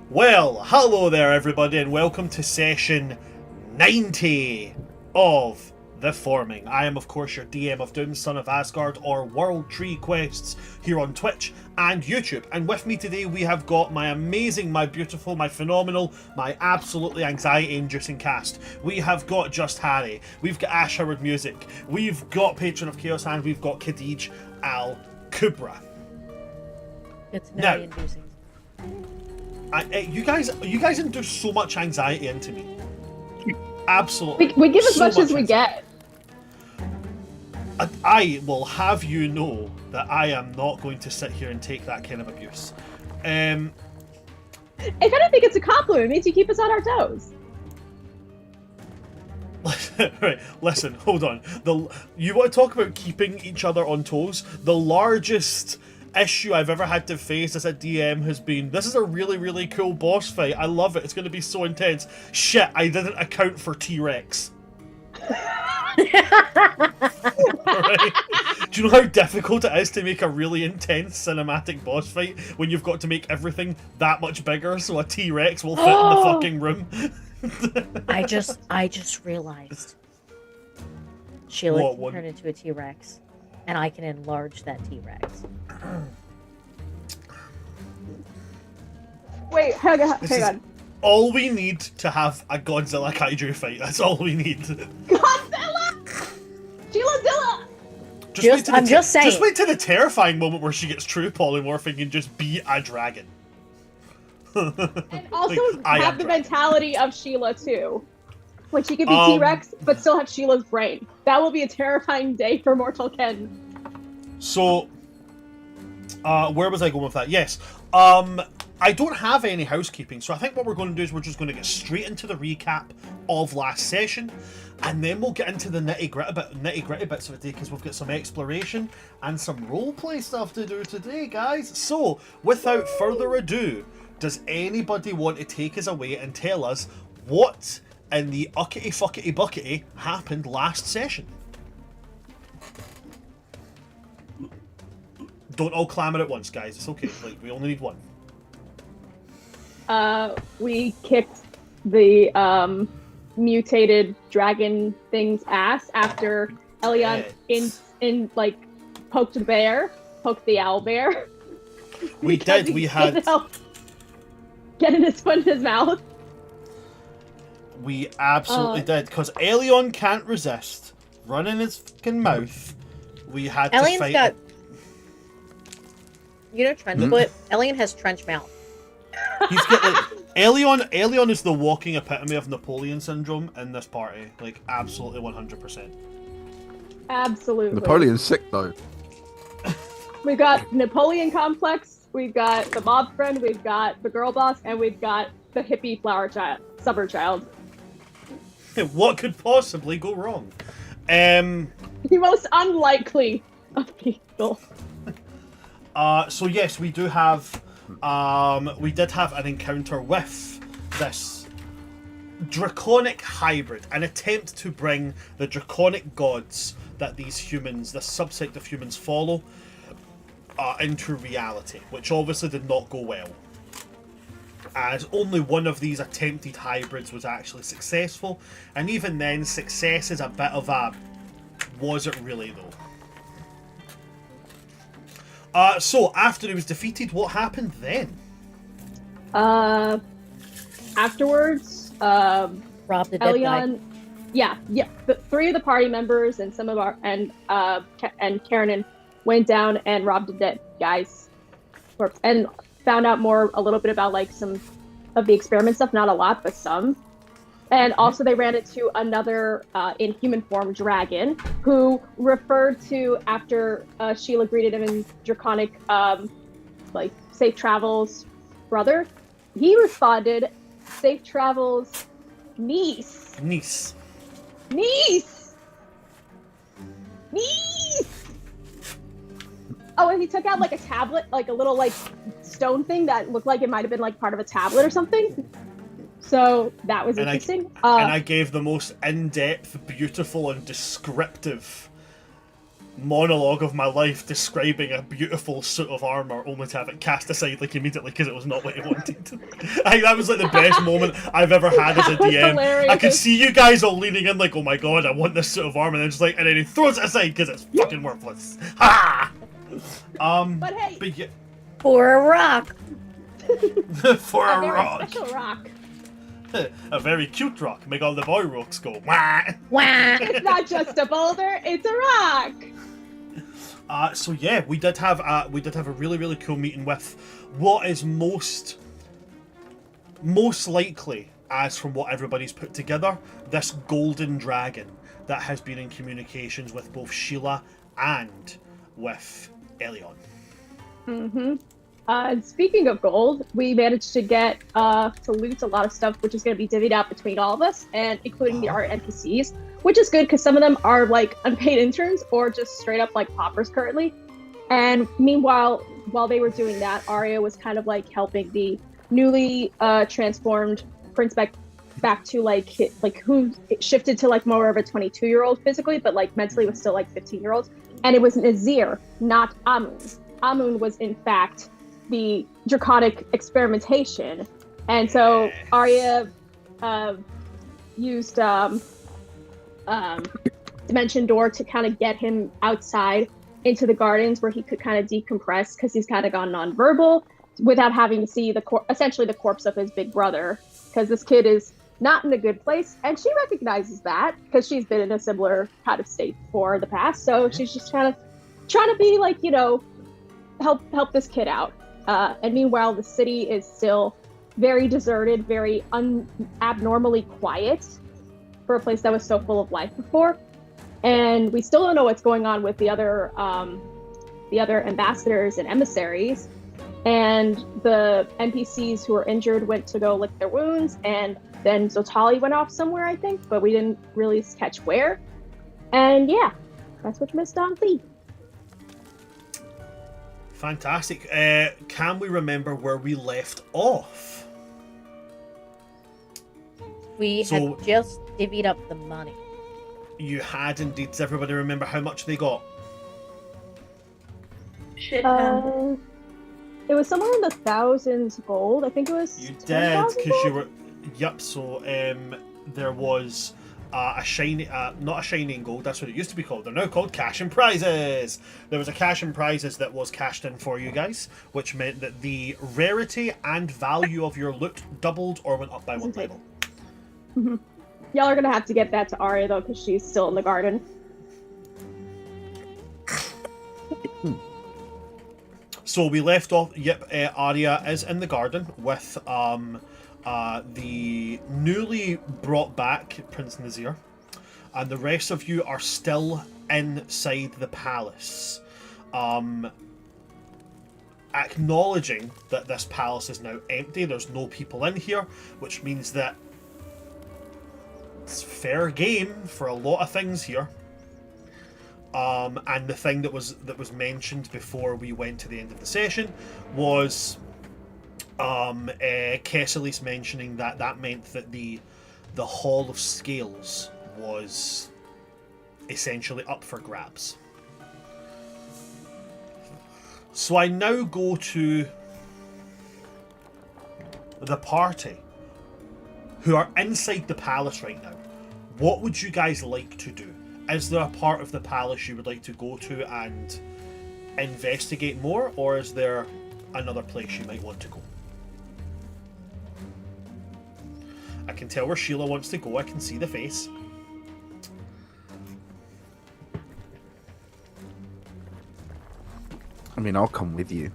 Well, hello there everybody and welcome to session 90 of The Forming. I am of course your DM of Doom, Son of Asgard, or World Tree Quests here on Twitch and YouTube. And with me today we have got my amazing, my beautiful, my phenomenal, my absolutely anxiety-inducing cast. We have got Just Harry, we've got Ash Howard Music, we've got Patron of Chaos, and we've got Khadij Al Kubra. It's very inducing. You guys induce so much anxiety into me. Absolutely. We give as so much as we get. I will have you know that I am not going to sit here and take that kind of abuse. If anything, it's a compliment. It means you keep us on our toes. Right, listen, hold on. You want to talk about keeping each other on toes? The largest issue I've ever had to face as a DM has been, this is a really, really cool boss fight. I love it. It's going to be so intense. Shit, I didn't account for T-Rex. Right? Do you know how difficult it is to make a really intense cinematic boss fight when you've got to make everything that much bigger so a T-Rex will fit in the fucking room? I just realized Sheila can turn into a T-Rex, and I can enlarge that T-Rex. Wait, hang on. All we need to have a Godzilla kaiju fight. That's all we need. Godzilla! Sheila-zilla! Just saying. Just wait to the terrifying moment where she gets true polymorphing and just be a dragon. And also like, have the mentality of Sheila too. Like she could be T-Rex, but still have Sheila's brain. That will be a terrifying day for mortal Ken. So, where was I going with that? Yes. I don't have any housekeeping, so I think what we're going to do is we're just going to get straight into the recap of last session, and then we'll get into the nitty-gritty bits of the day, because we've got some exploration and some roleplay stuff to do today, guys. So, without further ado, does anybody want to take us away and tell us what in the uckety-fuckety-buckety happened last session? Don't all clamor at once, guys. It's okay. Like, we only need one. We kicked the mutated dragon thing's ass after Elion in like poked the owl bear. We did. We had getting his foot in his mouth. We absolutely did, because Elion can't resist running his fucking mouth. We had Elion's to fight. got, you know, trench foot. Elion has trench mouth. He's got like Elion is the walking epitome of Napoleon syndrome in this party. Like absolutely 100%. Absolutely. Napoleon's sick though. We've got Napoleon complex. We've got the mob friend. We've got the girl boss, and we've got the hippie flower child, summer child. What could possibly go wrong? The most unlikely of people. So yes, we do have. We did have an encounter with this draconic hybrid, an attempt to bring the draconic gods that these humans, this subsect of humans follow, into reality, which obviously did not go well, as only one of these attempted hybrids was actually successful, and even then success is a bit of a was it really though. So after he was defeated, what happened then? Afterwards, Rob the dead guy. Elion, yeah, the three of the party members and some of our and Karen went down and robbed a dead guy's corpse and found out a little bit about like some of the experiment stuff, not a lot, but some. And also they ran into another in human form dragon who referred to, after Sheila greeted him in draconic, like, safe travels, brother. He responded, safe travels, niece. Niece. Oh, and he took out like a tablet, like a little like stone thing that looked like it might have been like part of a tablet or something. So that was interesting. And I gave the most in-depth, beautiful, and descriptive monologue of my life describing a beautiful suit of armor, only to have it cast aside like immediately because it was not what he wanted. I think that was like the best moment I've ever had as a DM. Hilarious. I could see you guys all leaning in like, oh my god, I want this suit of armor, and then just like, and then he throws it aside because it's fucking worthless. Ha! But hey, yeah, For a rock. for a very rock, special rock. a very cute rock, make all the boy rocks go wah. Wah. It's not just a boulder; it's a rock. So yeah, we did have a really, really cool meeting with what is most likely, as from what everybody's put together, this golden dragon that has been in communications with both Sheila and with Elion. Mm-hmm. Speaking of gold, we managed to get to loot a lot of stuff, which is going to be divvied out between all of us, and including the art NPCs, which is good because some of them are like unpaid interns or just straight up like paupers currently. And meanwhile, while they were doing that, Arya was kind of like helping the newly transformed prince back to like who shifted to like more of a 22-year-old physically, but like mentally was still like 15-year-old. And it was Nazir, not Amun. Amun was in fact the draconic experimentation, and so Arya used Dimension Door to kind of get him outside into the gardens where he could kind of decompress because he's kind of gone nonverbal without having to see essentially the corpse of his big brother, because this kid is not in a good place, and she recognizes that because she's been in a similar kind of state before in the past. So she's just kind of trying to be like, help this kid out. And meanwhile, the city is still very deserted, very abnormally quiet for a place that was so full of life before. And we still don't know what's going on with the other ambassadors and emissaries. And the NPCs who were injured went to go lick their wounds, and then Zotali went off somewhere, I think, but we didn't really catch where. And yeah, that's what you missed on Fleet. Fantastic. Can we remember where we left off? We had just divvied up the money. You had indeed. Does everybody remember how much they got? Shit. It was somewhere in the thousands gold. I think it was. You did, 10,000 because gold? you were. Yep. So there was a shiny, not a shiny in gold. That's what it used to be called. They're now called cash and prizes. There was a cash and prizes that was cashed in for you guys, which meant that the rarity and value of your loot doubled or went up by one level. Mm-hmm. Y'all are gonna have to get that to Arya though, because she's still in the garden. So we left off. Yep, Arya is in the garden with the newly brought back Prince Nazir, and the rest of you are still inside the palace, acknowledging that this palace is now empty. There's no people in here, which means that it's fair game for a lot of things here. And the thing that was mentioned before we went to the end of the session was Kesselis mentioning that meant that the Hall of Scales was essentially up for grabs. So I now go to the party who are inside the palace right now. What would you guys like to do? Is there a part of the palace you would like to go to and investigate more, or is there another place you might want to go? I can tell where Sheila wants to go. I can see the face. I mean, I'll come with you.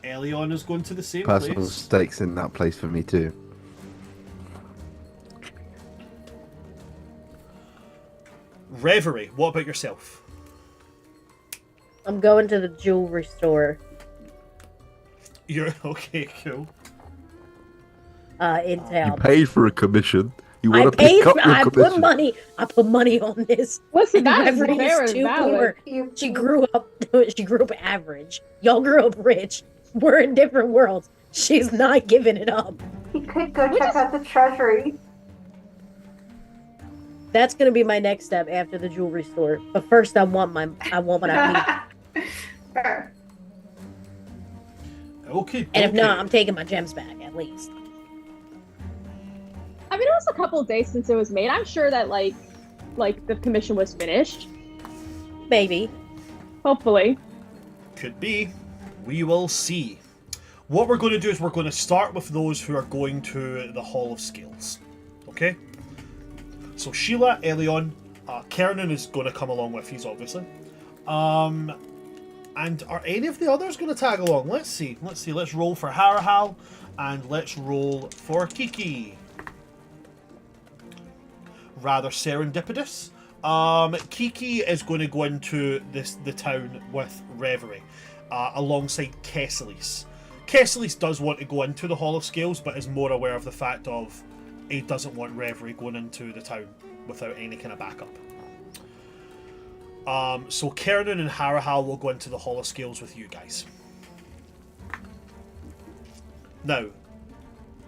Elion is going to the same Personal place. stakes in that place for me too. Reverie, what about yourself? I'm going to the jewelry store. You're okay, cool. In town. You paid for a commission. You I want to paid. pick up your I commission. put money. I put money on this. Listen, And that is Reverie fair is and too valid. poor. She grew up. She grew up average. Y'all grew up rich. We're in different worlds. She's not giving it up. You could go check out the treasury. That's gonna be my next step after the jewelry store. But first, I want what I need. Fair. Okay. And if not, I'm taking my gems back at least. I mean, it was a couple of days since it was made. I'm sure that like the commission was finished. Maybe. Hopefully. Could be. We will see. What we're going to do is we're going to start with those who are going to the Hall of Scales. Okay? So Sheila, Elion, Kernan is going to come along with these, obviously. And are any of the others going to tag along? Let's see. Let's roll for Harahal, and let's roll for Kiki. Rather serendipitous. Kiki is going to go into the town with Reverie, alongside Kesselis. Kesselis does want to go into the Hall of Scales, but is more aware of the fact of he doesn't want Reverie going into the town without any kind of backup. So Kernan and Harahal will go into the Hall of Scales with you guys. Now,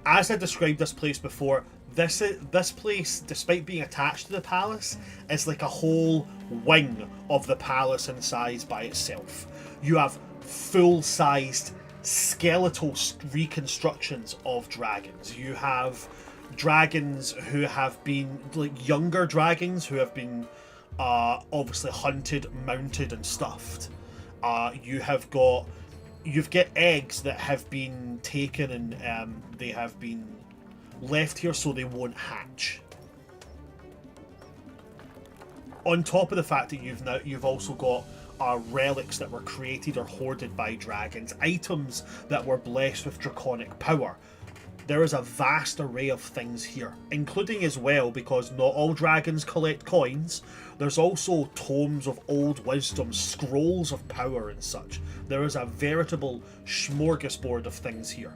as I described this place before, this place, despite being attached to the palace, is like a whole wing of the palace in size by itself. You have full-sized skeletal reconstructions of dragons. You have dragons who have been, like, younger dragons who have been obviously hunted, mounted, and stuffed. You've got eggs that have been taken and they have been left here so they won't hatch. On top of the fact that you've also got relics that were created or hoarded by dragons, items that were blessed with draconic power. There is a vast array of things here, including as well, because not all dragons collect coins, there's also tomes of old wisdom, scrolls of power and such. There is a veritable smorgasbord of things here.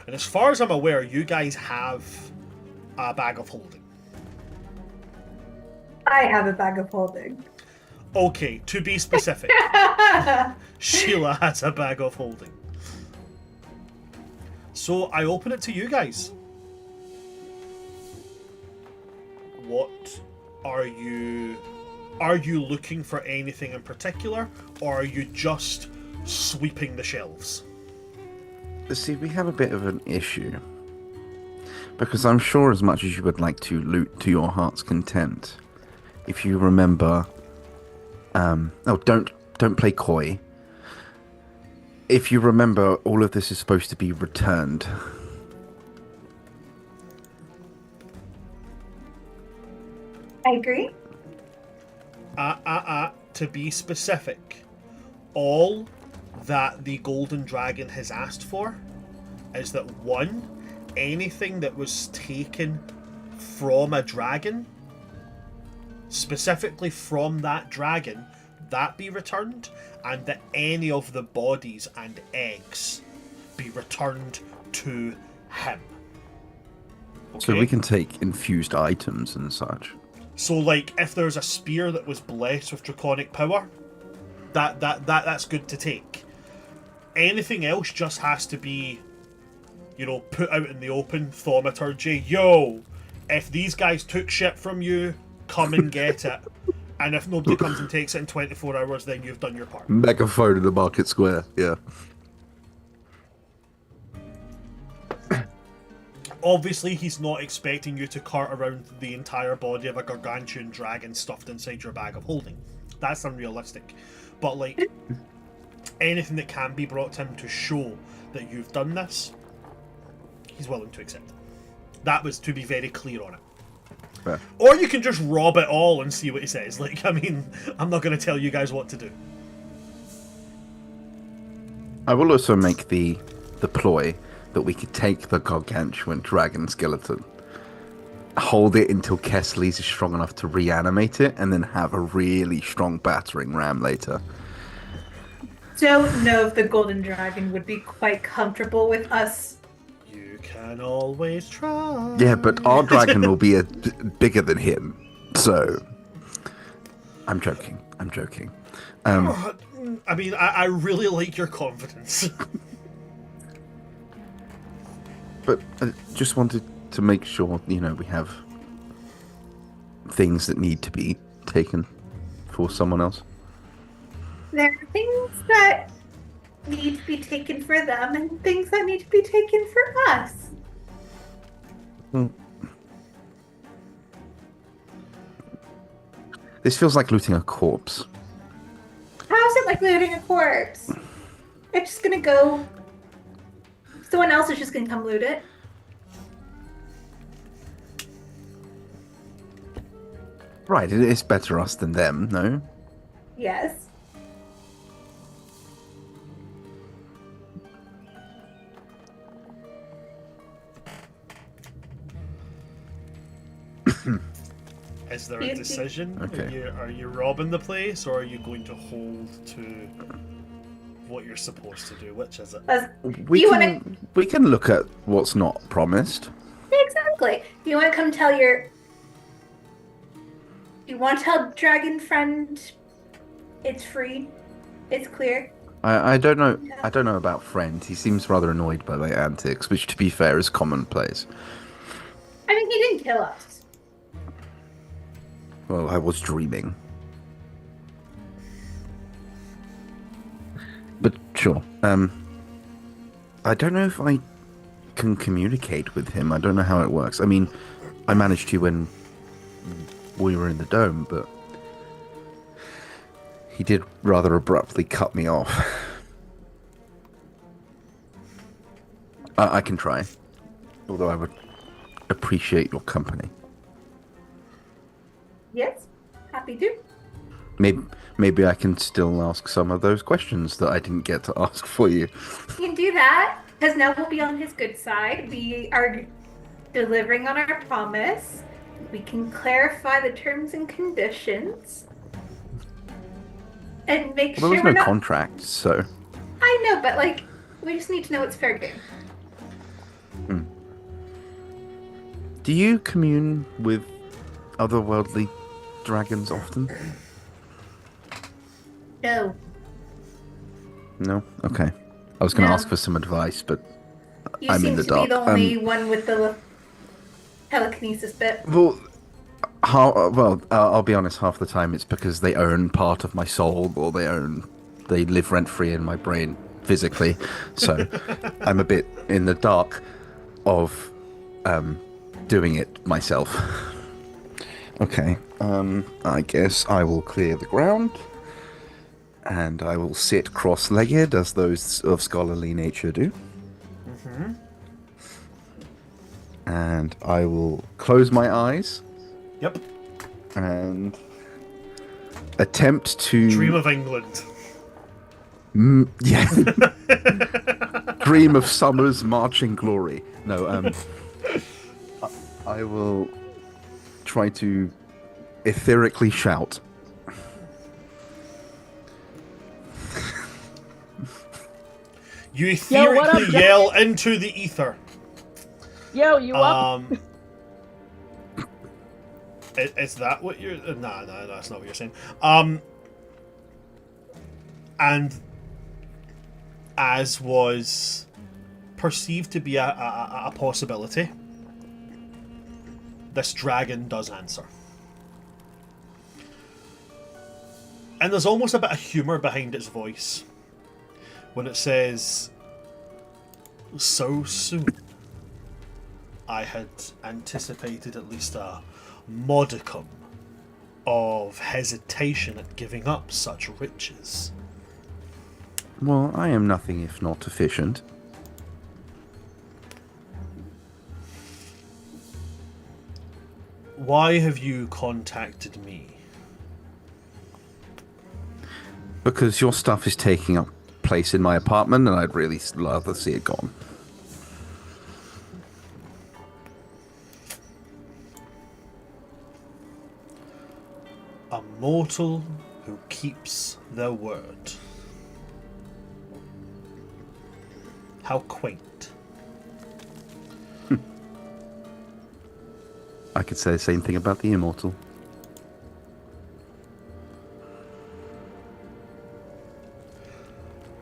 And as far as I'm aware, you guys have a bag of holding. I have a bag of holding. Okay, to be specific, Sheila has a bag of holding. So I open it to you guys. What are you looking for anything in particular, or are you just sweeping the shelves? See, we have a bit of an issue. Because I'm sure as much as you would like to loot to your heart's content, if you remember... don't play coy. If you remember, all of this is supposed to be returned. I agree. To be specific, all that the Golden Dragon has asked for is that, one, anything that was taken from a dragon, specifically from that dragon, that be returned, and that any of the bodies and eggs be returned to him. Okay? So we can take infused items and such. So, like, if there's a spear that was blessed with draconic power, that's good to take. Anything else just has to be, put out in the open, thaumaturgy. Yo, if these guys took shit from you, come and get it. And if nobody comes and takes it in 24 hours, then you've done your part. Megaphone in the market square, yeah. Obviously, he's not expecting you to cart around the entire body of a gargantuan dragon stuffed inside your bag of holding. That's unrealistic. But, like, anything that can be brought to him to show that you've done this, he's willing to accept. That was to be very clear on it. Fair. Or you can just rob it all and see what he says. Like, I mean, I'm not going to tell you guys what to do. I will also make the ploy that we could take the gargantuan dragon skeleton, hold it until Kesselis is strong enough to reanimate it, and then have a really strong battering ram later. Don't know if the Golden Dragon would be quite comfortable with us. You can always try. Yeah, but our dragon will be bigger than him, so... I'm joking. I mean, I really like your confidence. But I just wanted to make sure, we have things that need to be taken for someone else? There are things that need to be taken for them and things that need to be taken for us. This feels like looting a corpse. How's it like looting a corpse? It's just gonna go. Someone else is just gonna come loot it. Right, it's better us than them, no? Yes. Is there a decision? Okay. Are you robbing the place, or are you going to hold to what you're supposed to do? Which is it? We can look at what's not promised. Exactly. You want to come tell your. You want to tell Dragon Friend it's free? It's clear? I don't know. I don't know about friend. He seems rather annoyed by my antics, which, to be fair, is commonplace. I mean, he didn't kill us. Well, I was dreaming. But sure. I don't know if I can communicate with him. I don't know how it works. I mean, I managed to when we were in the dome, but he did rather abruptly cut me off. I can try, although I would appreciate your company. Yes, happy to. Maybe I can still ask some of those questions that I didn't get to ask for you. You can do that, because now we'll be on his good side. We are delivering on our promise. We can clarify the terms and conditions. And make Well, sure there was we're no not... contract, so... I know, but, like, we just need to know it's fair game. Do you commune with otherworldly dragons often? No. No? Okay. I was going to No. ask for some advice, but You I'm seem in the to dark. be the only one with the telekinesis bit. Well, I'll be honest, half the time it's because they own part of my soul, or they live rent-free in my brain, physically. So I'm a bit in the dark of doing it myself. Okay, I guess I will clear the ground, and I will sit cross-legged, as those of scholarly nature do. Mm-hmm. And I will close my eyes. Yep. And attempt to... Dream of England. Yeah. Dream of summer's marching glory. No, I will try to etherically shout. You Yo, what up, etherically yell into the ether. Yo, you up? Is that what you're... No, that's not what you're saying. And as was perceived to be a possibility, this dragon does answer. And there's almost a bit of humour behind its voice when it says, "So soon. I had anticipated at least a modicum of hesitation at giving up such riches." Well, I am nothing if not efficient. Why have you contacted me? Because your stuff is taking up place in my apartment, and I'd really rather see it gone. A mortal who keeps their word. How quaint. I could say the same thing about the immortal.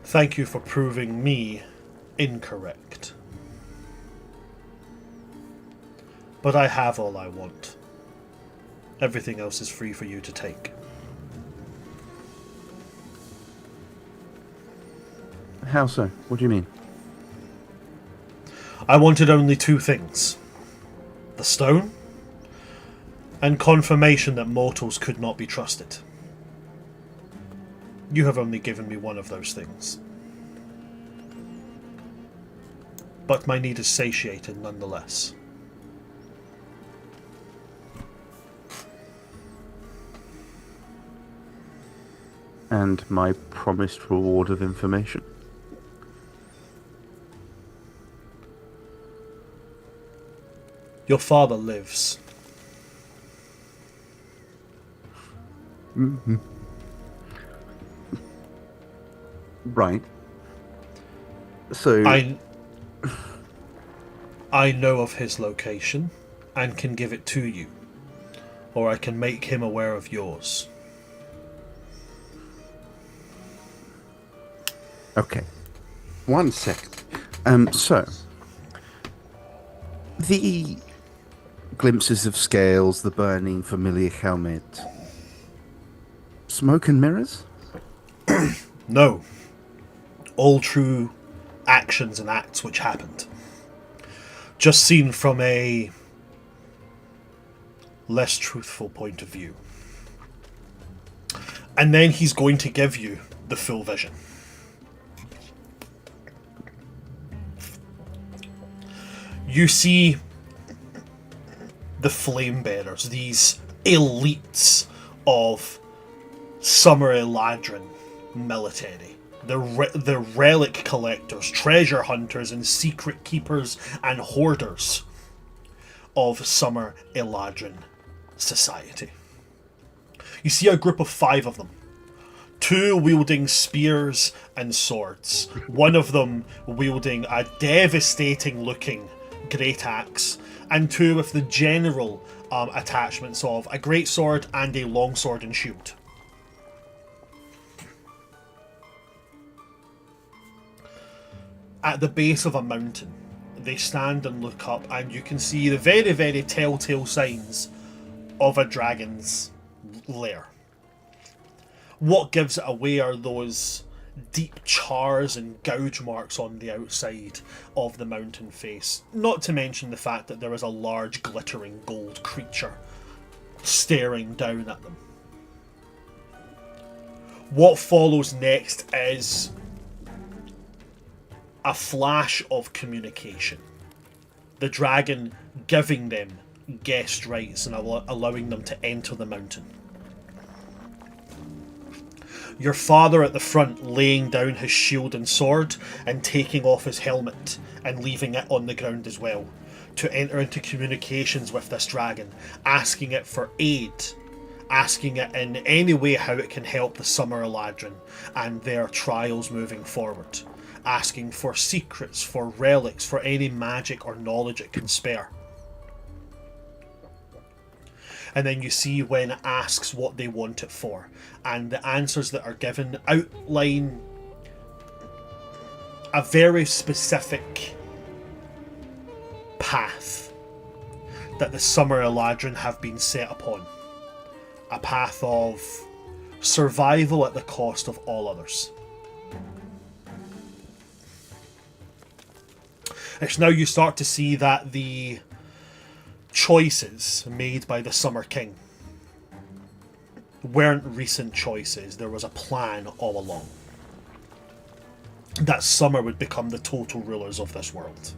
Thank you for proving me incorrect. But I have all I want. Everything else is free for you to take. How so? What do you mean? I wanted only 2 things. The stone, and confirmation that mortals could not be trusted. You have only given me one of those things. But my need is satiated nonetheless. And my promised reward of information. Your father lives. Mm-hmm. Right. So... I know of his location and can give it to you. Or I can make him aware of yours. Okay. 1 second. So... The glimpses of scales, the burning familiar helmet... Smoke and mirrors? No. All true actions and acts which happened. Just seen from a less truthful point of view. And then he's going to give you the full vision. You see the flame bearers, these elites of Summer Eladrin military. The relic collectors, treasure hunters, and secret keepers and hoarders of Summer Eladrin society. You see a group of 5 of them. 2 wielding spears and swords. One of them wielding a devastating looking great axe, and 2 with the general attachments of a great sword and a long sword and shield. At the base of a mountain, they stand and look up, and you can see the very, very telltale signs of a dragon's lair. What gives it away are those deep chars and gouge marks on the outside of the mountain face. Not to mention the fact that there is a large glittering gold creature staring down at them. What follows next is a flash of communication. The dragon giving them guest rights and allowing them to enter the mountain. Your father at the front laying down his shield and sword and taking off his helmet and leaving it on the ground as well, to enter into communications with this dragon, asking it for aid, asking it in any way how it can help the Summer Eladrin and their trials moving forward, asking for secrets, for relics, for any magic or knowledge it can spare. And then you see when it asks what they want it for, and the answers that are given outline a very specific path that the Summer Eladrin have been set upon. A path of survival at the cost of all others. It's now you start to see that the choices made by the Summer King weren't recent choices. There was a plan all along. That Summer would become the total rulers of this world.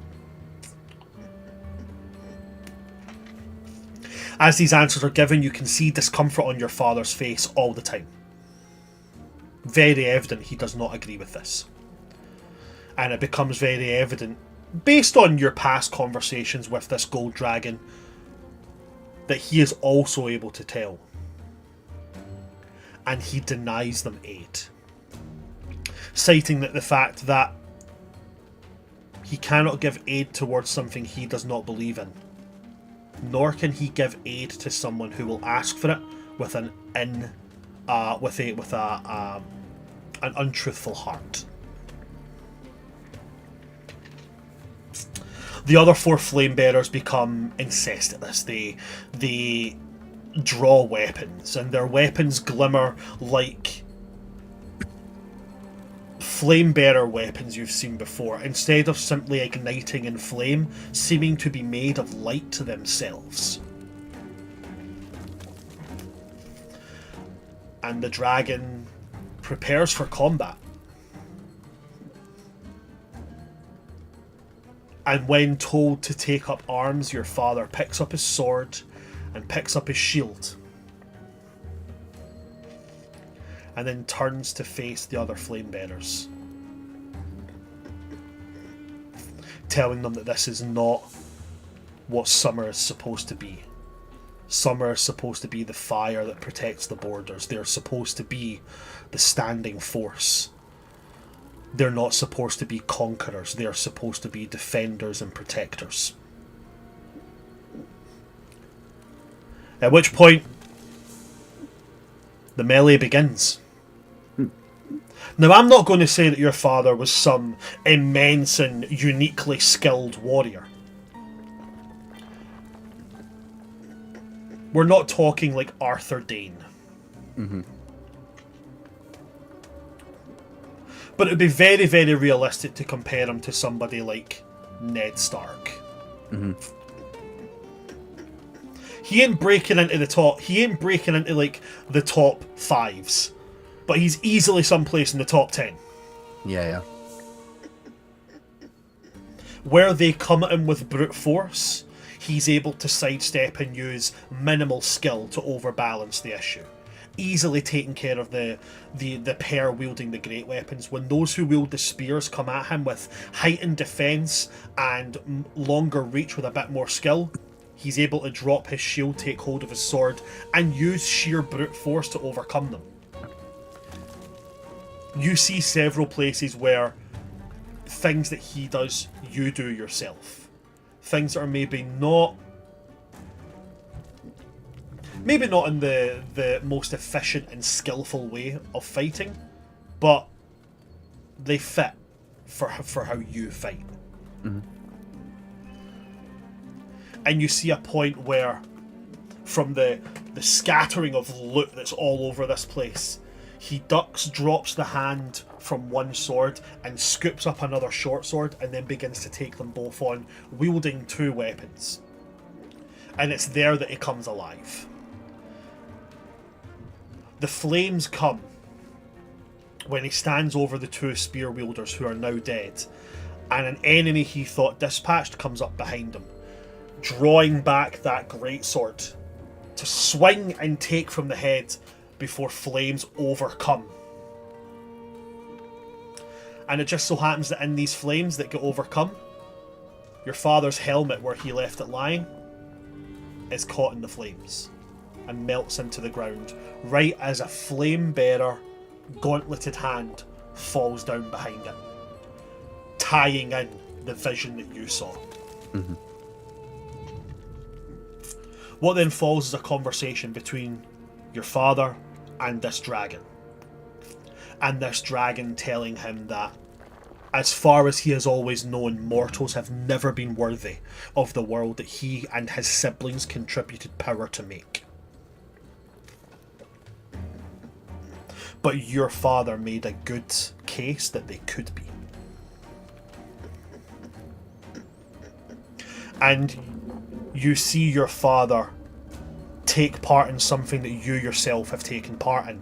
As these answers are given, you can see discomfort on your father's face all the time. Very evident he does not agree with this. And it becomes very evident, based on your past conversations with this gold dragon, that he is also able to tell. And he denies them aid. Citing that the fact that he cannot give aid towards something he does not believe in. Nor can he give aid to someone who will ask for it with an untruthful heart. The other 4 flame bearers become incensed at this. They draw weapons, and their weapons glimmer like flame-bearer weapons you've seen before, instead of simply igniting in flame, seeming to be made of light to themselves. And the dragon prepares for combat. And when told to take up arms, your father picks up his sword and picks up his shield. And then turns to face the other flame bearers, telling them that this is not what Summer is supposed to be. Summer is supposed to be the fire that protects the borders. They're supposed to be the standing force. They're not supposed to be conquerors. They're supposed to be defenders and protectors. At which point, the melee begins. Now, I'm not going to say that your father was some immense and uniquely skilled warrior. We're not talking like Arthur Dane. Mm-hmm. But it would be very, very realistic to compare him to somebody like Ned Stark. Mm-hmm. He ain't breaking into the top. He ain't breaking into like the top 5s. But he's easily someplace in the top 10. Yeah. Where they come at him with brute force, he's able to sidestep and use minimal skill to overbalance the issue. Easily taking care of the pair wielding the great weapons. When those who wield the spears come at him with heightened defense and longer reach with a bit more skill, he's able to drop his shield, take hold of his sword, and use sheer brute force to overcome them. You see several places where things that he does, you do yourself. Things that are maybe not in the most efficient and skillful way of fighting, but they fit for how you fight. Mm-hmm. And you see a point where, from the scattering of loot that's all over this place, he drops the hand from one sword and scoops up another short sword and then begins to take them both on, wielding 2 weapons. And it's there that he comes alive. The flames come when he stands over the 2 spear wielders who are now dead, and an enemy he thought dispatched comes up behind him, drawing back that greatsword to swing and take from the head before flames overcome. And it just so happens that in these flames that get overcome, your father's helmet where he left it lying is caught in the flames and melts into the ground, right as a flame bearer, gauntleted hand falls down behind it, tying in the vision that you saw. Mm-hmm. What then follows is a conversation between your father and this dragon. And this dragon telling him that, as far as he has always known, mortals have never been worthy of the world that he and his siblings contributed power to make. But your father made a good case that they could be. And you see your father take part in something that you yourself have taken part in,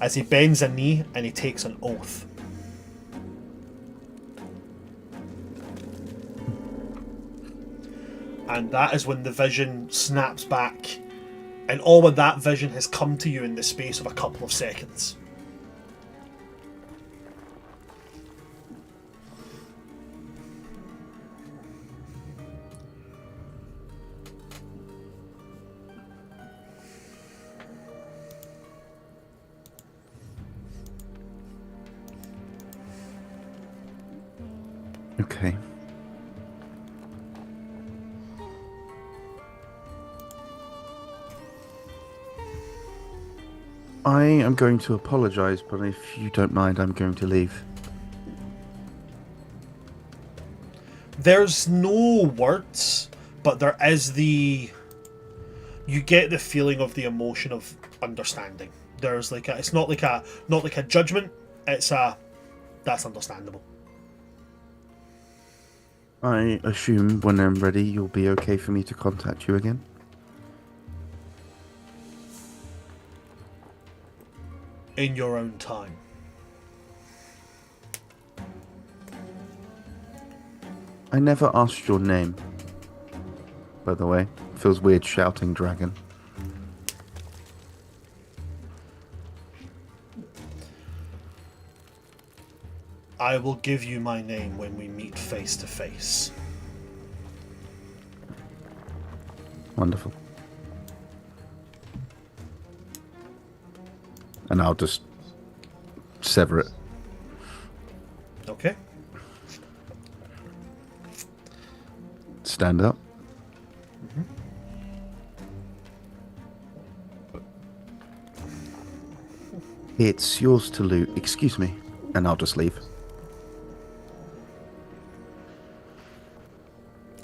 as he bends a knee and he takes an oath. And that is when the vision snaps back, and all of that vision has come to you in the space of a couple of seconds. Okay. I am going to apologise, but if you don't mind, I'm going to leave. There's no words, but there is you get the feeling of the emotion of understanding. There's like it's not like a judgment. It's that's understandable. I assume when I'm ready, you'll be okay for me to contact you again? In your own time. I never asked your name, by the way. Feels weird shouting dragon. I will give you my name when we meet face to face. Wonderful. And I'll just sever it. Okay. Stand up. It's yours to loot. Excuse me. And I'll just leave.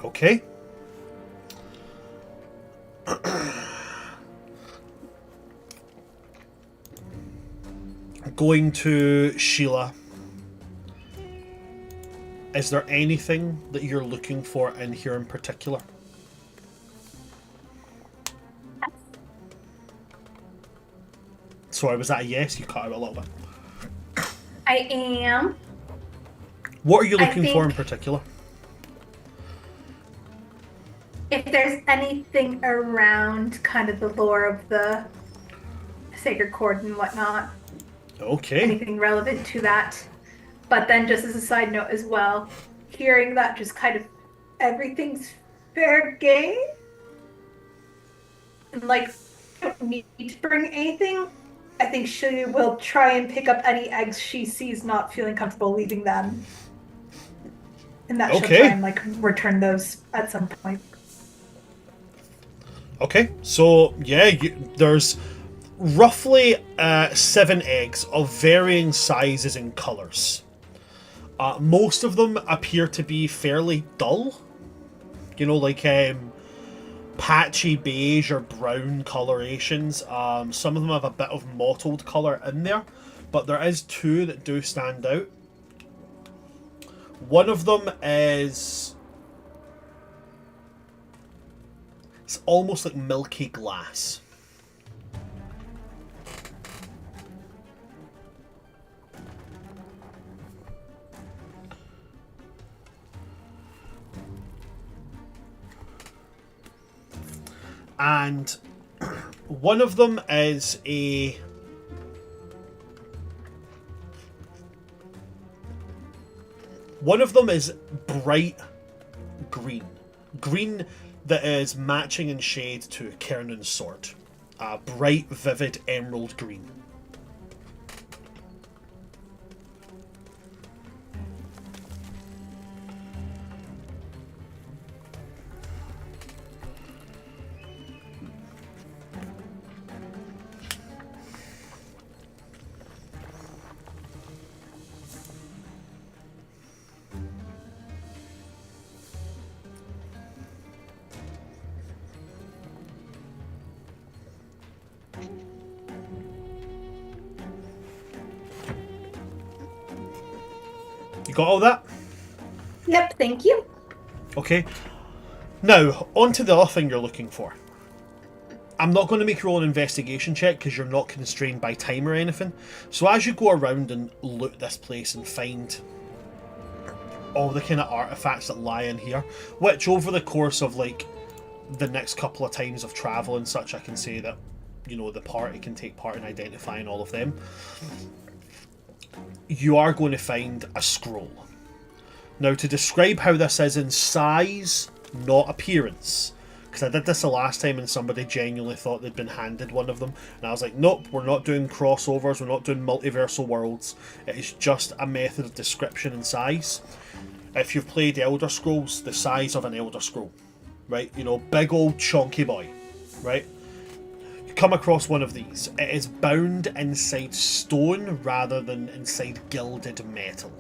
Okay. Going to Sheila. Is there anything that you're looking for in here in particular? Sorry, was that a yes? You cut out a little bit. I am. What are you looking for in particular? If there's anything around kind of the lore of the sacred cord and whatnot, Okay. anything relevant to that. But then just as a side note as well, hearing that just kind of everything's fair game. And like, don't need to bring anything. I think she will try and pick up any eggs she sees not feeling comfortable leaving them. And that she'll try and like return those at some point. Okay, so yeah, there's roughly 7 eggs of varying sizes and colours. Most of them appear to be fairly dull. You know, like patchy beige or brown colorations. Some of them have a bit of mottled colour in there, but there is 2 that do stand out. One of them is... it's almost like milky glass. And one of them is a... one of them is bright green. Green that is matching in shade to Kernan's sword. Bright, vivid emerald green. You got all that? Yep, thank you. Okay. Now, on to the other thing you're looking for. I'm not going to make your own investigation check because you're not constrained by time or anything. So as you go around and loot this place and find all the kind of artifacts that lie in here, which over the course of like the next couple of times of travel and such, I can say that, you know, the party can take part in identifying all of them. You are going to find a scroll. Now, to describe how this is in size, not appearance, because I did this the last time and somebody genuinely thought they'd been handed one of them, and I was like, nope, we're not doing crossovers, we're not doing multiversal worlds, it is just a method of description and size. If you've played Elder Scrolls, the size of an Elder Scroll, right? You know, big old chonky boy, right? Come across one of these. It is bound inside stone rather than inside gilded metal.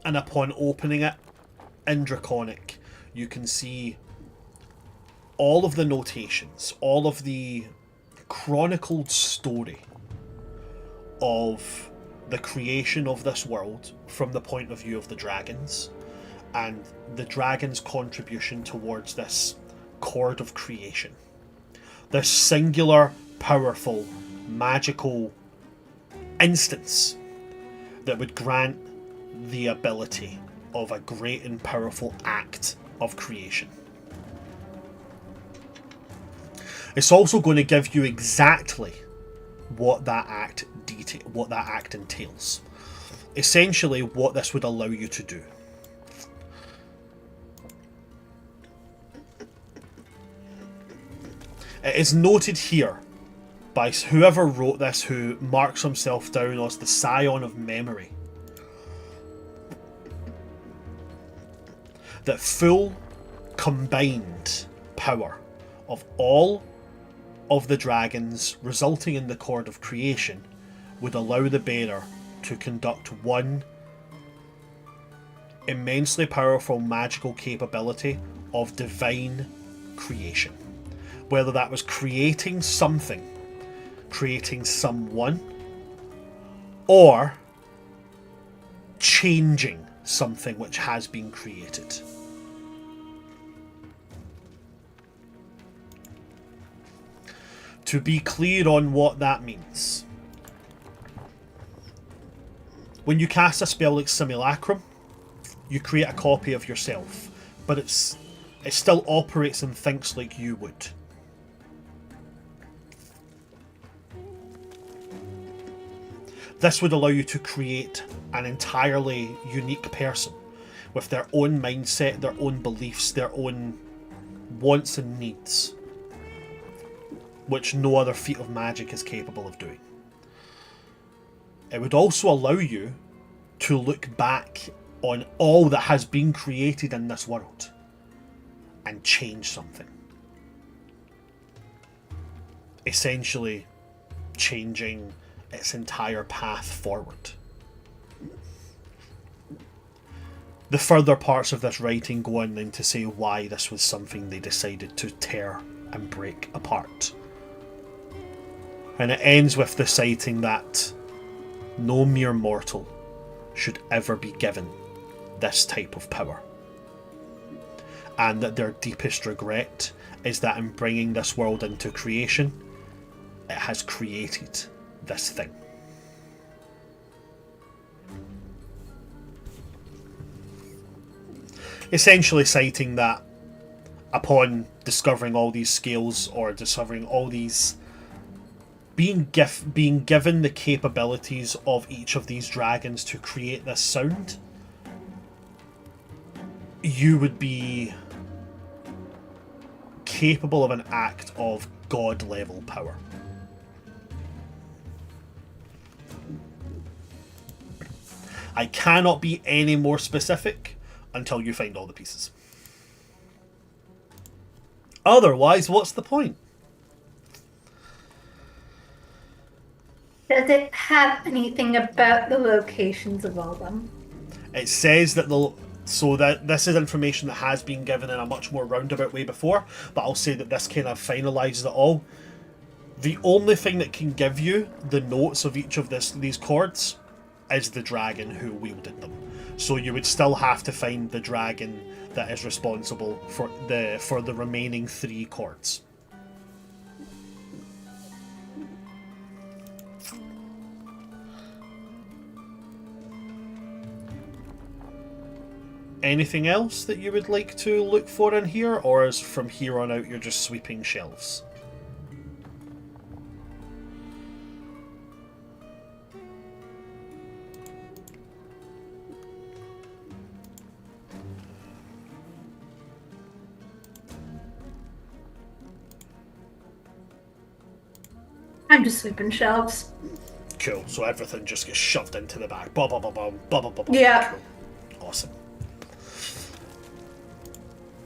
And upon opening it, in Draconic, you can see all of the notations, all of the chronicled story of the creation of this world from the point of view of the dragons, and the dragons' contribution towards this chord of creation. This singular, powerful, magical instance that would grant the ability of a great and powerful act of creation. It's also going to give you exactly what that act entails. Essentially, what this would allow you to do. It is noted here by whoever wrote this, who marks himself down as the Scion of Memory, that full combined power of all of the dragons resulting in the Chord of Creation would allow the bearer to conduct one immensely powerful magical capability of divine creation. Whether that was creating something, creating someone, or changing something which has been created. To be clear on what that means, when you cast a spell like Simulacrum, you create a copy of yourself, but it still operates and thinks like you would. This would allow you to create an entirely unique person with their own mindset, their own beliefs, their own wants and needs, which no other feat of magic is capable of doing. It would also allow you to look back on all that has been created in this world and change something. Essentially, changing its entire path forward. The further parts of this writing go on then to say why this was something they decided to tear and break apart. And it ends with the citing that no mere mortal should ever be given this type of power. And that their deepest regret is that in bringing this world into creation, it has created this thing. Essentially citing that upon discovering all these skills, or discovering all these, being given the capabilities of each of these dragons to create this sound, you would be capable of an act of god level power. I cannot be any more specific until you find all the pieces. Otherwise, what's the point? Does it have anything about the locations of all of them? It says that this is information that has been given in a much more roundabout way before, but I'll say that this kind of finalises it all. The only thing that can give you the notes of each of these chords is the dragon who wielded them. So you would still have to find the dragon that is responsible for the remaining 3 chords. Anything else that you would like to look for in here, or is from here on out you're just sweeping shelves? I'm just sweeping shelves. Cool, so everything just gets shoved into the bag. Ba ba ba ba ba ba ba ba. Yeah. Cool. Awesome.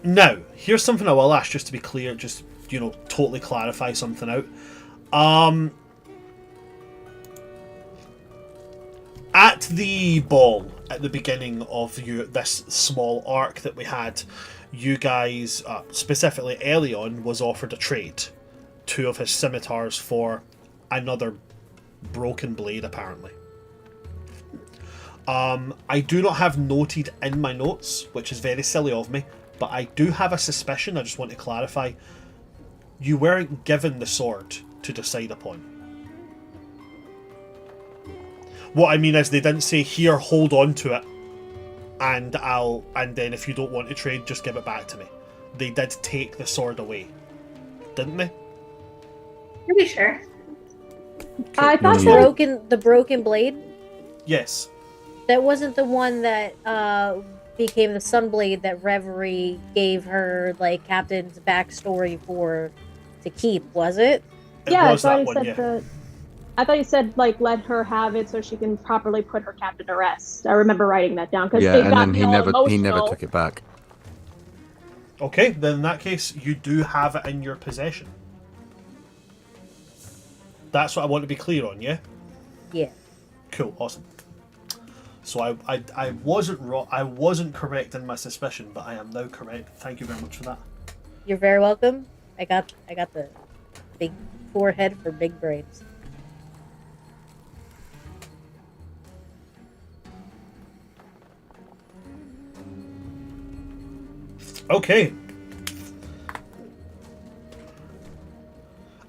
Now, here's something I will ask, just to be clear, just, totally clarify something out. At the ball, at the beginning of this small arc that we had, you guys, specifically Elion, was offered a trade. 2 of his scimitars for another broken blade, apparently. I do not have noted in my notes, which is very silly of me, but I do have a suspicion, I just want to clarify. You weren't given the sword to decide upon. What I mean is they didn't say, here, hold on to it, and then if you don't want to trade, just give it back to me. They did take the sword away, didn't they? Pretty sure. I thought The broken blade? Yes. That wasn't the one that became the Sunblade that Reverie gave her, like, Captain's backstory for to keep, was it? Yeah, I thought you said like let her have it so she can properly put her captain to rest. I remember writing that down because and then he never took it back. Okay, then in that case, you do have it in your possession. That's what I want to be clear on, yeah? Yeah. Cool, awesome. So I wasn't wrong. I wasn't correct in my suspicion, but I am now correct. Thank you very much for that. You're very welcome. I got the big forehead for big brains. Okay.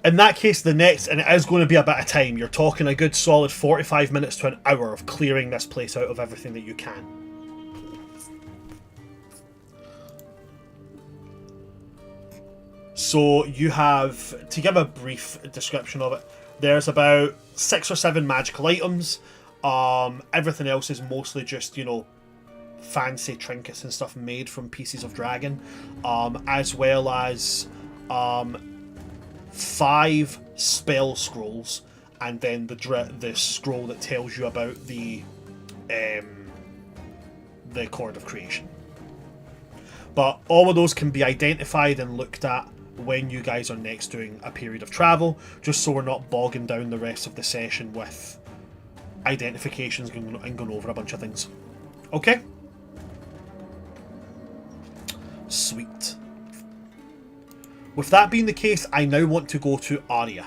In that case, the next, and it is going to be a bit of time, you're talking a good solid 45 minutes to an hour of clearing this place out of everything that you can. So you have, to give a brief description of it, there's about 6 or 7 magical items. Everything else is mostly just, fancy trinkets and stuff made from pieces of dragon, as well as 5 spell scrolls, and then the scroll that tells you about the Chord of Creation. But all of those can be identified and looked at when you guys are next doing a period of travel, just so we're not bogging down the rest of the session with identifications and going over a bunch of things. Okay? Sweet. With that being the case, I now want to go to Arya.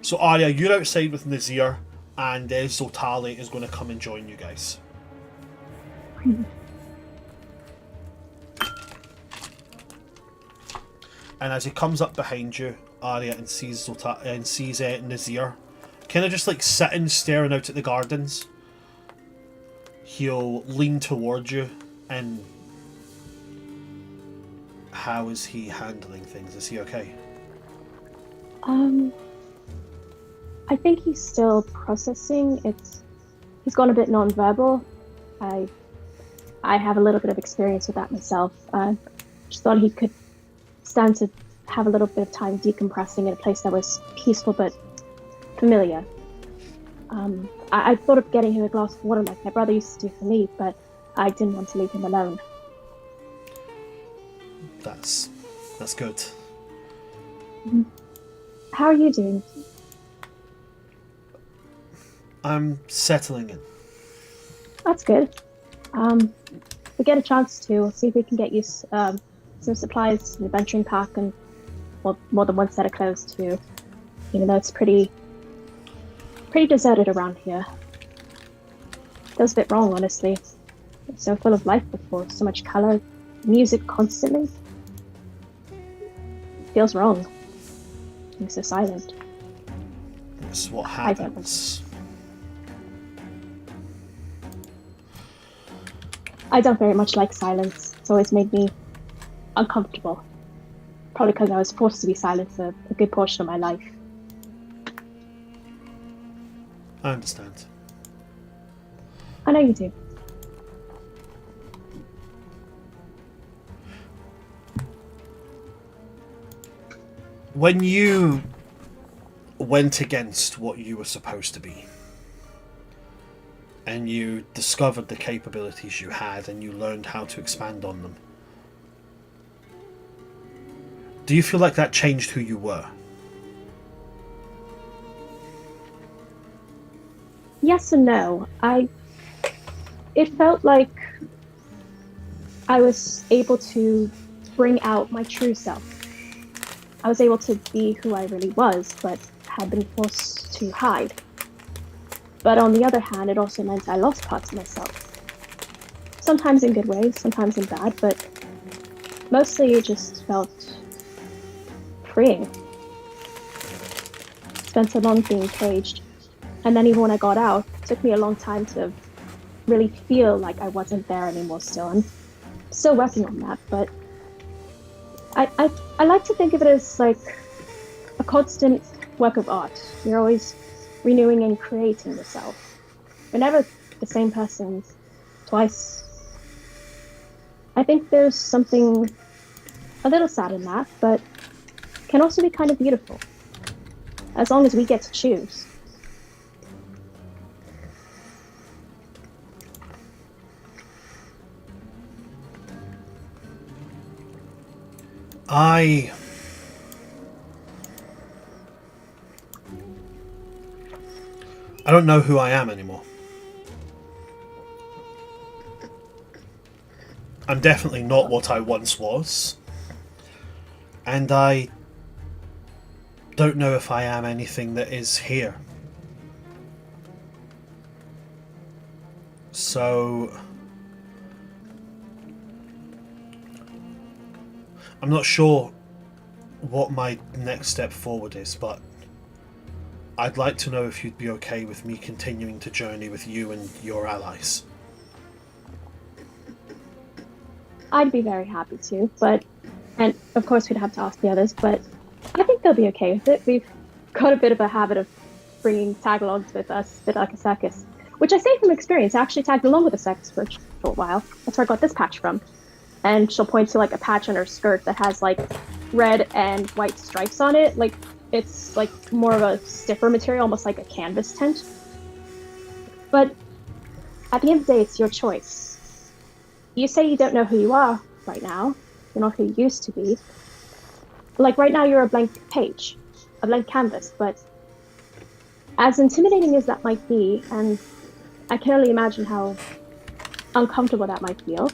So Arya, you're outside with Nazir, and Zotali is going to come and join you guys. And as he comes up behind you, Arya, and sees Nazir, kind of just like sitting, staring out at the gardens, he'll lean towards you and... How is he handling things? Is he okay? I think he's still processing. He's gone a bit non-verbal. I have a little bit of experience with that myself. Just thought he could stand to have a little bit of time decompressing in a place that was peaceful but familiar. I thought of getting him a glass of water like my brother used to do for me, but I didn't want to leave him alone. That's good. How are you doing? I'm settling in. That's good. If we get a chance to, we'll see if we can get you some supplies in the venturing pack, and more than one set of clothes too. Even though it's pretty deserted around here. Feels a bit wrong, honestly. It's so full of life before, so much color, music constantly. Feels wrong. Being so silent. That's what happens. I don't very much like silence. It's always made me uncomfortable. Probably because I was forced to be silent for a good portion of my life. I understand. I know you do. When you went against what you were supposed to be, and you discovered the capabilities you had, and you learned how to expand on them, do you feel like that changed who you were? Yes and no. It felt like I was able to bring out my true self. I was able to be who I really was, but had been forced to hide. But on the other hand, it also meant I lost parts of myself. Sometimes in good ways, sometimes in bad, but mostly it just felt freeing. Spent so long being caged, and then even when I got out, it took me a long time to really feel like I wasn't there anymore still. I'm still working on that, but I like to think of it as like a constant work of art. You're always renewing and creating yourself. You're never the same person twice. I think there's something a little sad in that, but can also be kind of beautiful. As long as we get to choose. I don't know who I am anymore. I'm definitely not what I once was. And I don't know if I am anything that is here. So I'm not sure what my next step forward is, but I'd like to know if you'd be okay with me continuing to journey with you and your allies. I'd be very happy to, and of course we'd have to ask the others, but I think they'll be okay with it. We've got a bit of a habit of bringing tag-alongs with us, a bit like a circus, which I say from experience. I actually tagged along with a circus for a short while. That's where I got this patch from. And she'll point to like a patch on her skirt that has like red and white stripes on it. Like it's like more of a stiffer material, almost like a canvas tent. But at the end of the day, it's your choice. You say you don't know who you are right now. You're not who you used to be. Like right now, you're a blank page, a blank canvas. But as intimidating as that might be, and I can only imagine how uncomfortable that might feel,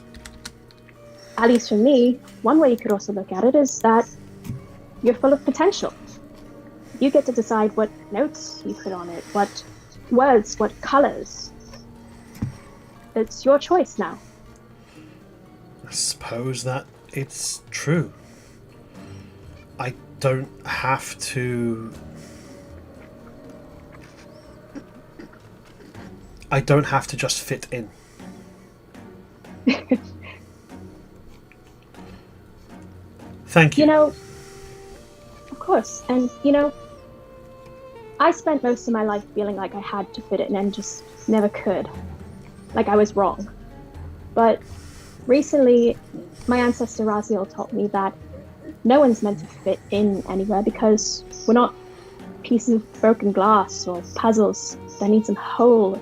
at least for me, one way you could also look at it is that you're full of potential. You get to decide what notes you put on it, what words, what colors. It's your choice now. I suppose that it's true. I don't have to... I don't have to just fit in. Thank you. You know, of course, and you know, I spent most of my life feeling like I had to fit in and just never could. Like I was wrong. But recently, my ancestor Raziel taught me that no one's meant to fit in anywhere because we're not pieces of broken glass or puzzles that need some hole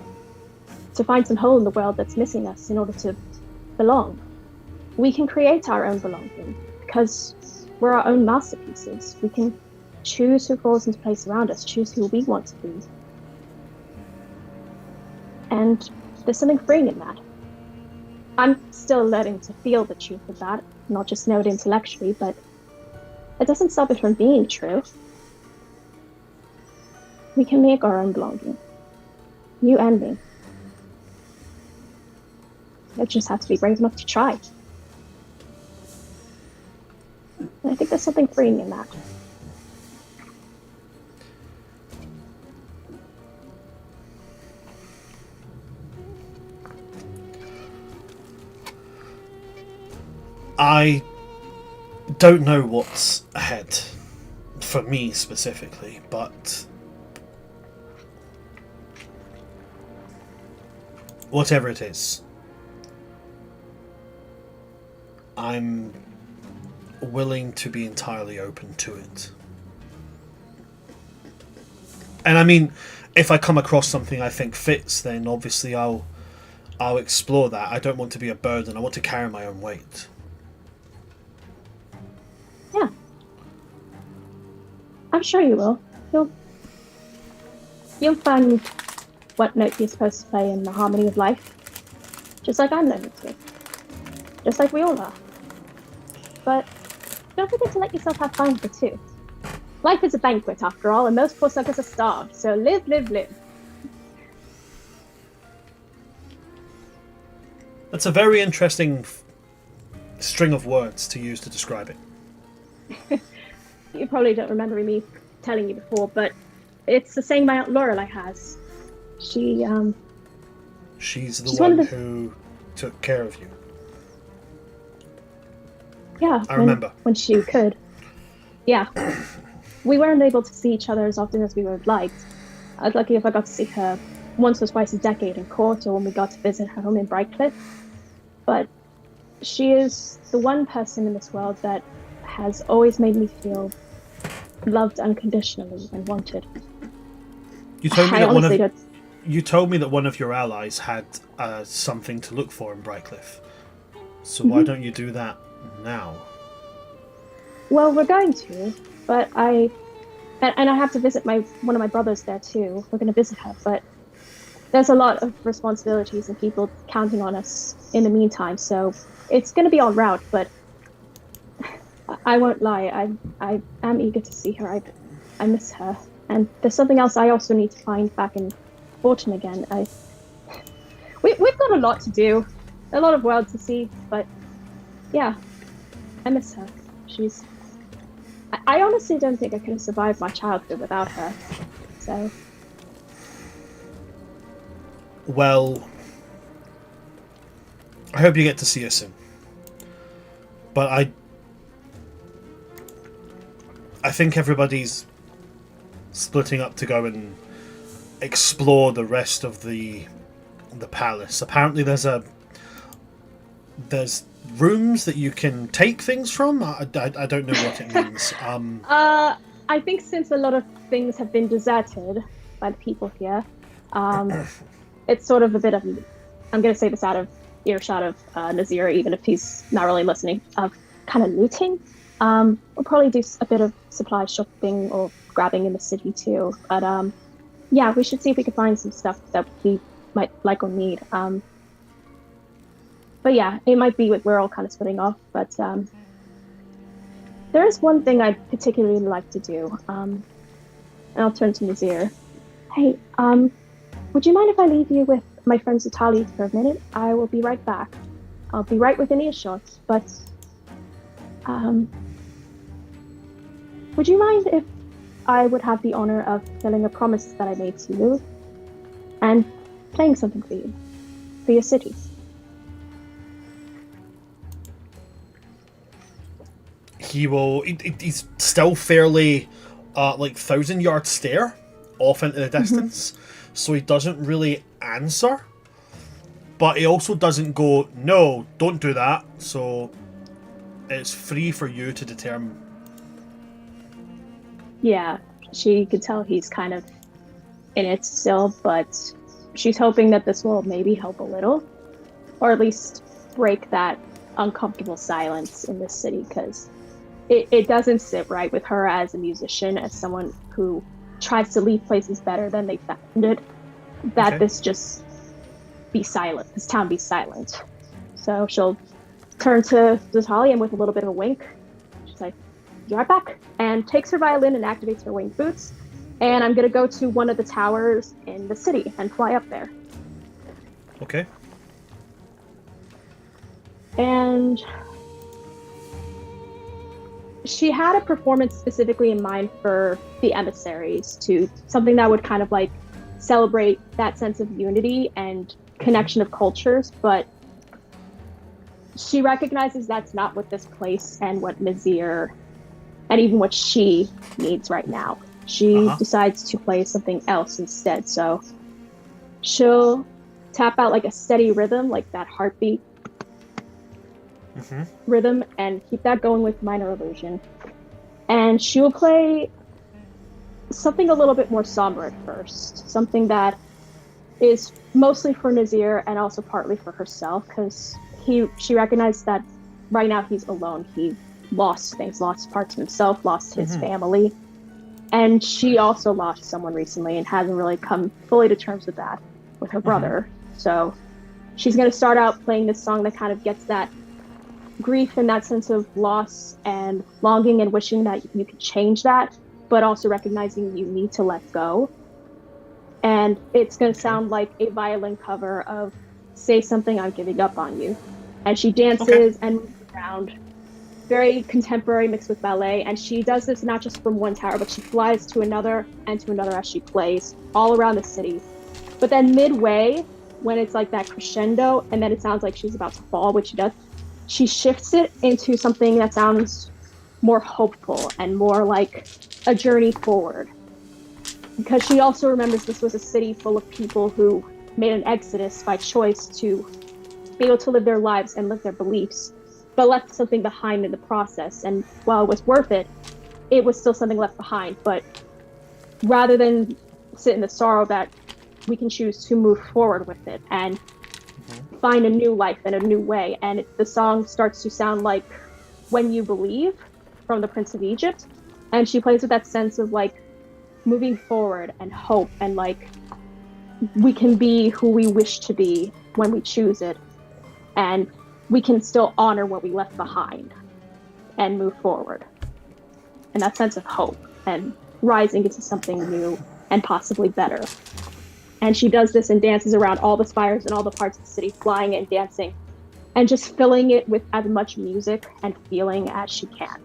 to find some hole in the world that's missing us in order to belong. We can create our own belonging because we're our own masterpieces. We can choose who falls into place around us, choose who we want to be. And there's something freeing in that. I'm still learning to feel the truth of that, not just know it intellectually, but it doesn't stop it from being true. We can make our own belonging. You and me. I just have to be brave enough to try. And I think there's something freeing in that. I don't know what's ahead for me specifically, but whatever it is, I'm willing to be entirely open to it. And I mean, if I come across something I think fits, then obviously I'll explore that. I don't want to be a burden. I want to carry my own weight. Yeah. I'm sure you will. You'll find what note you're supposed to play in the harmony of life. Just like I'm learning to. just like we all are. But don't forget to let yourself have fun with it too. Life is a banquet, after all, and most poor suckers are starved, so live, live, live. That's a very interesting string of words to use to describe it. You probably don't remember me telling you before, but it's the saying my Aunt Lorelei has. She's the one one of the- who took care of you. Yeah, I remember. when she could. Yeah. We weren't able to see each other as often as we would have liked. I was lucky if I got to see her once or twice a decade in court, or when we got to visit her home in Brightcliff. But she is the one person in this world that has always made me feel loved unconditionally and wanted. You told me I that honestly don't. you told me that one of your allies had something to look for in Brightcliff. So why don't you do that now? Well, we're going to, but and I have to visit one of my brothers there too. We're going to visit her, but there's a lot of responsibilities and people counting on us in the meantime, so it's going to be en route, but I won't lie, I am eager to see her. I miss her. And there's something else I also need to find back in Fortune again. We've got a lot to do, a lot of world to see, but yeah, I miss her. I honestly don't think I could have survived my childhood without her, so... Well, I hope you get to see her soon. But I think everybody's splitting up to go and explore the rest of the palace. Apparently there's rooms that you can take things from. I don't know what it means. I think since a lot of things have been deserted by the people here, it's sort of a bit of, I'm going to say this out of earshot of Nazir, even if he's not really listening, of kind of looting. We'll probably do a bit of supply shopping or grabbing in the city too. But yeah, we should see if we can find some stuff that we might like or need. But yeah, it might be we're all kind of splitting off. But there is one thing I'd particularly like to do. And I'll turn to Nazir. Hey, would you mind if I leave you with my friend Zatali for a minute? I will be right back. I'll be right within earshot, but would you mind if I would have the honor of fulfilling a promise that I made to you and playing something for you, for your city? He's still fairly like 1,000-yard stare off into the distance, so he doesn't really answer, but he also doesn't go, no, don't do that, so it's free for you to determine. Yeah, she could tell he's kind of in it still, but she's hoping that this will maybe help a little, or at least break that uncomfortable silence in this city, because it doesn't sit right with her as a musician, as someone who tries to leave places better than they found it, that Okay. this town be silent. So she'll turn to Zatali, and with a little bit of a wink, she's like, "You're right back," and takes her violin and activates her winged boots, and I'm gonna go to one of the towers in the city and fly up there. Okay. And she had a performance specifically in mind for the emissaries, to something that would kind of like celebrate that sense of unity and connection of cultures, but she recognizes that's not what this place and what Nazir and even what she needs right now. She decides to play something else instead, so she'll tap out like a steady rhythm, like that heartbeat rhythm, and keep that going with minor illusion. And she will play something a little bit more somber at first, something that is mostly for Nazir and also partly for herself, because she recognized that right now he's alone. He lost things, lost parts of himself, lost his family, and she also lost someone recently and hasn't really come fully to terms with that with her brother. So she's going to start out playing this song that kind of gets that grief in that sense of loss and longing and wishing that you could change that, but also recognizing you need to let go. And it's going to sound like a violin cover of Say Something, I'm Giving Up on You. And she dances and moves around, very contemporary mixed with ballet. And she does this not just from one tower, but she flies to another and to another as she plays all around the city. But then midway, when it's like that crescendo, and then it sounds like she's about to fall, which she does, she shifts it into something that sounds more hopeful and more like a journey forward. Because she also remembers this was a city full of people who made an exodus by choice to be able to live their lives and live their beliefs, but left something behind in the process. And while it was worth it, it was still something left behind. But rather than sit in the sorrow, that we can choose to move forward with it and find a new life and a new way. And the song starts to sound like When You Believe from the Prince of Egypt. And she plays with that sense of like moving forward and hope, and like we can be who we wish to be when we choose it, and we can still honor what we left behind and move forward. And that sense of hope and rising into something new and possibly better. And she does this and dances around all the spires and all the parts of the city, flying and dancing, and just filling it with as much music and feeling as she can.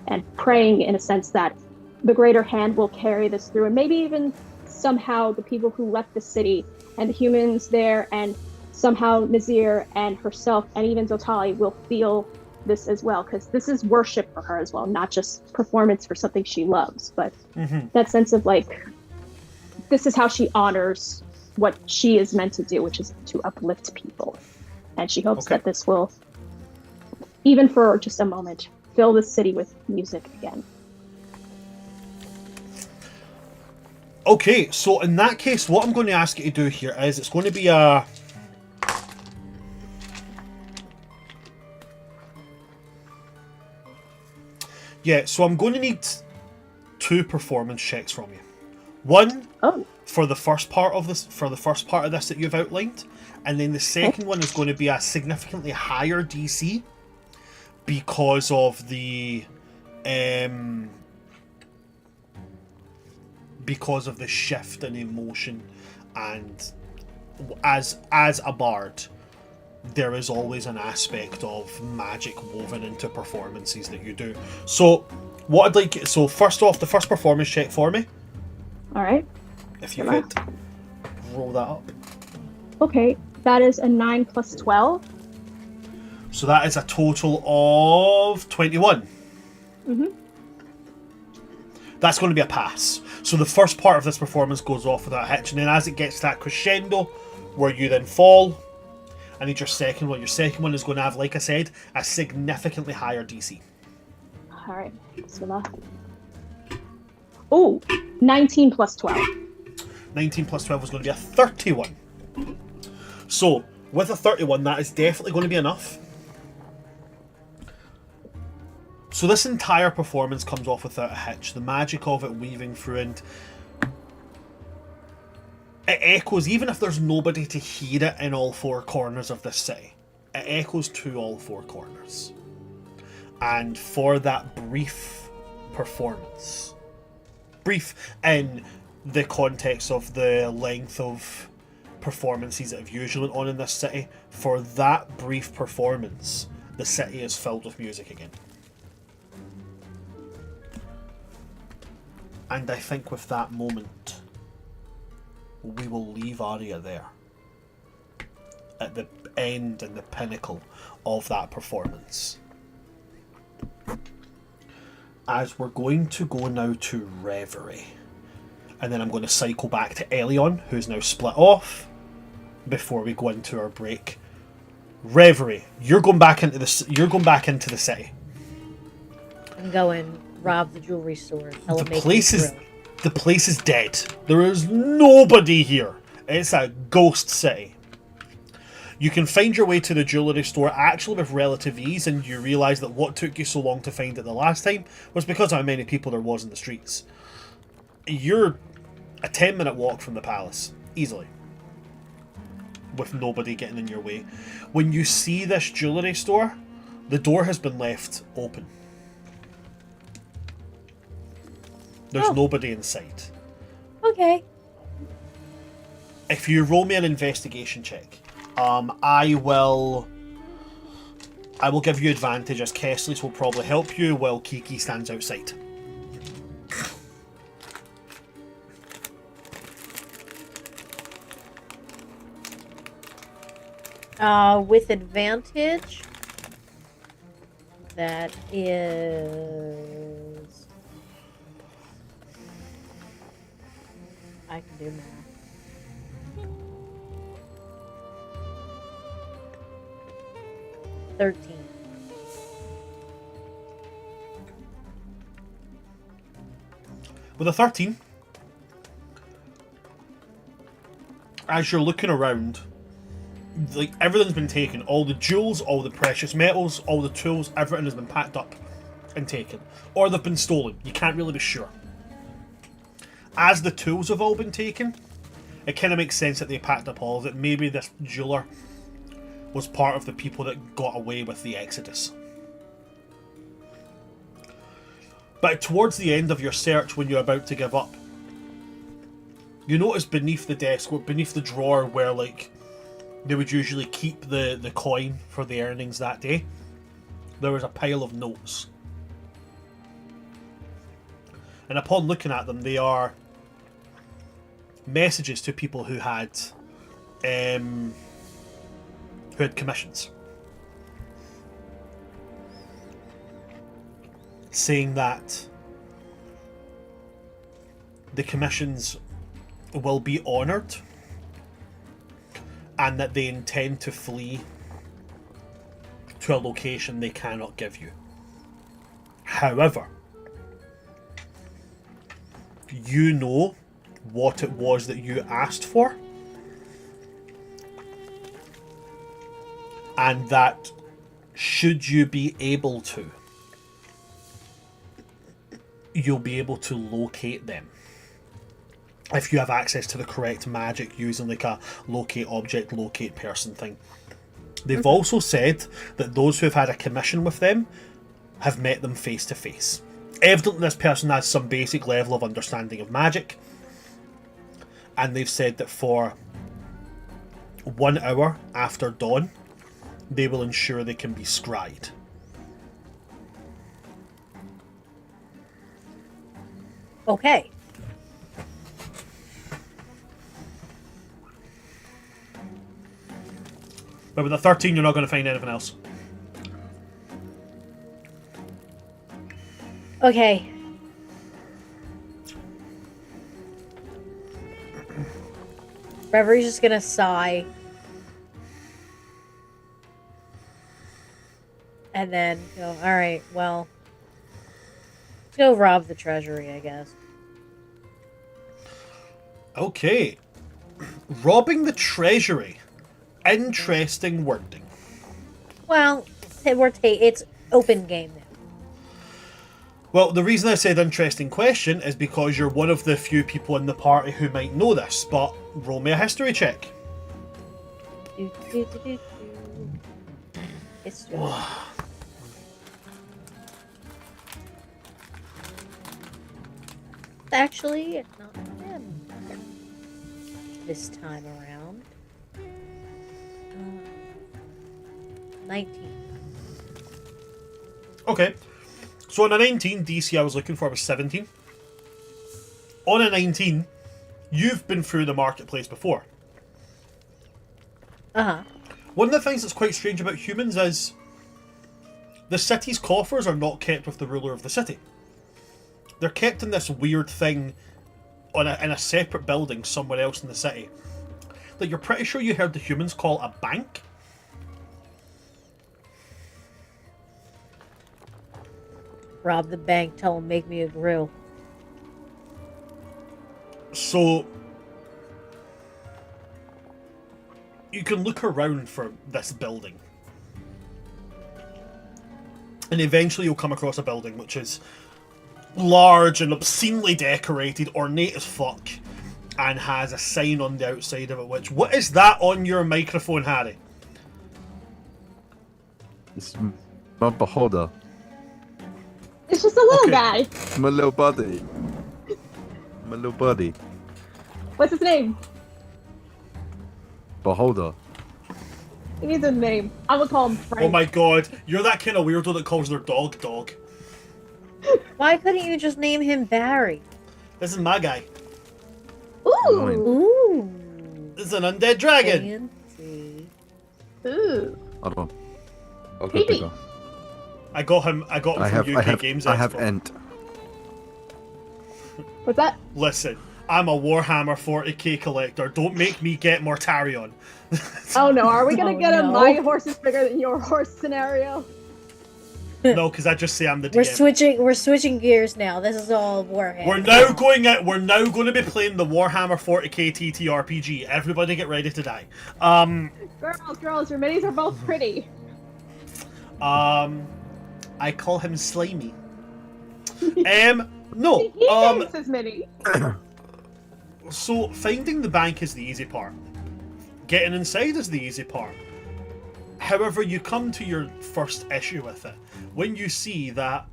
And praying in a sense that the greater hand will carry this through, and maybe even somehow the people who left the city and the humans there, and somehow Nazir and herself and even Zotali will feel this as well, because this is worship for her as well, not just performance for something she loves, but that sense of like, this is how she honors what she is meant to do, which is to uplift people. And she hopes that this will, even for just a moment, fill the city with music again. Okay, so in that case, what I'm going to ask you to do here is it's going to be a... Yeah, so I'm going to need 2 performance checks from you. One for the first part of this, that you've outlined, and then the second one is going to be a significantly higher DC because of the shift in emotion, and as a bard, there is always an aspect of magic woven into performances that you do. So what I'd like, so first off, the first performance check for me. All right. If you could roll that up. Okay, that is a 9 plus 12. So that is a total of 21. That's going to be a pass. So the first part of this performance goes off without a hitch, and then as it gets to that crescendo where you then fall, I need your second one. Your second one is going to have, like I said, a significantly higher DC. All right. Oh, 19 plus 12. 19 plus 12 is going to be a 31. So, with a 31, that is definitely going to be enough. So this entire performance comes off without a hitch. The magic of it weaving through, and it echoes, even if there's nobody to hear it in all 4 corners of this city, it echoes to all 4 corners. And for that brief performance, brief in the context of the length of performances that have usually went on in this city, for that brief performance, the city is filled with music again. And I think with that moment, we will leave Aria there. At the end and the pinnacle of that performance. As we're going to go now to Reverie. And then I'm going to cycle back to Elion, who's now split off, before we go into our break. Reverie, you're going back into the city. I'm going rob the jewelry store. The place is dead. There is nobody here. It's a ghost city. You can find your way to the jewellery store actually with relative ease, and you realise that what took you so long to find it the last time was because of how many people there was in the streets. You're a 10-minute walk from the palace, easily, with nobody getting in your way. When you see this jewellery store, The door has been left open. There's nobody inside. Okay. If you roll me an investigation check, I will give you advantage, as Kesslis will probably help you while Kiki stands outside. With advantage, that is... I can do math. $13. With a 13, as you're looking around, like, everything's been taken. All the jewels, all the precious metals, all the tools, everything has been packed up and taken. Or they've been stolen. You can't really be sure. As the tools have all been taken, it kind of makes sense that they packed up all of it. Maybe this jeweler was part of the people that got away with the Exodus. But towards the end of your search, when you're about to give up, you notice beneath the desk, beneath the drawer where, like, they would usually keep the coin for the earnings that day, there was a pile of notes. And upon looking at them, they are messages to people who had commissions, saying that the commissions will be honoured and that they intend to flee to a location they cannot give you. However, you know what it was that you asked for, and that should you be able to, you'll be able to locate them if you have access to the correct magic using like a locate object, locate person thing. They've also said that those who have had a commission with them have met them face to face. Evidently this person has some basic level of understanding of magic, and they've said that for 1 hour after dawn they will ensure they can be scryed. Okay. But with a 13 you're not going to find anything else. Okay. Reverie just gonna sigh. And then go, alright, well, let's go rob the treasury, I guess. Okay. Robbing the treasury. Interesting wording. Well, it's open game now. Well, the reason I said interesting question is because you're one of the few people in the party who might know this, but roll me a history check. History. Actually, not him this time around. 19. Okay. So on a 19, DC I was looking for was 17. On a 19, you've been through the marketplace before. Uh-huh. One of the things that's quite strange about humans is the city's coffers are not kept with the ruler of the city. They're kept in this weird thing in a separate building somewhere else in the city that you're pretty sure you heard the humans call a bank. Rob the bank, tell him make me a grill. So you can look around for this building, and eventually you'll come across a building which is large and obscenely decorated, ornate as fuck, and has a sign on the outside of it which... What is that on your microphone, Harry? It's My beholder. It's just a little Okay. guy. My little buddy. My little buddy. What's his name? Beholder. He needs a name. I'm gonna call him Frank. Oh my god, you're that kind of weirdo that calls their dog dog. Why couldn't you just name him Barry? This is my guy. Ooh. Ooh. This is an undead dragon. Fancy. Ooh. Hold on. I'll go Phoebe. bigger. I got him from UK Games I have Expo. Ent. What's that? Listen, I'm a Warhammer 40k collector. Don't make me get Mortarion. Oh no, are we gonna Oh, get a no. my horse is bigger than your horse scenario? No, because I just say I'm the We're DM. switching gears now. This is all Warhammer. We're now going to be playing the Warhammer 40k TTRPG. Everybody get ready to die. Girls, your minis are both pretty. I call him Slimy. No. He hates his mini. So finding the bank is the easy part. Getting inside is the easy part. However, you come to your first issue with it when you see that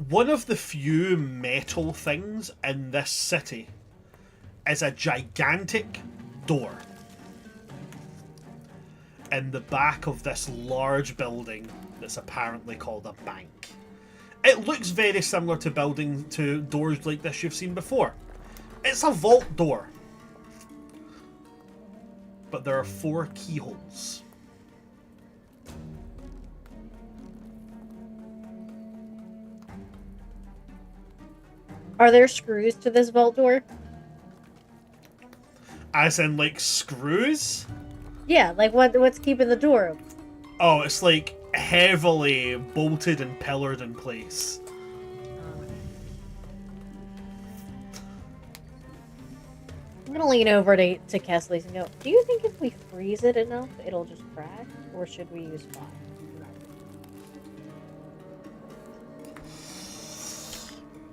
one of the few metal things in this city is a gigantic door in the back of this large building that's apparently called a bank. It looks very similar to doors like this you've seen before. It's a vault door. But there are 4 keyholes. Are there screws to this vault door? As in, like, screws? Yeah, like what's keeping the door open? Oh, it's like heavily bolted and pillared in place. I'm gonna lean over to Kesley's and go, do you think if we freeze it enough, it'll just crack? Or should we use fire?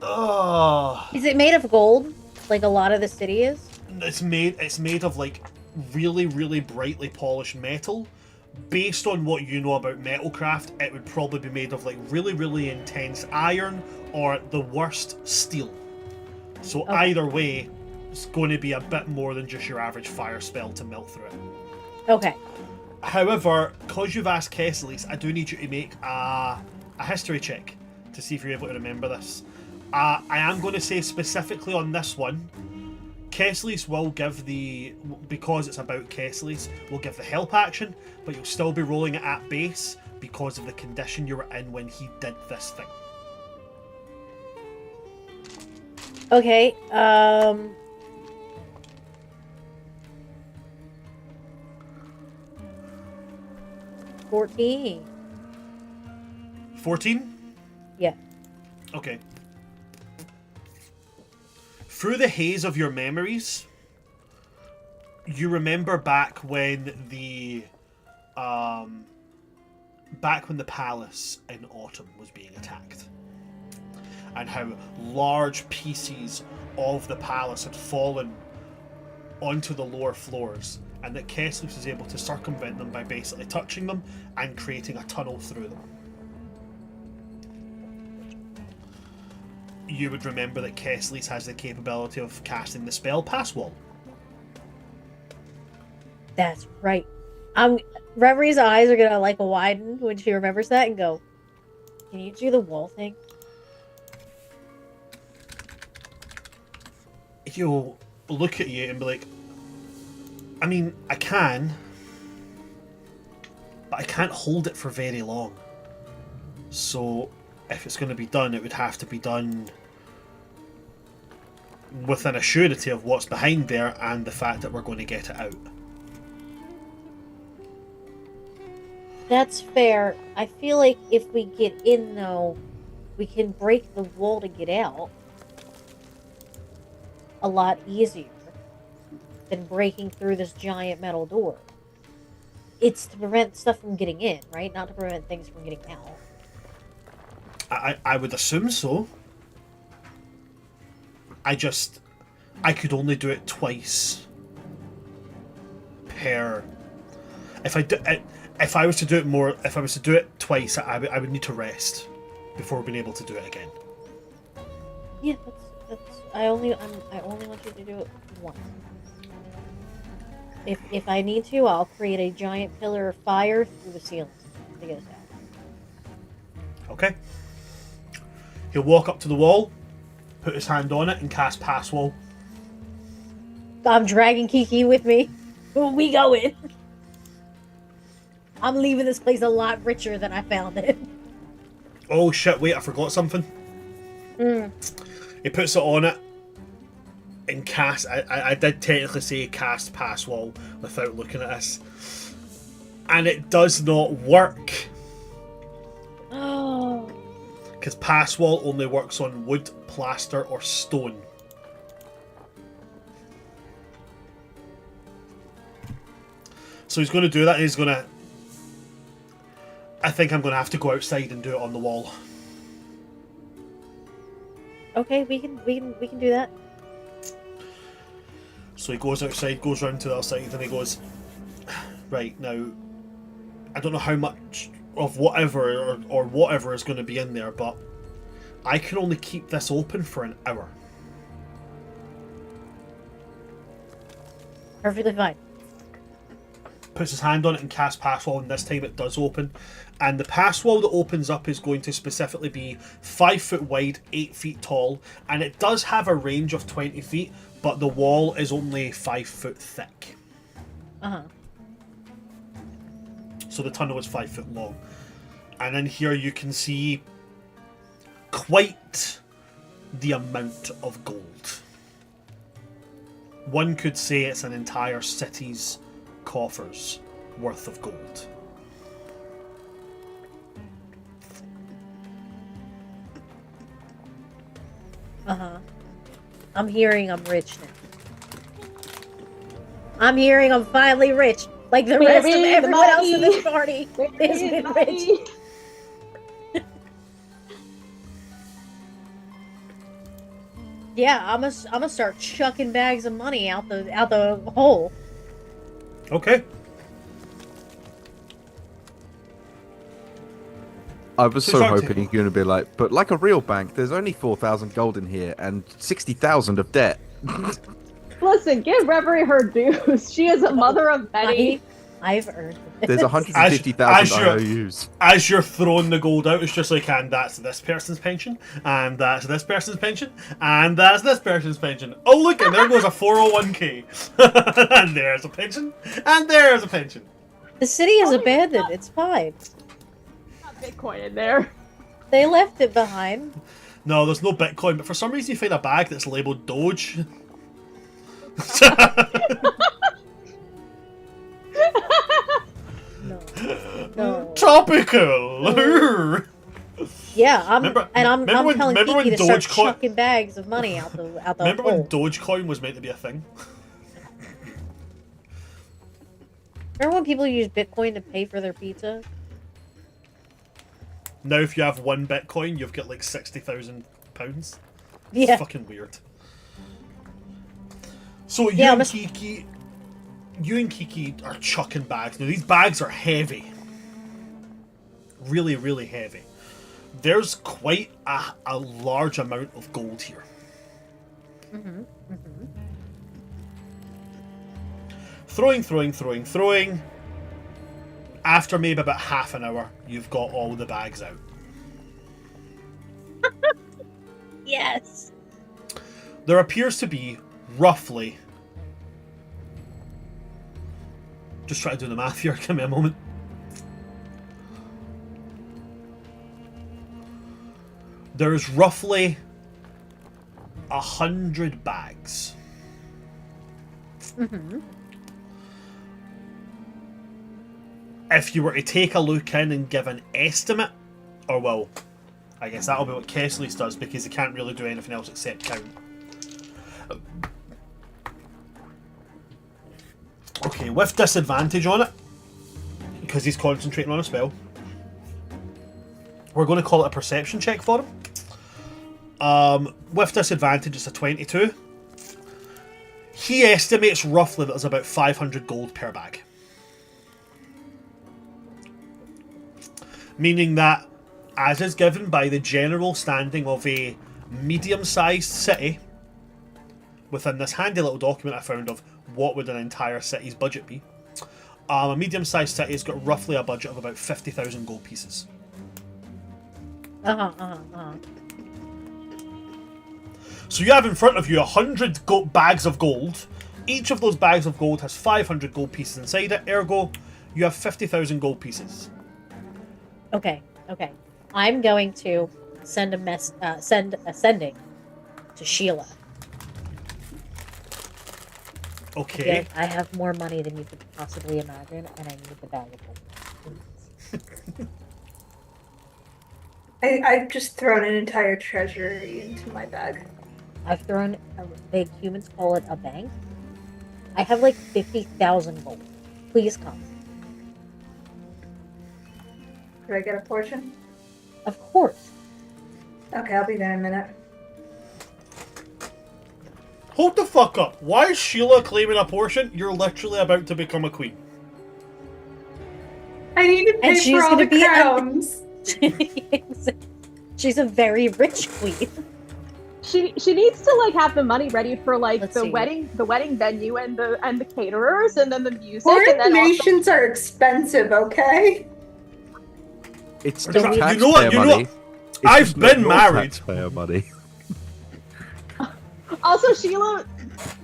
Oh, Is it made of gold? Like a lot of the city is? it's made of like really, really brightly polished metal. Based on what you know about metalcraft, it would probably be made of like really, really intense iron or the worst steel. So Okay. either way, it's going to be a bit more than just your average fire spell to melt through it. Okay. However, because you've asked Kessleys, I do need you to make a history check to see if you're able to remember this. I am going to say specifically on this one, Kessleys will give because it's about Kessleys, will give the help action, but you'll still be rolling it at base because of the condition you were in when he did this thing. Okay, 14. 14? Yeah. Okay. Through the haze of your memories, you remember back when the palace in autumn was being attacked, and how large pieces of the palace had fallen onto the lower floors, and that Kessler was able to circumvent them by basically touching them and creating a tunnel through them. You would remember that Kessleys has the capability of casting the spell Pass Wall. That's right. Reverie's eyes are gonna like widen when she remembers that and go, can you do the wall thing? He'll look at you and be like, I mean, I can, but I can't hold it for very long. So if it's going to be done, it would have to be done with an assurity of what's behind there and the fact that we're going to get it out. That's fair. I feel like if we get in, though, we can break the wall to get out a lot easier than breaking through this giant metal door. It's to prevent stuff from getting in, right? Not to prevent things from getting out. I would assume so. I could only do it twice per... if I was to do it more, if I was to do it twice, I would need to rest before being able to do it again. Yeah, that's. I only want you to do it once. If I need to, I'll create a giant pillar of fire through the ceiling to get us out. Okay. He'll walk up to the wall, put his hand on it, and cast Pass Wall. I'm dragging Kiki with me. We going. I'm leaving this place a lot richer than I found it. Oh shit! Wait, I forgot something. He puts it on it and cast. I did technically say cast Pass Wall without looking at this, and it does not work Oh. because Pass Wall only works on wood, plaster, or stone. So he's going to do that. And he's going to. I think I'm going to have to go outside and do it on the wall. Okay, we can do that. So he goes outside, goes round to the other side, and he goes, right, now, I don't know how much of whatever or whatever is going to be in there, but I can only keep this open for an hour. Perfectly fine. Puts his hand on it and casts Pass Wall, and this time it does open. And the Pass Wall that opens up is going to specifically be 5 foot wide, 8 feet tall, and it does have a range of 20 feet, but the wall is only 5 foot thick. Uh-huh. So the tunnel is 5 foot long. And in here you can see quite the amount of gold. One could say it's an entire city's coffers worth of gold. Uh-huh. I'm hearing I'm rich now. I'm hearing I'm finally rich. Like the rest of everyone else in this party has been rich. Yeah, I'm gonna start chucking bags of money out the hole. Okay. I was So so sorry to- hoping you're going to be like, but like a real bank, there's only 4,000 gold in here and 60,000 of debt. Listen, give Reverie her dues. She is a mother of many. I've earned it. There's As 150,000 you're- IOUs. As you're throwing the gold out, it's just like, and that's this person's pension, and that's this person's pension, and that's this person's pension. Oh look, and there goes a 401k. And there's a pension, and there's a pension. The city is abandoned. It's fine. Bitcoin in there. They left it behind. No, there's no Bitcoin, but for some reason you find a bag that's labelled Doge. No. Tropical! Yeah, I'm Remember telling when Kiki to start Dogecoin- chucking bags of money out the Remember hole. when Dogecoin was meant to be a thing? Remember when people use Bitcoin to pay for their pizza? Now if you have 1 Bitcoin, you've got like £60,000. It's Yeah. fucking weird. So Yeah, you and Kiki are chucking bags. Now these bags are heavy. Really, really heavy. There's quite a large amount of gold here. Throwing. After maybe about half an hour, you've got all the bags out. Yes. There appears to be roughly. Just try to do the math here. Give me a moment. There's roughly 100 bags. If you were to take a look in and give an estimate, or well, I guess that'll be what Kessler's does because he can't really do anything else except count. Okay, with disadvantage on it, because he's concentrating on a spell, we're going to call it a perception check for him. With disadvantage, it's a 22. He estimates roughly that there's about 500 gold per bag. meaning that, as is given by the general standing of a medium-sized city, within this handy little document I found of what would an entire city's budget be, a medium-sized city has got roughly a budget of about 50,000 gold pieces. So you have in front of you 100 bags of gold. Each of those bags of gold has 500 gold pieces inside it. Ergo, you have 50,000 gold pieces. Okay. I'm going to send a sending to Sheila. Okay. Because I have more money than you could possibly imagine, and I need the bag of gold. I've just thrown an entire treasury into my bag. I've thrown a big, humans call it a bank. I have like 50,000 gold. Please come. Could I get a portion? Of course. Okay, I'll be there in a minute. Hold the fuck up. Why is Sheila claiming a portion? You're literally about to become a queen. I need to pay for all the crowns. She's a very rich queen. She needs to like have the money ready for like Let's the see. wedding venue and the caterers and then the music and then Coronations are expensive, okay? It's You still know taxpayer what? money. It's I've just not been your married. Taxpayer money. Also, Sheila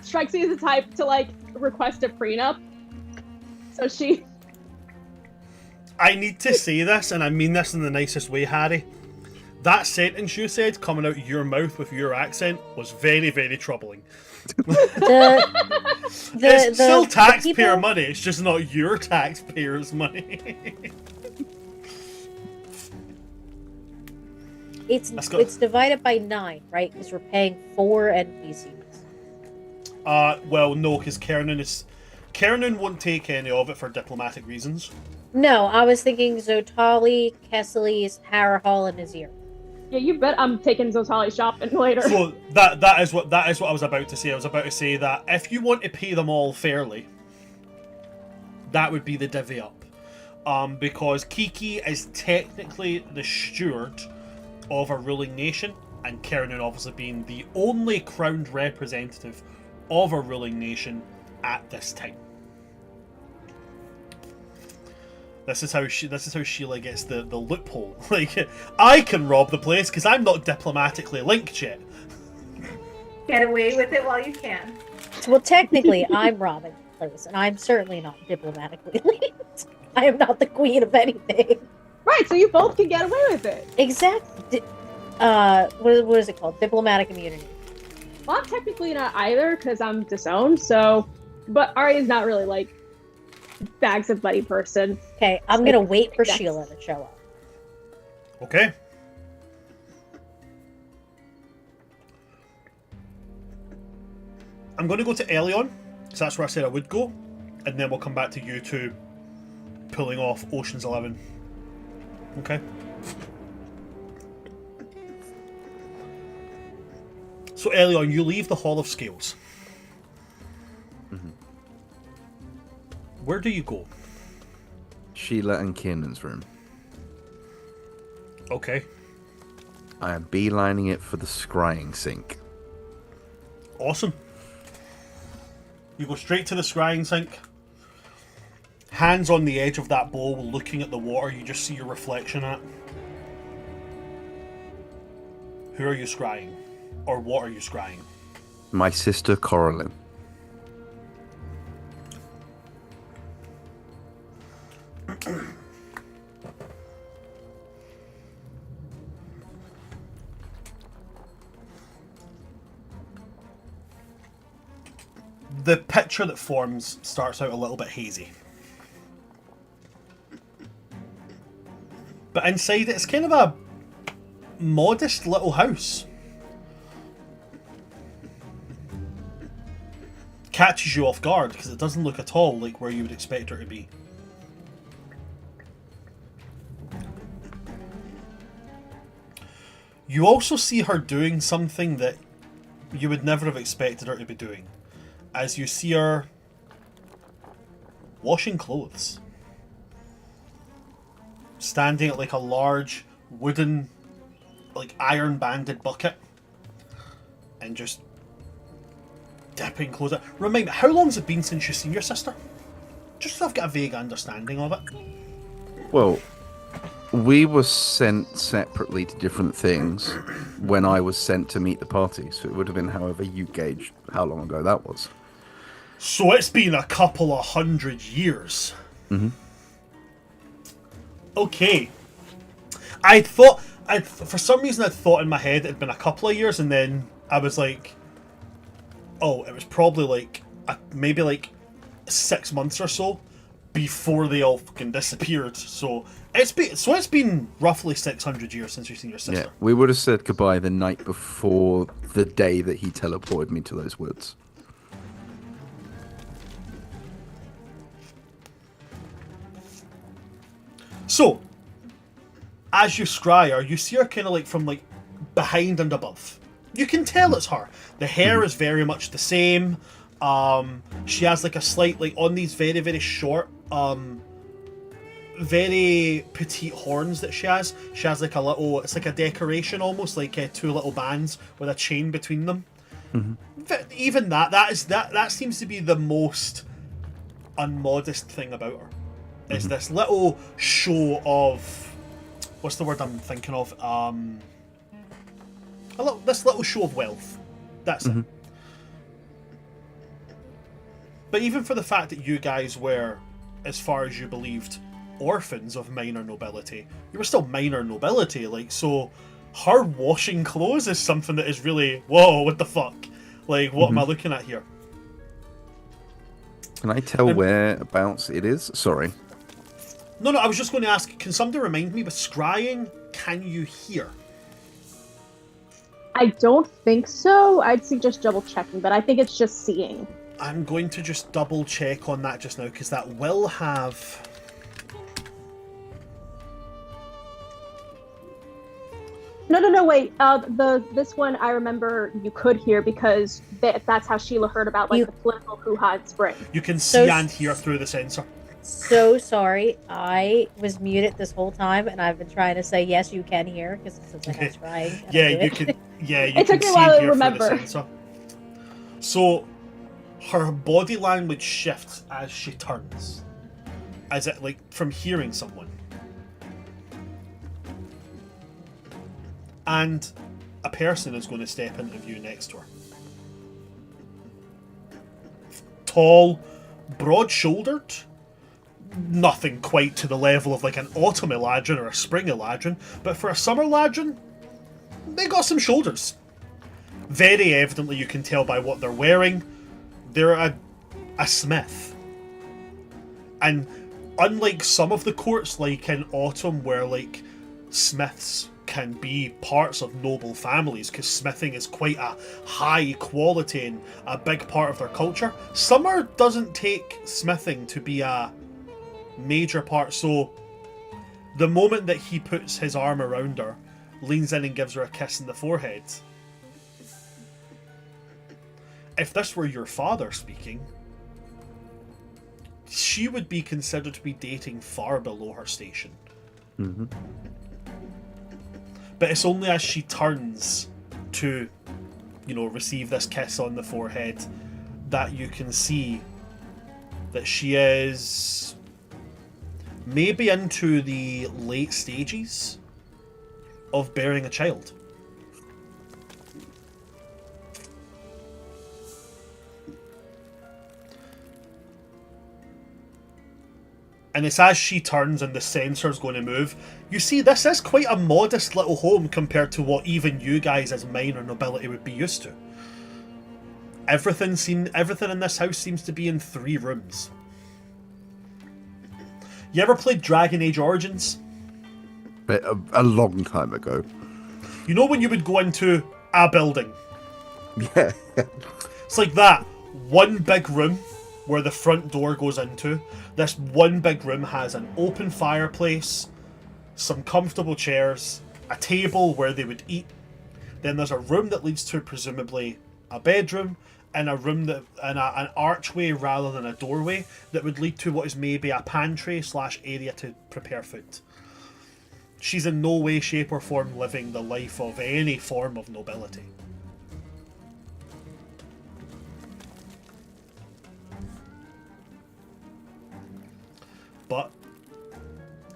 strikes me as the type to like request a prenup. So she. I need to say this, and I mean this in the nicest way, Harry. That sentence you said coming out your mouth with your accent was very, very troubling. It's still taxpayer money, it's just not your taxpayers' money. It's divided by 9, right? Because we're paying 4 NPCs. Well, no, because Kiernan won't take any of it for diplomatic reasons. No, I was thinking Zotali, Kesselies, Harahal, and Nazir. Yeah, you bet I'm taking Zotali shopping later. So that is what I was about to say. I was about to say that if you want to pay them all fairly, that would be the divvy up. Because Kiki is technically the steward of a ruling nation, and Kiernan obviously being the only crowned representative of a ruling nation at this time. This is how Sheila gets the loophole. Like, I can rob the place because I'm not diplomatically linked yet. Get away with it while you can. Well, technically, I'm robbing the place, and I'm certainly not diplomatically linked. I am not the queen of anything. Right, so you both can get away with it. Exactly. What is it called? Diplomatic immunity. Well, I'm technically not either because I'm disowned. So, but Arya's not really like bags of money person. Okay, I'm gonna wait for Yes. Sheila to show up. Okay. I'm going to go to Elion, because that's where I said I would go, and then we'll come back to you two pulling off Ocean's 11. Okay? So Elion, you leave the Hall of Scales. Mhm. Where do you go? Sheila and Kiernan's room. Okay. I am beelining it for the scrying sink. Awesome. You go straight to the scrying sink. Hands on the edge of that bowl, looking at the water, you just see your reflection in it. Who are you scrying? Or what are you scrying? My sister Coralyn. The picture that forms starts out a little bit hazy. But inside it, it's kind of a modest little house. Catches you off guard because it doesn't look at all like where you would expect her to be. You also see her doing something that you would never have expected her to be doing, as you see her washing clothes. standing at like a large wooden, like iron banded bucket, and just dipping closer. Remind me, how long's it been since you've seen your sister? Just so I've got a vague understanding of it. Well, we were sent separately to different things when I was sent to meet the party, so it would have been however you gauged how long ago that was. So it's been a couple of 100 years. Mm-hmm. Okay. For some reason I'd thought in my head it'd been a couple of years, and then I was like, oh, it was probably like, maybe like 6 months or so before they all fucking disappeared. So it's been roughly 600 years since you've seen your sister. Yeah, we would have said goodbye the night before the day that he teleported me to those woods. So, as you scry her, you see her kind of like from like behind and above. You can tell it's her. The hair is very much the same. She has like a slight, like on these very, very short, very petite horns that she has. She has like a little, it's like a decoration almost, like two little bands with a chain between them. Mm-hmm. Even that seems to be the most unmodest thing about her. Is this little show of, what's the word I'm thinking of? This little show of wealth. That's it. But even for the fact that you guys were, as far as you believed, orphans of minor nobility, you were still minor nobility. Like, so her washing clothes is something that is really, whoa, what the fuck? Like, what am I looking at here? Can I tell whereabouts it is? Sorry. No, I was just going to ask, can somebody remind me, with scrying, can you hear? I don't think so. I'd suggest double checking, but I think it's just seeing. I'm going to just double check on that just now, because that will have... No, wait. This one I remember you could hear because that's how Sheila heard about the political hoo-ha in spring. You can see and hear through the sensor. So sorry, I was muted this whole time, and I've been trying to say yes, you can hear because since I was trying. Yeah, you can. Yeah, you it can took me a see while and to hear remember. through the sensor. So, her body language shifts as she turns, as it like from hearing someone, and a person is going to step into view next to her. Tall, broad-shouldered. Nothing quite to the level of like an autumn Eladrin or a spring Eladrin, but for a summer Eladrin, they got some shoulders. Very evidently, you can tell by what they're wearing, they're a smith. And unlike some of the courts, like in autumn, where like smiths can be parts of noble families, because smithing is quite a high quality and a big part of their culture, summer doesn't take smithing to be a major part. So the moment that he puts his arm around her, leans in and gives her a kiss in the forehead, if this were your father speaking, she would be considered to be dating far below her station. But it's only as she turns to, receive this kiss on the forehead that you can see that she is maybe into the late stages of bearing a child. And it's as she turns and the sensor's going to move, you see this is quite a modest little home compared to what even you guys as minor nobility would be used to. Everything in this house seems to be in 3 rooms. You ever played Dragon Age Origins? A long time ago. You know when you would go into a building? Yeah. It's like that. One big room where the front door goes into. This one big room has an open fireplace, some comfortable chairs, a table where they would eat. Then there's a room that leads to presumably a bedroom, and a room that and an archway rather than a doorway that would lead to what is maybe a pantry / area to prepare food. she's in no way, shape, or form living the life of any form of nobility. But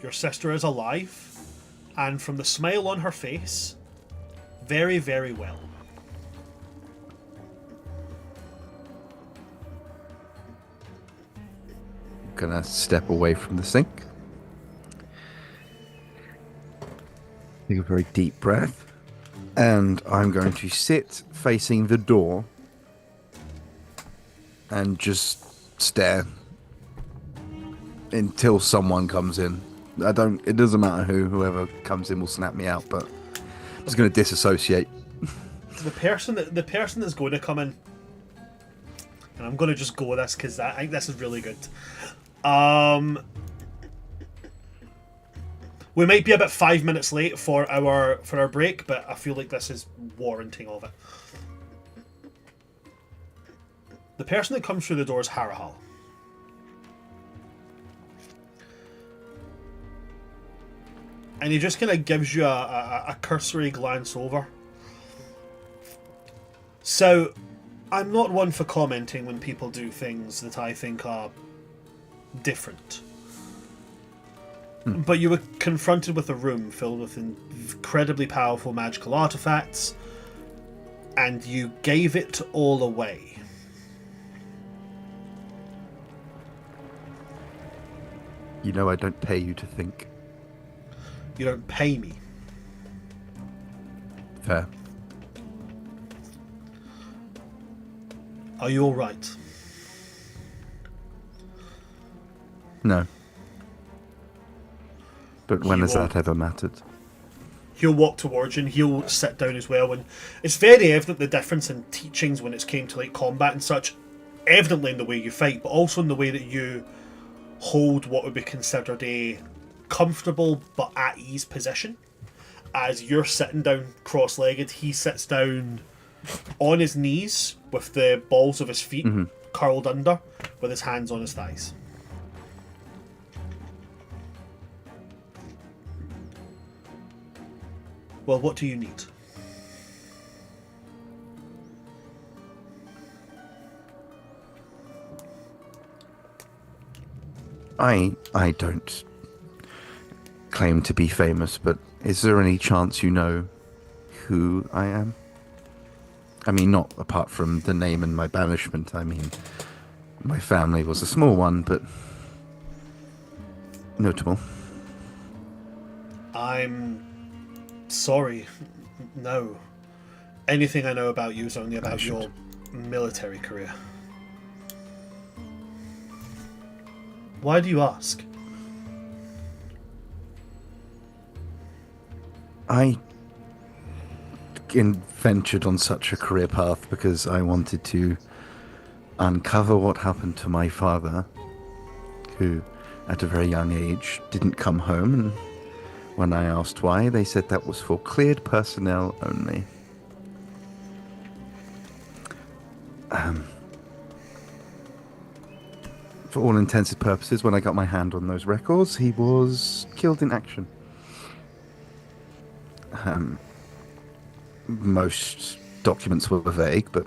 your sister is alive, and from the smile on her face, very, very well. Gonna step away from the sink. Take a very deep breath. And I'm going to sit facing the door and just stare until someone comes in. It doesn't matter whoever comes in will snap me out, but I'm just going to disassociate. The person that's going to come in, and I'm going to just go with this because I think this is really good. We might be about 5 minutes late for our break, but I feel like this is warranting of it. The person that comes through the door is Harahal. And he just kind of gives you a cursory glance over. So, I'm not one for commenting when people do things that I think are different. But you were confronted with a room filled with incredibly powerful magical artifacts, and you gave it all away. You know I don't pay you to think. You don't pay me. Fair. Are you alright? No. But when You has won't. that ever mattered? He'll walk towards you and he'll sit down as well, and it's very evident the difference in teachings when it's came to like combat and such, evidently in the way you fight, but also in the way that you hold what would be considered a comfortable but at ease position. As you're sitting down cross-legged, he sits down on his knees with the balls of his feet curled under, with his hands on his thighs. Well, what do you need? I don't claim to be famous, but is there any chance you know who I am? I mean, not apart from the name and my banishment. I mean, my family was a small one, but notable. I'm sorry. No. Anything I know about you is only about your military career. Why do you ask? I ventured on such a career path because I wanted to uncover what happened to my father, who at a very young age didn't come home, and when I asked why, they said that was for cleared personnel only. For all intents and purposes, when I got my hand on those records, he was killed in action. Most documents were vague, but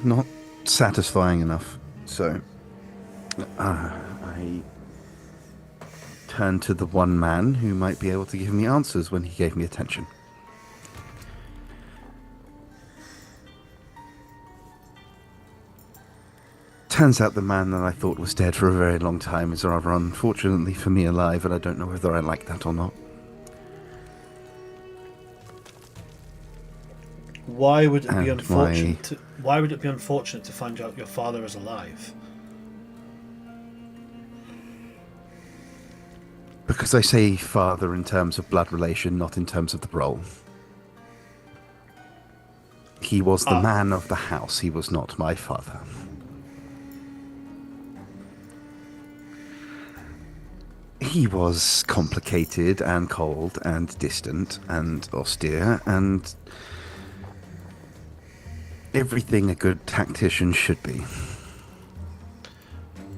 not satisfying enough. So I turned to the one man who might be able to give me answers when he gave me attention. Turns out the man that I thought was dead for a very long time is rather unfortunately for me alive, and I don't know whether I like that or not. Why would it be And unfortunate? Why would it be unfortunate to find out your father is alive? Because I say father in terms of blood relation, not in terms of the role. He was the man of the house. He was not my father. He was complicated and cold and distant and austere and everything a good tactician should be.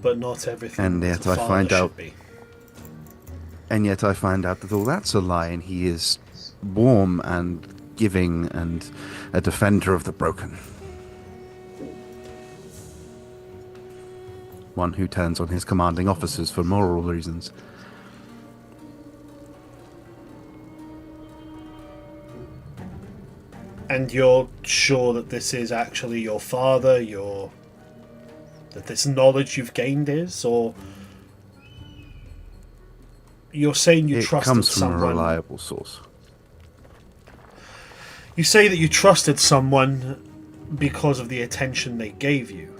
But not everything. And yet a I father find should out- be. And yet I find out that all that's a lie, and he is warm and giving and a defender of the broken. One who turns on his commanding officers for moral reasons. And you're sure that this is actually your father, that this knowledge you've gained is, or you're saying you It trusted comes from someone? a reliable source. You say that you trusted someone because of the attention they gave you.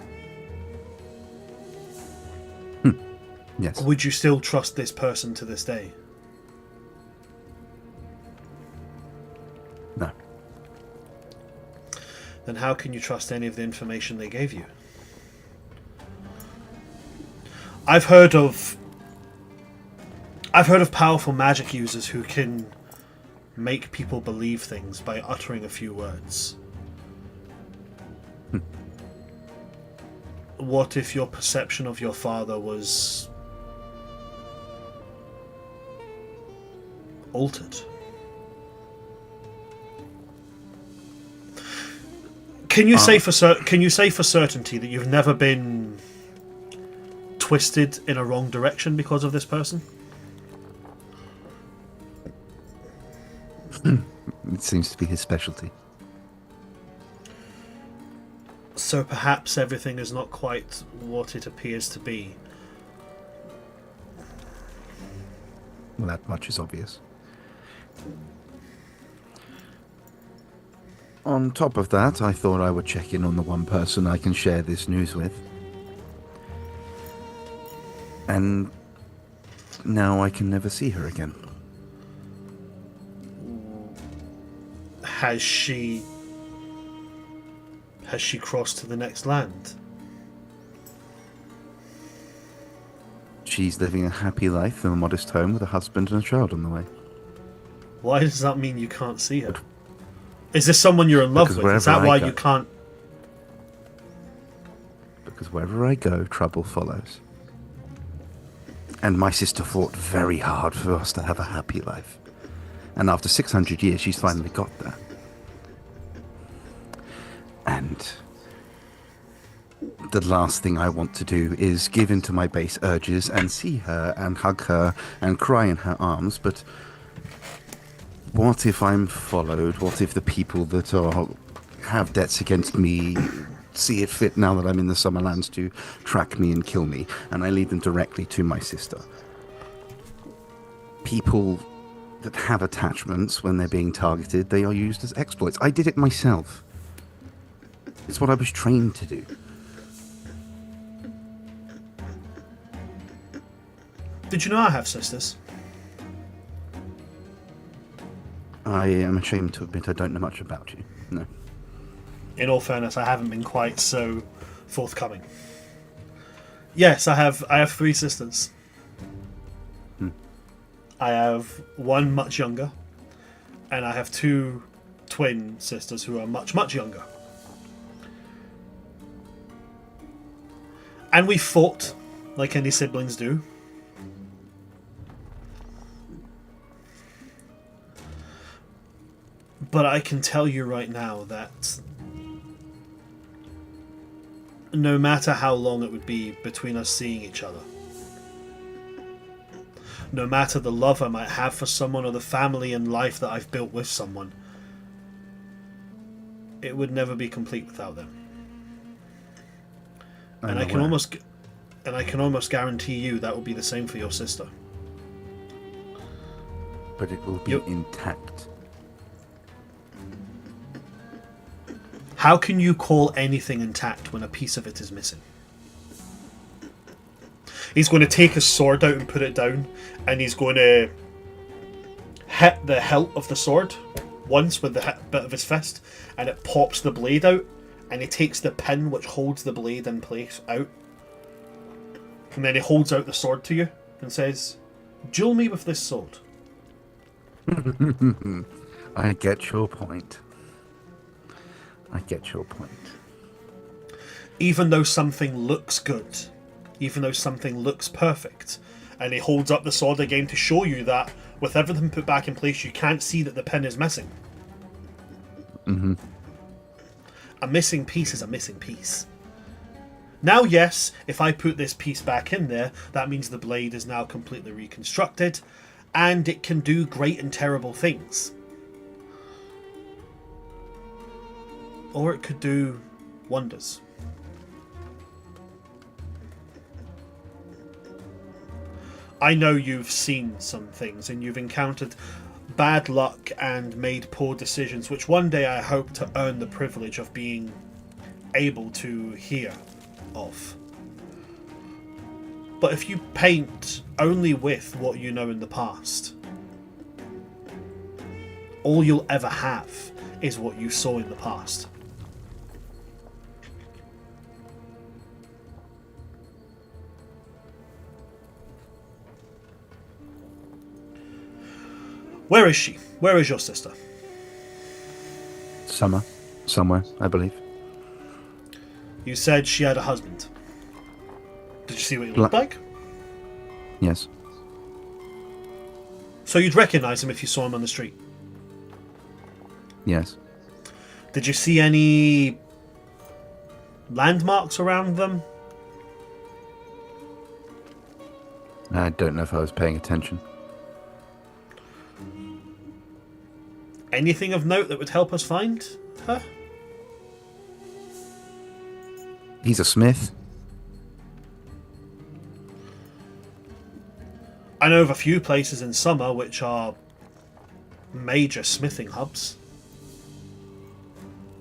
Yes. Would you still trust this person to this day? No. Then how can you trust any of the information they gave you? I've heard of powerful magic users who can make people believe things by uttering a few words. What if your perception of your father was altered? Can you say for certainty that you've never been twisted in a wrong direction because of this person? It seems to be his specialty. So perhaps everything is not quite what it appears to be. Well, that much is obvious. On top of that, I thought I would check in on the one person I can share this news with. And now I can never see her again. Has she crossed to the next land? She's living a happy life in a modest home with a husband and a child on the way. Why does that mean you can't see her? Is this someone you're in love Because with? Is wherever that I why go- you can't? Because wherever I go, trouble follows. And my sister fought very hard for us to have a happy life. And after 600 years, she's finally got there. And the last thing I want to do is give in to my base urges and see her and hug her and cry in her arms. But what if I'm followed? What if the people that have debts against me see it fit now that I'm in the Summerlands to track me and kill me, and I lead them directly to my sister? People that have attachments, when they're being targeted, they are used as exploits. I did it myself. It's what I was trained to do. Did you know I have sisters? I am ashamed to admit I don't know much about you. No. In all fairness, I haven't been quite so forthcoming. Yes, I have 3 sisters. I have one much younger, and I have 2 twin sisters who are much, much younger. And we fought, like any siblings do. But I can tell you right now that no matter how long it would be between us seeing each other, no matter the love I might have for someone or the family and life that I've built with someone, it would never be complete without them. And I can almost guarantee you that will be the same for your sister. But it will be intact. How can you call anything intact when a piece of it is missing? He's going to take his sword out and put it down, and he's going to hit the hilt of the sword once with the bit of his fist, and it pops the blade out, and he takes the pin which holds the blade in place out, and then he holds out the sword to you and says, "Duel me with this sword." I get your point. I get your point. Even though something looks good, even though something looks perfect. And he holds up the sword again to show you that with everything put back in place, you can't see that the pin is missing. Mm-hmm. A missing piece is a missing piece. Now, yes, if I put this piece back in there, that means the blade is now completely reconstructed, and it can do great and terrible things. Or it could do wonders. I know you've seen some things, and you've encountered bad luck and made poor decisions, which one day I hope to earn the privilege of being able to hear of. But if you paint only with what you know in the past, all you'll ever have is what you saw in the past. Where is she? Where is your sister? Somewhere, I believe. You said she had a husband. Did you see what he looked like? Yes. So you'd recognize him if you saw him on the street? Yes. Did you see any landmarks around them? I don't know if I was paying attention. Anything of note that would help us find her? He's a smith. I know of a few places in summer which are major smithing hubs.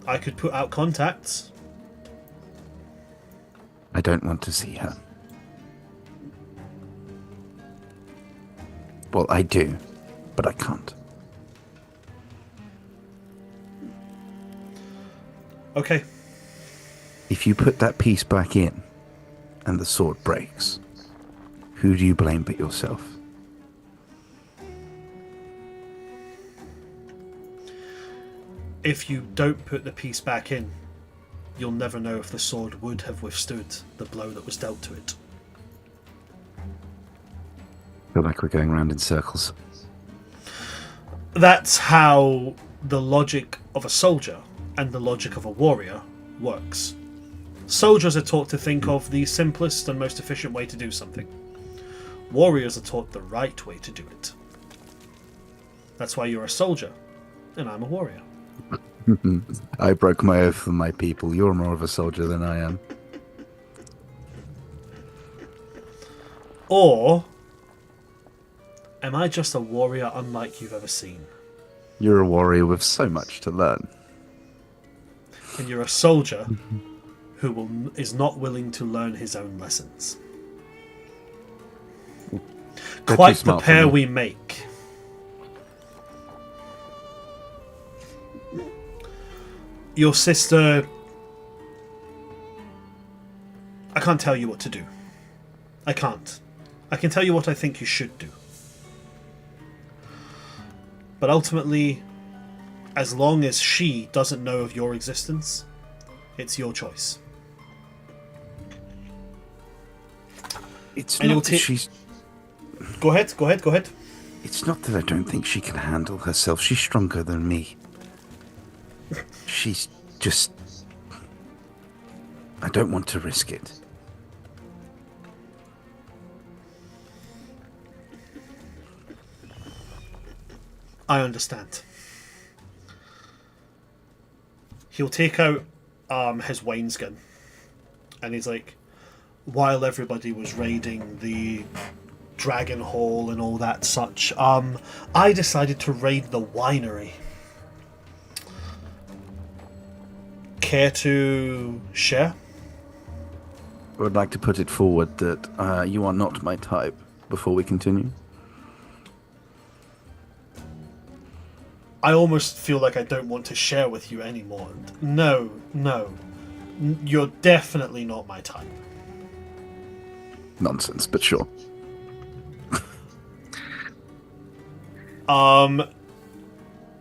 I could put out contacts. I don't want to see her. Well, I do, but I can't. Okay. If you put that piece back in and the sword breaks, who do you blame but yourself? If you don't put the piece back in, you'll never know if the sword would have withstood the blow that was dealt to it. I feel like we're going around in circles. That's how the logic of a soldier and the logic of a warrior works. Soldiers are taught to think of the simplest and most efficient way to do something. Warriors are taught the right way to do it. That's why you're a soldier, and I'm a warrior. I broke my oath with my people. You're more of a soldier than I am. Or am I just a warrior unlike you've ever seen? You're a warrior with so much to learn. And you're a soldier who is not willing to learn his own lessons. They're Quite too the smart for pair me. we make. Your sister... I can't tell you what to do. I can't. I can tell you what I think you should do. But ultimately, as long as she doesn't know of your existence, it's your choice. It's And you'll not that she's... Go ahead. It's not that I don't think she can handle herself. She's stronger than me. She's just... I don't want to risk it. I understand. He'll take out his wineskin, and he's like, while everybody was raiding the Dragon Hall and all that such, I decided to raid the winery. Care to share? I would like to put it forward that you are not my type before we continue. I almost feel like I don't want to share with you anymore. No. You're definitely not my type. Nonsense, but sure.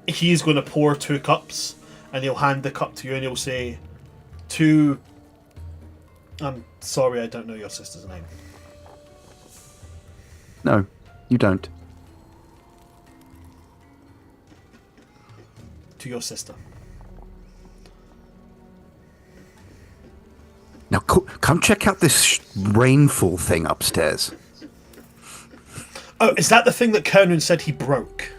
He's going to pour 2 cups, and he'll hand the cup to you, and he'll say, to I'm sorry, I don't know your sister's name. No, you don't. To your sister. Now, come check out this rainfall thing upstairs. Oh, is that the thing that Conan said he broke?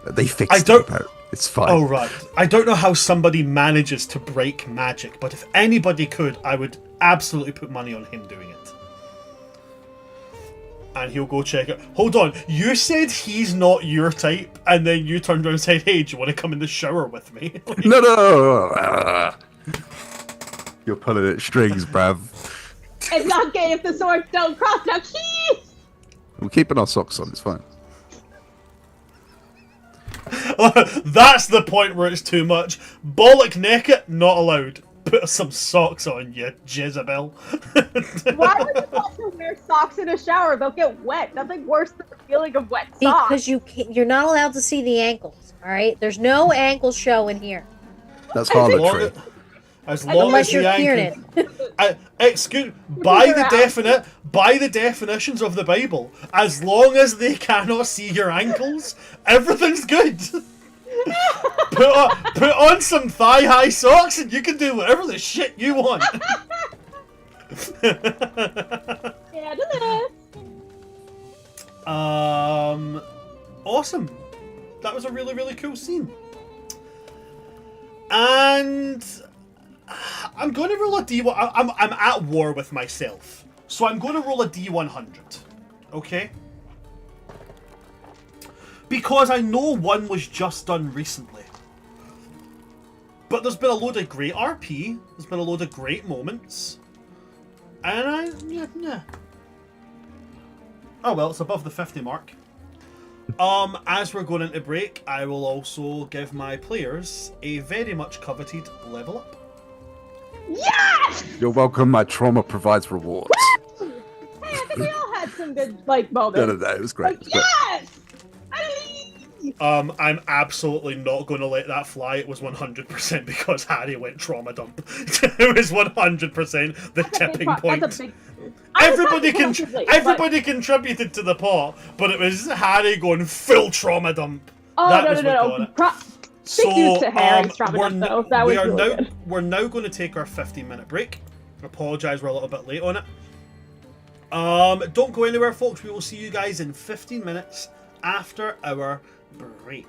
They fixed it. It's fine. Oh, right. I don't know how somebody manages to break magic, but if anybody could, I would absolutely put money on him doing it. And he'll go check it. Hold on, you said he's not your type, and then you turned around and said, hey, do you want to come in the shower with me? Like, No. You're pulling at strings, bruv. It's not gay if the swords don't cross. Now, keys! We're keeping our socks on, it's fine. that's the point where it's too much. Bollock naked, not allowed. Put some socks on, you Jezebel. Why would you want to wear socks in a shower? They'll get wet. Nothing worse than the feeling of wet socks. Because you're not allowed to see the ankles. All right, there's no ankle show in here. That's harlotry. As long Unless as you're the Kieran. excuse, by the definitions of the Bible, as long as they cannot see your ankles, everything's good. put on some thigh-high socks and you can do whatever the shit you want. Yeah, do this. Awesome. That was a really, really cool scene. And I'm going to roll a D1. I'm at war with myself, so I'm going to roll a D100. Okay. Because I know one was just done recently. But there's been a load of great RP, there's been a load of great moments. And yeah. Oh well, it's above the 50 mark. As we're going into break, I will also give my players a very much coveted level up. Yes! You're welcome, my trauma provides rewards. Hey, I think we all had some good, moments. No, it was great. Yes! I'm absolutely not going to let that fly. It was 100% because Harry went trauma dump. It was 100% the tipping point. Everybody contributed to the pot, but it was Harry going full trauma dump. Oh, that no. what got it. Big news to Harry's trauma dump, though. That was really good. We're now going to take our 15-minute break. I apologise, we're a little bit late on it. Don't go anywhere, folks. We will see you guys in 15 minutes after our break.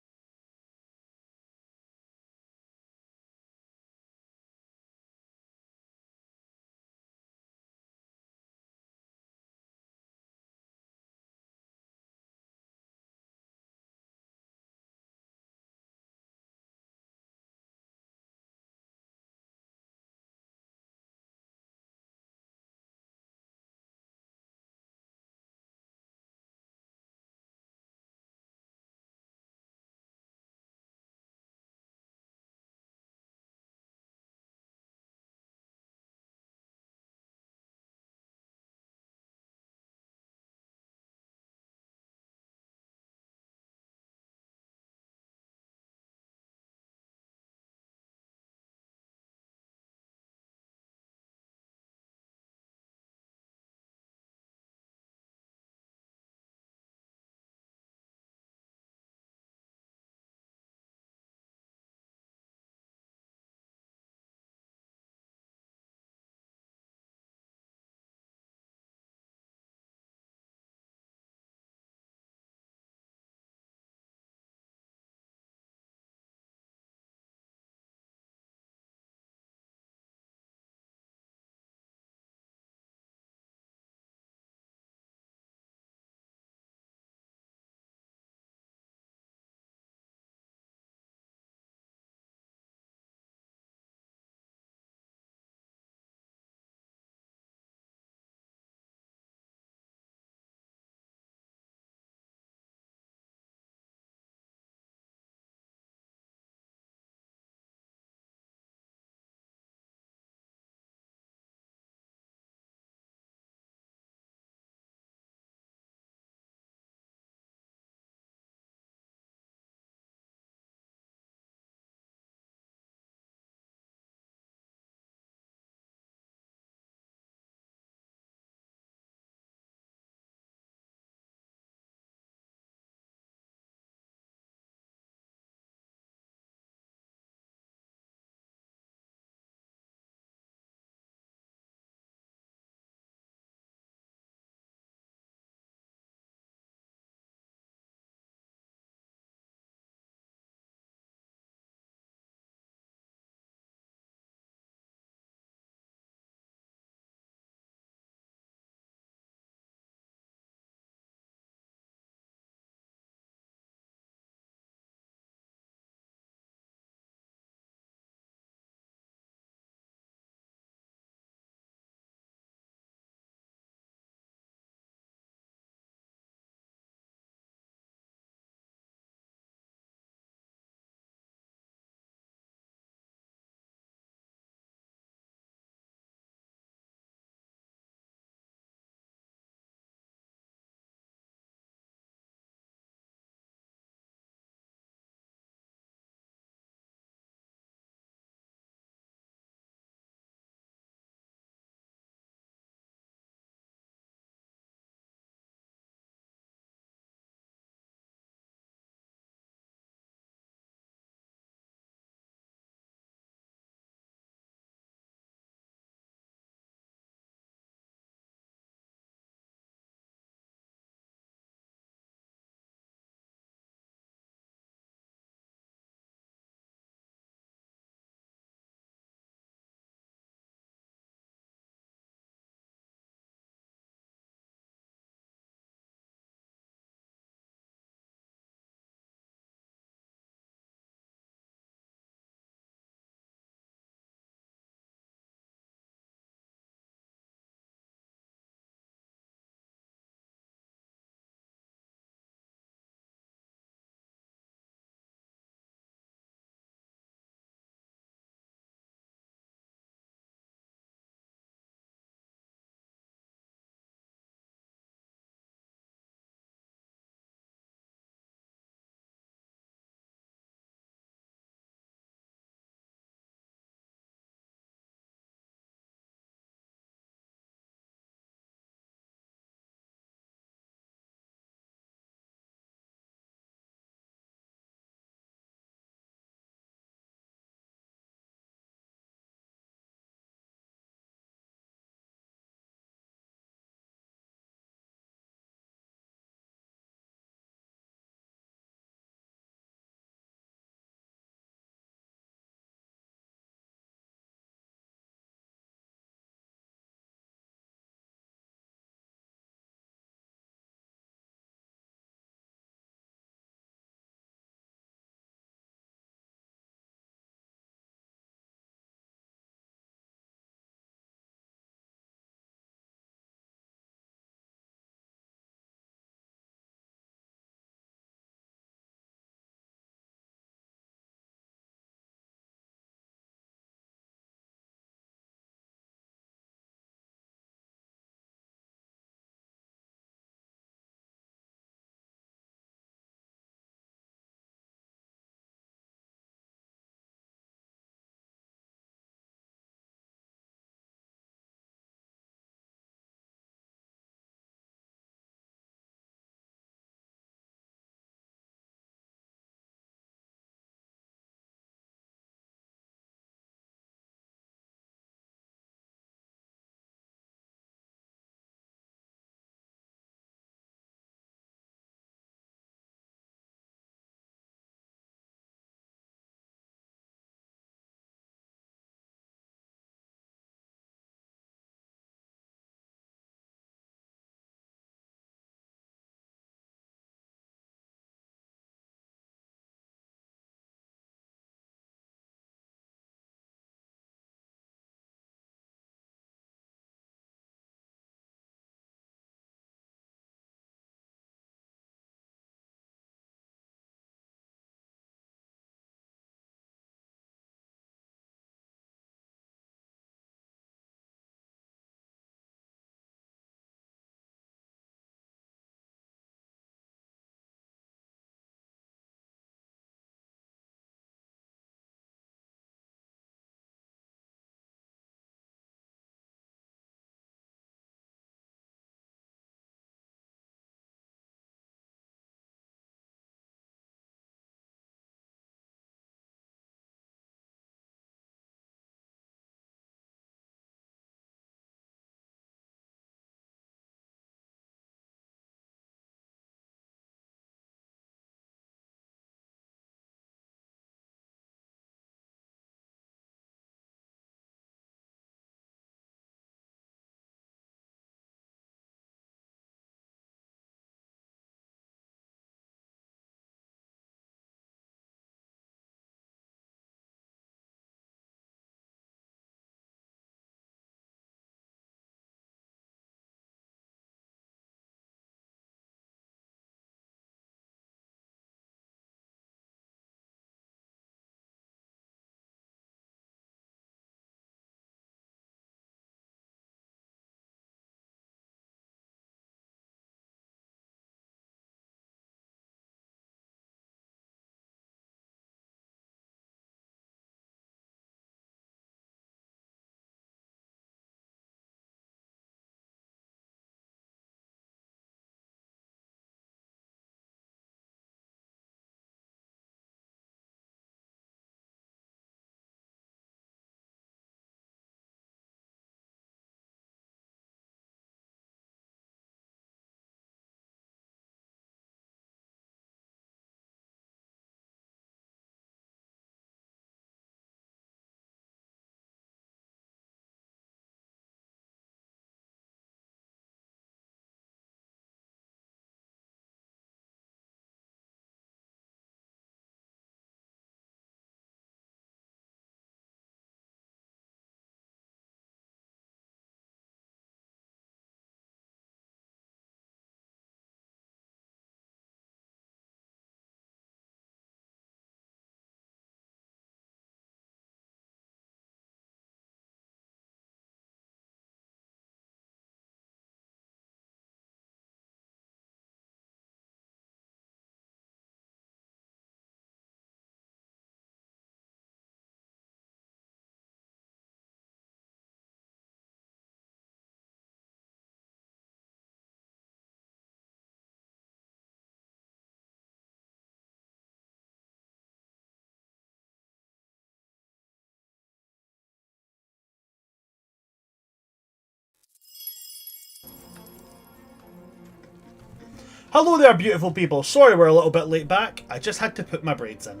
Hello there, beautiful people. Sorry we're a little bit late back. I just had to put my braids in.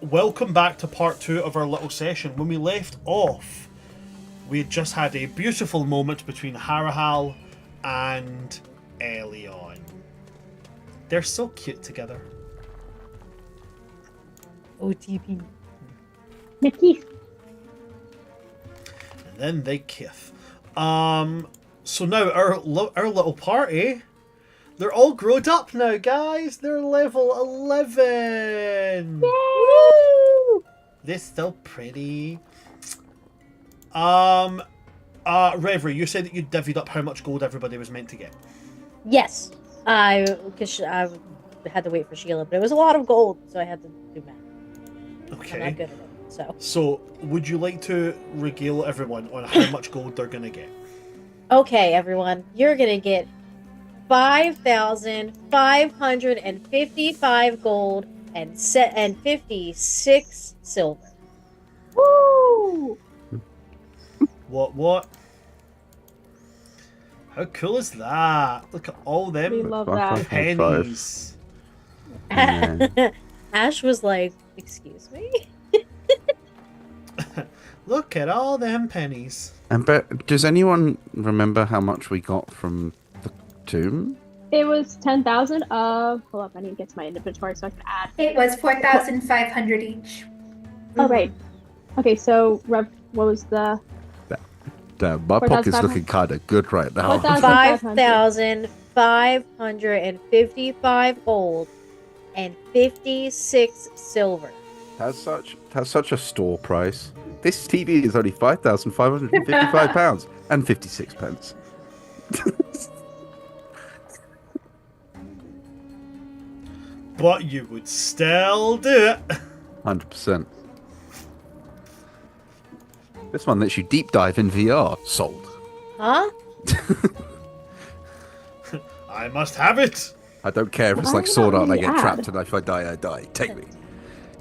Welcome back to part 2 of our little session. When we left off, we had just had a beautiful moment between Harahal and Elion. They're so cute together. OTP. Mickey. And then they kiss. So now our little party, they're all grown up now, guys. They're level 11. Woo! They're so pretty. Reverie, you said that you divvied up how much gold everybody was meant to get. Yes, I had to wait for Sheila, but it was a lot of gold, so I had to do math. I'm not Okay. good at it, so. So, would you like to regale everyone on how much gold they're gonna get? Okay, everyone, you're gonna get 5,555 gold and 56 silver. Woo! What? How cool is that? Look at all We them love that. pennies. Yeah. Ash was like, "Excuse me." Look at all them pennies. And but does anyone remember how much we got from the tomb? It was 10,000 of. Hold up, I need to get to my inventory so I can add. It was 4,500 each. Oh, right. Okay, so Rev, what was the. Damn, my pocket's 4,500. looking kind of good right now. 4,500. 5,555 gold and 56 silver. Has such a store price. This TV is only £5,555 and 56 pence. But you would still do it. 100%. This one lets you deep dive in VR. Sold. Huh? I must have it. I don't care if it's Why like would Sword that Art and I really get add? trapped and if I die, I die. Take me.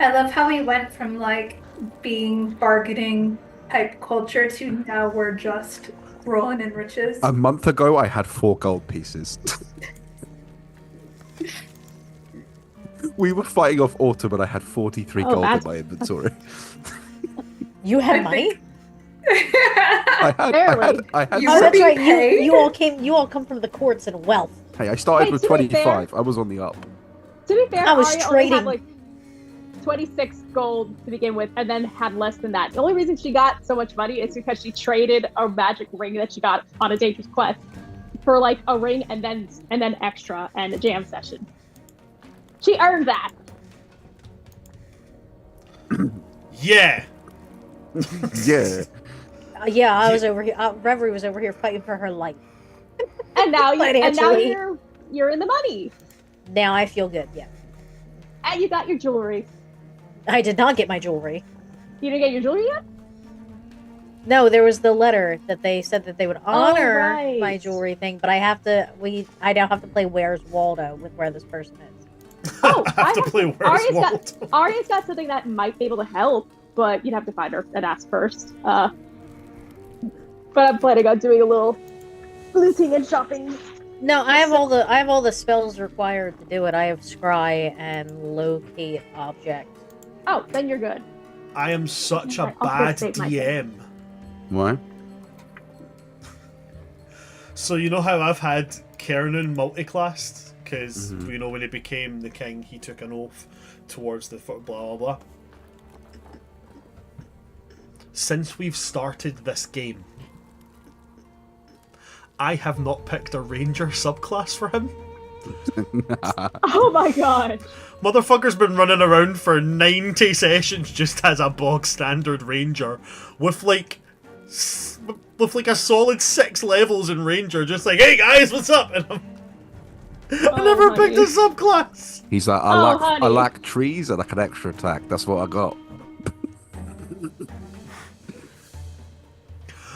I love how we went from like being bargaining type culture to now we're just rolling in riches. A month ago, I had 4 gold pieces. We were fighting off Autumn and I had 43 Oh, gold in that's- my inventory. You had I money? think- Barely. I had You Oh, were that's being right. paid? You all come from the courts in wealth. Hey, I started Hey, with to be fair- 25. I was on the up. To be fair, I was Arya only trading. had like 26 gold to begin with, and then had less than that. The only reason she got so much money is because she traded a magic ring that she got on a dangerous quest for like a ring and then extra and a jam session. She earned that. Yeah. Yeah. Yeah, I was over here. Reverie was over here fighting for her life. And now Financially. you're in the money. Now I feel good. Yeah, And you got your jewelry. I did not get my jewelry. You didn't get your jewelry yet? No, there was the letter that they said that they would honor right. my jewelry thing, but I have to. I now have to play Where's Waldo with where this person is. Oh, I have to play Where's Arya's got- Waldo. Arya's got something that might be able to help, but you'd have to find her and ask first. But I'm planning on doing a little looting and shopping. No, I have all the spells required to do it. I have Scry and Locate Object. Oh, then you're good. I am such a Right, I'll bad first save my DM. Why? So you know how I've had Kernan multiclassed? Because, Mhm. you know, when he became the king, he took an oath towards the blah blah blah. Since we've started this game, I have not picked a ranger subclass for him. Oh my god. Motherfucker's been running around for 90 sessions just as a bog standard ranger with like a solid 6 levels in ranger, just like, hey guys, what's up? And I never picked a subclass. He's like, Oh, I honey. lack trees and like an extra attack. That's what I got.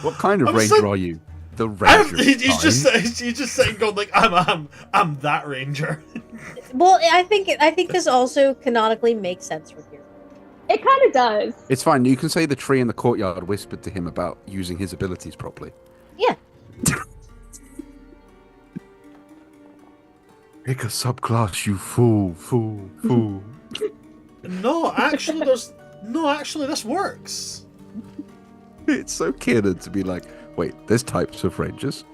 What kind of I'm ranger so- are you? The ranger. He's just kind. he's just sitting going like, I'm that ranger. Well, I think this also canonically makes sense for here. It kind of does. It's fine. You can say the tree in the courtyard whispered to him about using his abilities properly. Yeah. Pick a subclass, you fool, fool, fool. No, actually, this works. It's so canon to be like, wait, there's types of rangers.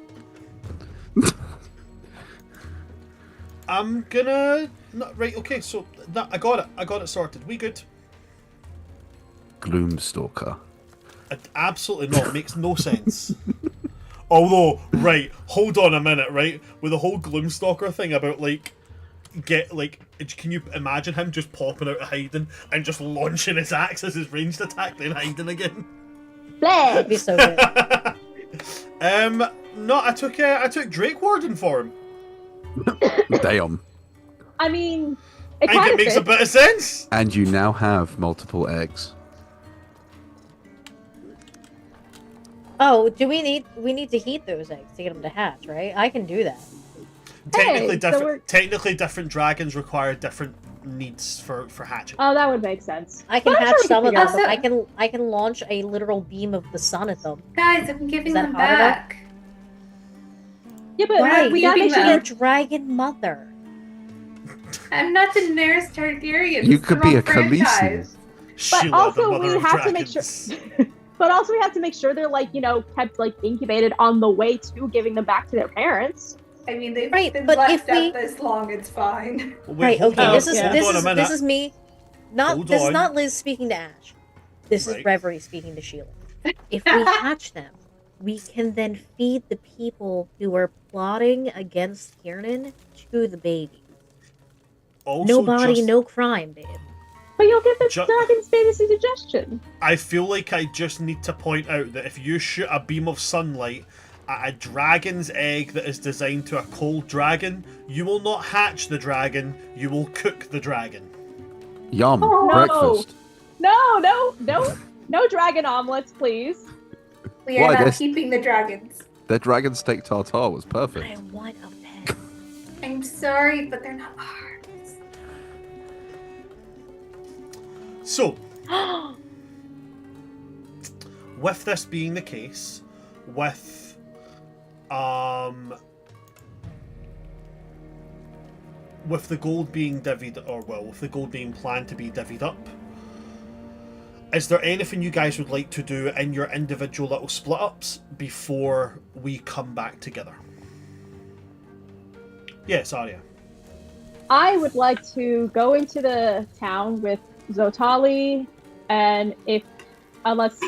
I'm gonna... No, right, okay, so that, I got it sorted. We good? Gloomstalker. Absolutely not. Makes no sense. Although, right, hold on a minute, right? With the whole Gloomstalker thing about, like, can you imagine him just popping out of hiding and just launching his axe as his ranged attack, then hiding again? That'd be so good. No, I took Drake Warden for him. Damn. I mean, I think it makes a bit of sense. And you now have multiple eggs. Oh, we need to heat those eggs to get them to hatch, right? I can do that. Technically, different dragons require different needs for hatching. Oh, that would make sense. I can Well, I'm hatch sure we some of can them. figure But I can launch a literal beam of the sun at them. Guys, I'm giving Is that them hot enough? back. Yeah, but Why are we we gotta eating make sure them? Your dragon mother. I'm not Daenerys Targaryen. You It's could the be wrong a Khaleesi. franchise. Sheila, also the mother we of have to make dragons. But also we have to make sure they're like, kept like incubated on the way to giving them back to their parents. I mean, they've Right, been but left if we- out this long. It's fine. Wait, Right, hold okay, on, this is yeah. this hold on is a minute. this is me. Hold This is on. not Liz speaking to Ash. This is Right. Reverie speaking to Sheila. If we hatch them, we can then feed the people who are plotting against Kiernan to the baby. Also, No body, just- no crime, babe. But you'll get the Ju- dragon's baby's indigestion. I feel like I just need to point out that if you shoot a beam of sunlight at a dragon's egg that is designed to a cold dragon, you will not hatch the dragon, you will cook the dragon. Yum. Oh, no. Breakfast. No dragon omelets, please. We are Why, not this- keeping the dragons. Their dragon steak tartare was I perfect. want a pet. I'm sorry, but they're not ours. So, with this being the case, with the gold being divvied, with the gold being planned to be divvied up, is there anything you guys would like to do in your individual little split ups before we come back together? Yes, Arya. I would like to go into the town with Zotali, and unless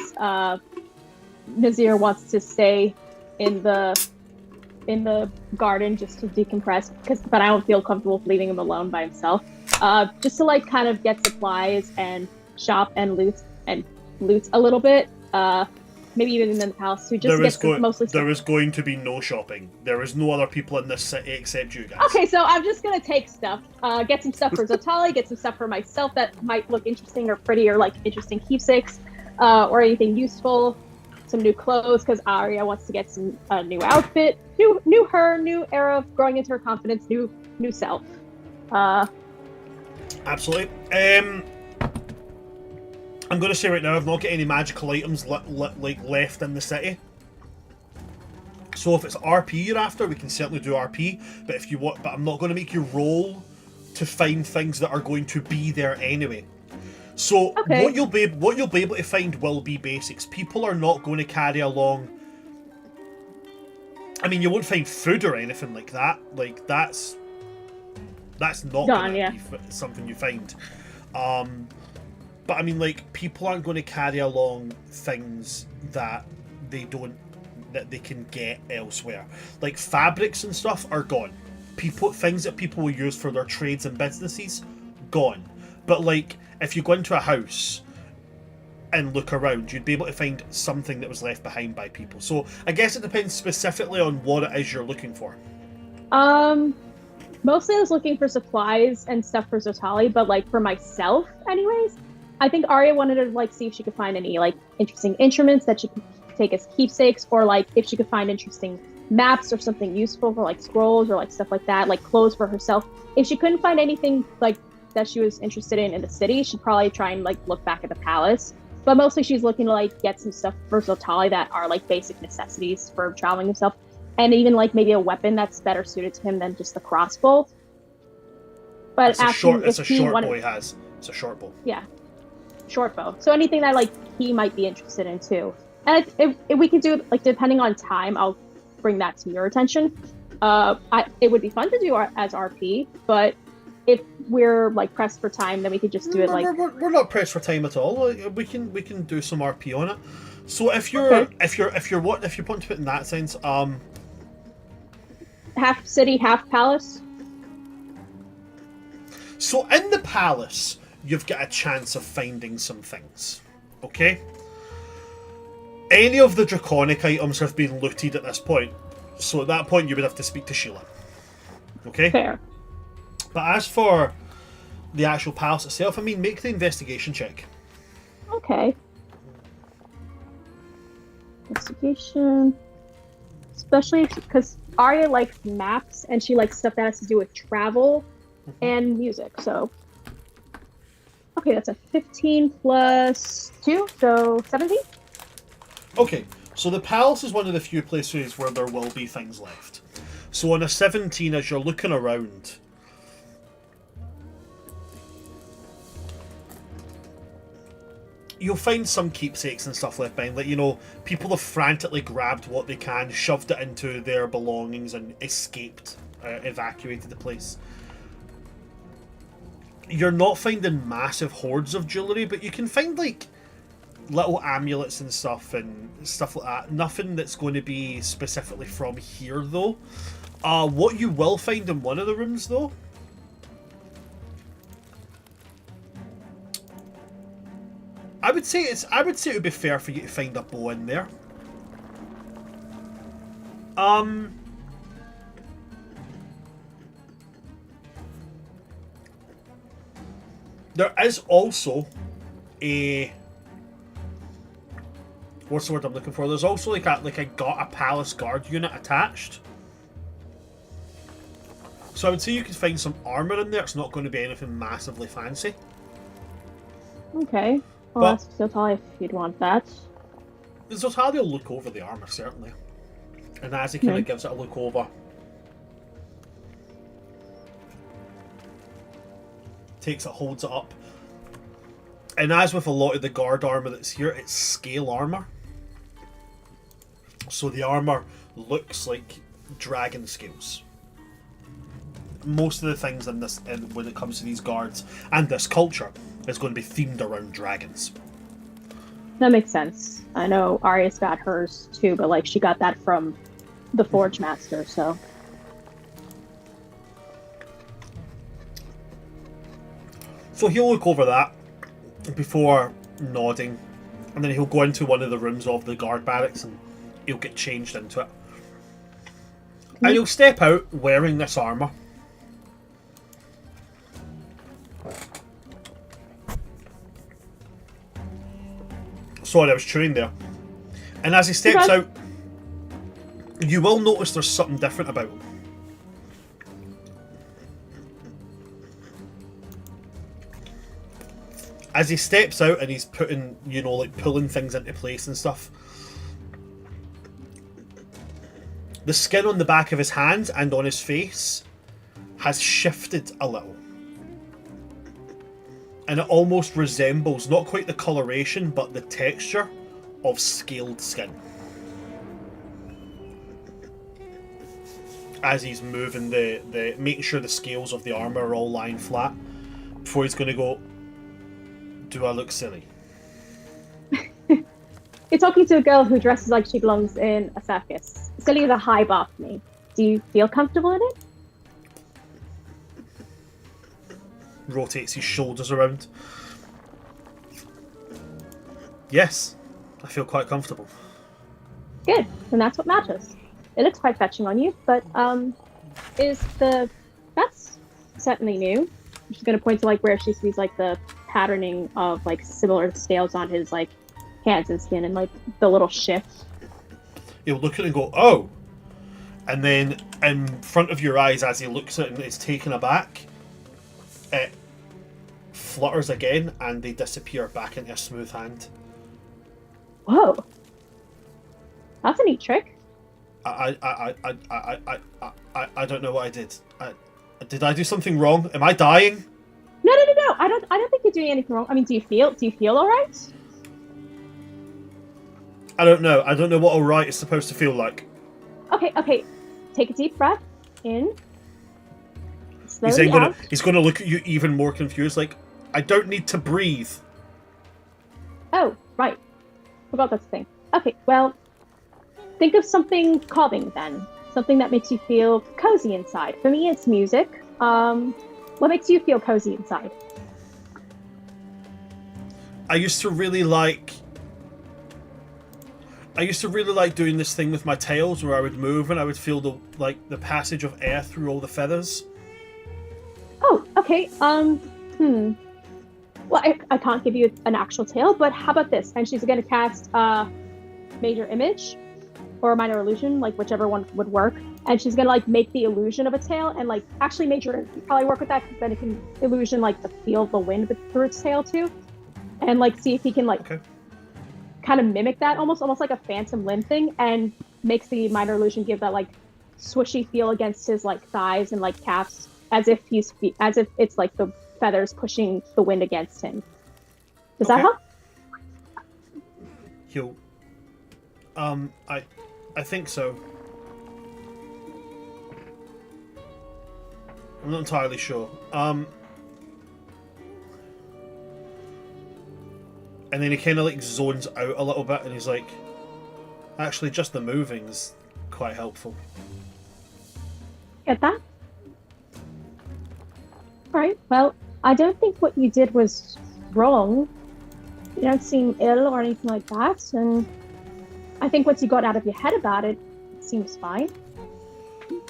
Nazir wants to stay in the garden just to decompress, but I don't feel comfortable leaving him alone by himself. Just to like kind of get supplies and shop and loot a little bit. Maybe even in the house to just get some mostly stuff. There is going to be no shopping. There is no other people in this city except you guys. Okay, so I'm just gonna take stuff. Get some stuff for Zotali, get some stuff for myself that might look interesting or pretty or like interesting keepsakes, or anything useful. Some new clothes because Arya wants to get some new outfit, new her, new era of growing into her confidence, new self. Absolutely. I'm going to say right now, I've not got any magical items left in the city. So if it's RP you're after, we can certainly do RP. But if you want, I'm not going to make you roll to find things that are going to be there anyway. So Okay. what you'll be able to find will be basics. People are not going to carry along. I mean, you won't find food or anything like that. Like that's not Gone, going to yeah. be something you find. But I mean, like, people aren't going to carry along things that they can get elsewhere. Like fabrics and stuff are gone. Things that people will use for their trades and businesses, gone. But like, if you go into a house and look around, you'd be able to find something that was left behind by people. So I guess it depends specifically on what it is you're looking for. Mostly I was looking for supplies and stuff for Zotali, but like for myself, anyways. I think Arya wanted to like see if she could find any like interesting instruments that she could take as keepsakes, or like if she could find interesting maps or something useful for like scrolls or like stuff like that, like clothes for herself. If she couldn't find anything like that she was interested in the city, she'd probably try and like look back at the palace. But mostly she's looking to like get some stuff for Zotali that are like basic necessities for traveling himself, and even like maybe a weapon that's better suited to him than just the crossbow. But It's a asking short if he bow wanted, he has. It's a short bow. yeah, short bow. So anything that like he might be interested in too. And if we could do like depending on time, I'll bring that to your attention. It would be fun to do as RP, but if we're like pressed for time, then we could just do it like we're not pressed for time at all. We can do some RP on it. So if you want to put it in that sense, half city, half palace. So in the palace, you've got a chance of finding some things. Okay? Any of the draconic items have been looted at this point. So at that point, you would have to speak to Sheila. Okay? Fair. But as for the actual palace itself, I mean, make the investigation check. Okay. Investigation. Especially because Arya likes maps and she likes stuff that has to do with travel and music, so. Okay, that's a 15 plus 2, so 17? Okay, so the palace is one of the few places where there will be things left. So on a 17, as you're looking around, you'll find some keepsakes and stuff left behind. Like, you know, people have frantically grabbed what they can, shoved it into their belongings, and escaped, evacuated the place. You're not finding massive hoards of jewellery, but you can find, like, little amulets and stuff like that. Nothing that's going to be specifically from here, though. What you will find in one of the rooms, though, I would say it would be fair for you to find a bow in there. There is also a, what's the word I'm looking for? There's also like a palace guard unit attached. So I would say you could find some armor in there. It's not going to be anything massively fancy. Okay. Well, But- that's Zotalia if you'd want that. Zotalia will look over the armor, certainly. And as he kind of gives it a look over, takes it, holds it up. And as with a lot of the guard armor that's here, it's scale armor. So the armor looks like dragon scales. Most of the things in this, when it comes to these guards and this culture, is going to be themed around dragons. That makes sense. I know Arya's got hers too, but like she got that from the Forge Master, so. So he'll look over that before nodding, and then he'll go into one of the rooms of the guard barracks and he'll get changed into it. And he'll step out wearing this armor. Sorry, I was chewing there. And as he steps out, you will notice there's something different about him. As he steps out and he's putting, you know, like pulling things into place and stuff, the skin on the back of his hands and on his face has shifted a little. And it almost resembles, not quite the coloration, but the texture of scaled skin. As he's moving making sure the scales of the armor are all lying flat, before he's going to go, do I look silly? You're talking to a girl who dresses like she belongs in a circus. Silly is a high bar for me. Do you feel comfortable in it? Rotates his shoulders around. Yes, I feel quite comfortable. Good, and that's what matters. It looks quite fetching on you, but that's certainly new. She's gonna point to like where she sees like the patterning of like similar scales on his like hands and skin and like the little shifts. He'll look at it and go, oh! And then in front of your eyes, as he looks at it and is taken aback, it flutters again and they disappear back into a smooth hand. Whoa. That's a neat trick. I don't know what I did. Did I do something wrong? Am I dying? No. I don't think you're doing anything wrong. I mean, do you feel all right? I don't know. I don't know what alright is supposed to feel like. Okay. Take a deep breath in. Slowly out. He's gonna look at you even more confused, like, I don't need to breathe. Oh, right. Forgot that's the thing. Okay, well, think of something calming then. Something that makes you feel cozy inside. For me, it's music. What makes you feel cozy inside? I used to really like doing this thing with my tails where I would move and I would feel the passage of air through all the feathers. Oh, okay. Well, I can't give you an actual tail, but how about this? And she's going to cast Major Image or Minor Illusion, like whichever one would work. And she's going to like make the illusion of a tail and like actually Major probably work with that because then it can illusion like the feel of the wind through its tail too. And like see if he can like kind of mimic that almost like a phantom limb thing and makes the Minor Illusion give that like swishy feel against his like thighs and like calves as if it's like the feathers pushing the wind against him. Does that help? He'll I think so. I'm not entirely sure. And then he kind of like zones out a little bit and he's like, actually just the moving's quite helpful. Get that? Alright, well, I don't think what you did was wrong. You don't seem ill or anything like that, and I think once you got out of your head about it, it seems fine.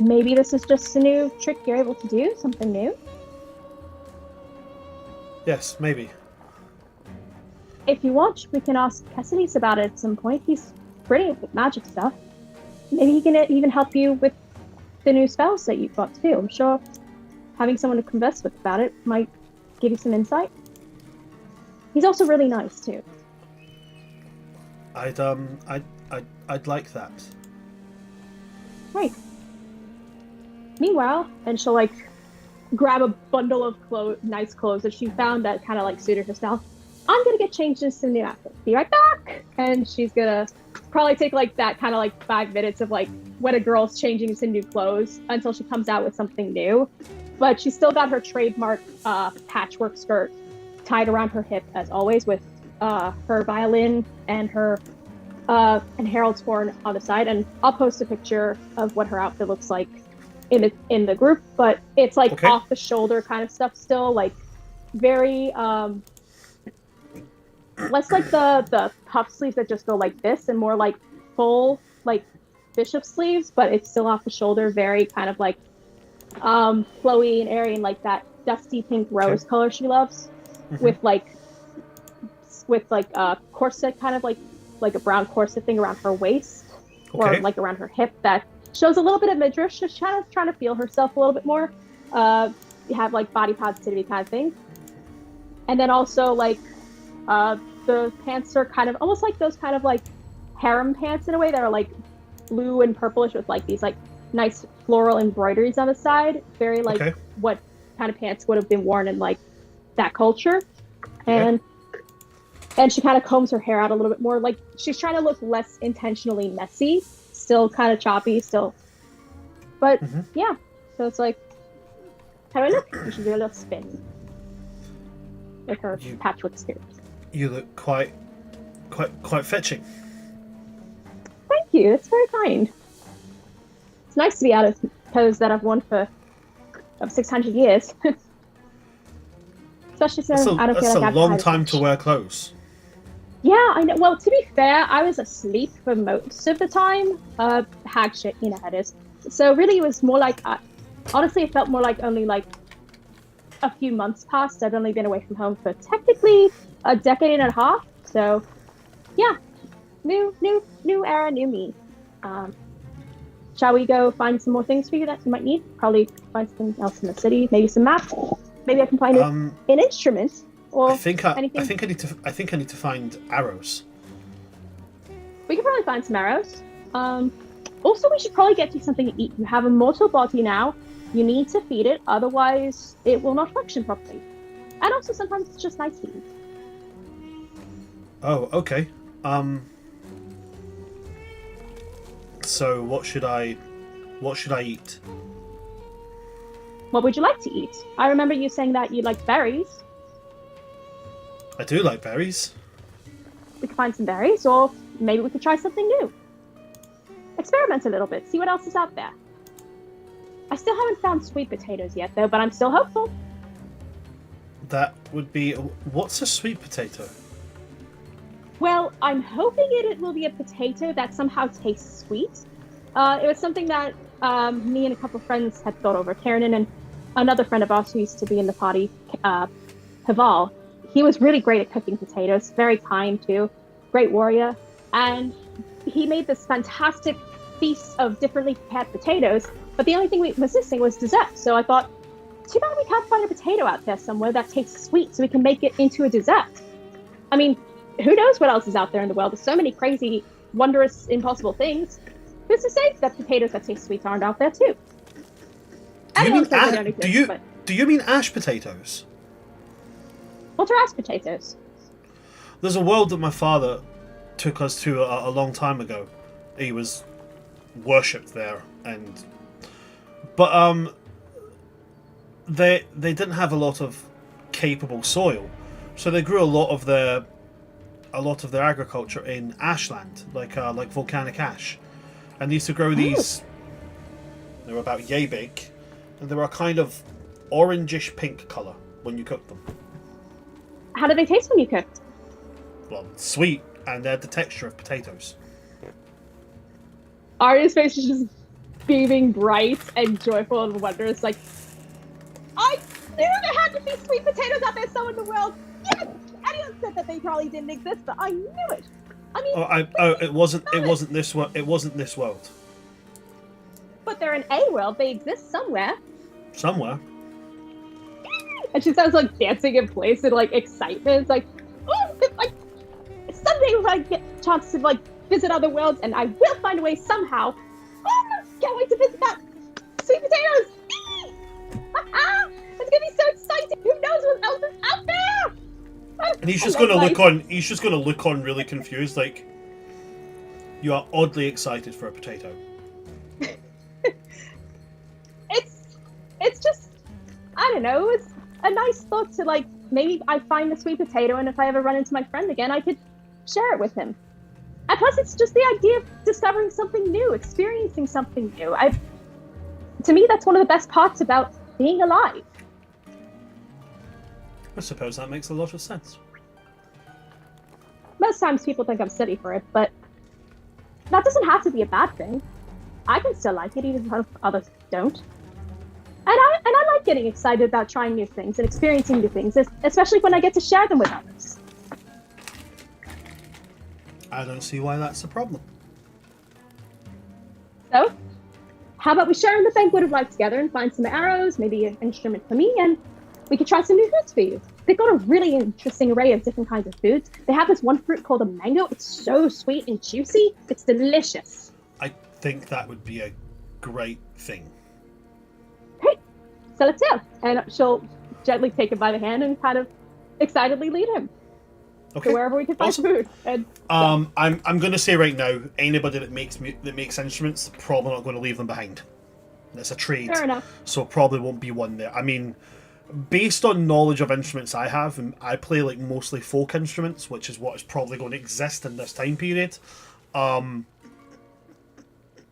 Maybe this is just a new trick you're able to do, something new. Yes, maybe. If you want, we can ask Cassidy's about it at some point. He's brilliant with magic stuff. Maybe he can even help you with the new spells that you've got too. I'm sure having someone to converse with about it might give you some insight. He's also really nice too. I'd like that. Right. Meanwhile, and she'll like grab a bundle of nice clothes that she found that kind of like suited her style. I'm gonna get changed into some new outfits. Be right back. And she's gonna probably take like that kind of like 5 minutes of like when a girl's changing into new clothes until she comes out with something new. But she's still got her trademark patchwork skirt tied around her hip as always with her violin and her and Harold's horn on the side. And I'll post a picture of what her outfit looks like in the group. But it's like off the shoulder kind of stuff still, like very less like the puff sleeves that just go like this and more like full like bishop sleeves, but it's still off the shoulder, very kind of like flowy and airy and like that dusty pink rose color she loves, with like a corset kind of like a brown corset thing around her waist or like around her hip that shows a little bit of midriff. She's trying to feel herself a little bit more. You have like body positivity kind of thing, and then also like the pants are kind of almost like those kind of like harem pants in a way that are like blue and purplish with like these like nice floral embroideries on the side, very like what kind of pants would have been worn in like that culture. And she kind of combs her hair out a little bit more, like she's trying to look less intentionally messy, still kind of choppy still, but yeah, so it's like, how do I look? You should do a little spin with her patchwork skirt. You look quite fetching. Thank you, that's very kind. It's nice to be out of clothes that I've worn for 600 years. Especially since I don't feel like I've That's a long time to wear clothes. Yeah, I know. Well, to be fair, I was asleep for most of the time. Hag shit, you know how it is. So really it was more like, honestly it felt more like only like a few months past. I've only been away from home for technically a decade and a half. So yeah, new era, new me. Shall we go find some more things for you that you might need? Probably find something else in the city, maybe some maps. Maybe I can find an instrument or anything. I think I need to find arrows. We can probably find some arrows. Also, we should probably get you something to eat. You have a mortal body now. You need to feed it, otherwise it will not function properly. And also, sometimes it's just nice to eat. Oh, okay. So what should I eat? What would you like to eat? I remember you saying that you like berries. I do like berries. We could find some berries, or maybe we could try something new. Experiment a little bit, see what else is out there. I still haven't found sweet potatoes yet, though, but I'm still hopeful. That would be... What's a sweet potato? Well, I'm hoping it will be a potato that somehow tastes sweet. It was something that me and a couple of friends had thought over. Karen and another friend of ours who used to be in the party, Haval. He was really great at cooking potatoes, very kind too, great warrior. And he made this fantastic feast of differently prepared potatoes, but the only thing we was missing was dessert. So I thought, too bad we can't find a potato out there somewhere that tastes sweet so we can make it into a dessert. I mean, who knows what else is out there in the world? There's so many crazy, wondrous, impossible things. Who's to say that potatoes that taste sweet aren't out there too? Do you mean ash potatoes? What are ash potatoes? There's a world that my father took us to a long time ago. He was worshipped there, but they didn't have a lot of capable soil, so they grew a lot of their agriculture in ashland, like volcanic ash, and they used to grow these. They were about yay big, and they were a kind of orangish pink color when you cooked them. How do they taste when you cooked? Well, sweet, and they had the texture of potatoes. Arya's face is just beaming bright and joyful and wondrous, like, I knew there had to be sweet potatoes out there somewhere in the world. Yes! Anyone said that they probably didn't exist, but I knew it. I mean, it wasn't this world. But they're in a world. They exist somewhere. Somewhere. And she starts like dancing in place in like excitement. It's like, oh, like someday when I get a chance to like visit other worlds, and I will find a way somehow. Oh, can't wait to visit that. Sweet potatoes. It's gonna be so exciting. Who knows what else is out there? And he's just gonna look on really confused, like, you are oddly excited for a potato. It's just, I don't know, it's a nice thought to like, maybe I find the sweet potato, and if I ever run into my friend again, I could share it with him. And plus, it's just the idea of discovering something new, experiencing something new. To me, that's one of the best parts about being alive. I suppose that makes a lot of sense. Most times people think I'm silly for it, but that doesn't have to be a bad thing. I can still like it, even if others don't. And I like getting excited about trying new things and experiencing new things, especially when I get to share them with others. I don't see why that's a problem. So, how about we share in the banquet of life together and find some arrows, maybe an instrument for me, and we could try some new foods for you. They've got a really interesting array of different kinds of foods. They have this one fruit called a mango. It's so sweet and juicy. It's delicious. I think that would be a great thing. Hey, so let's go. And she'll gently take him by the hand and kind of excitedly lead him to wherever we can find food. And I'm going to say right now, anybody that makes instruments, probably not going to leave them behind. It's a trade. Fair enough. So probably won't be one there. I mean, based on knowledge of instruments I have, and I play like mostly folk instruments, which is what is probably going to exist in this time period.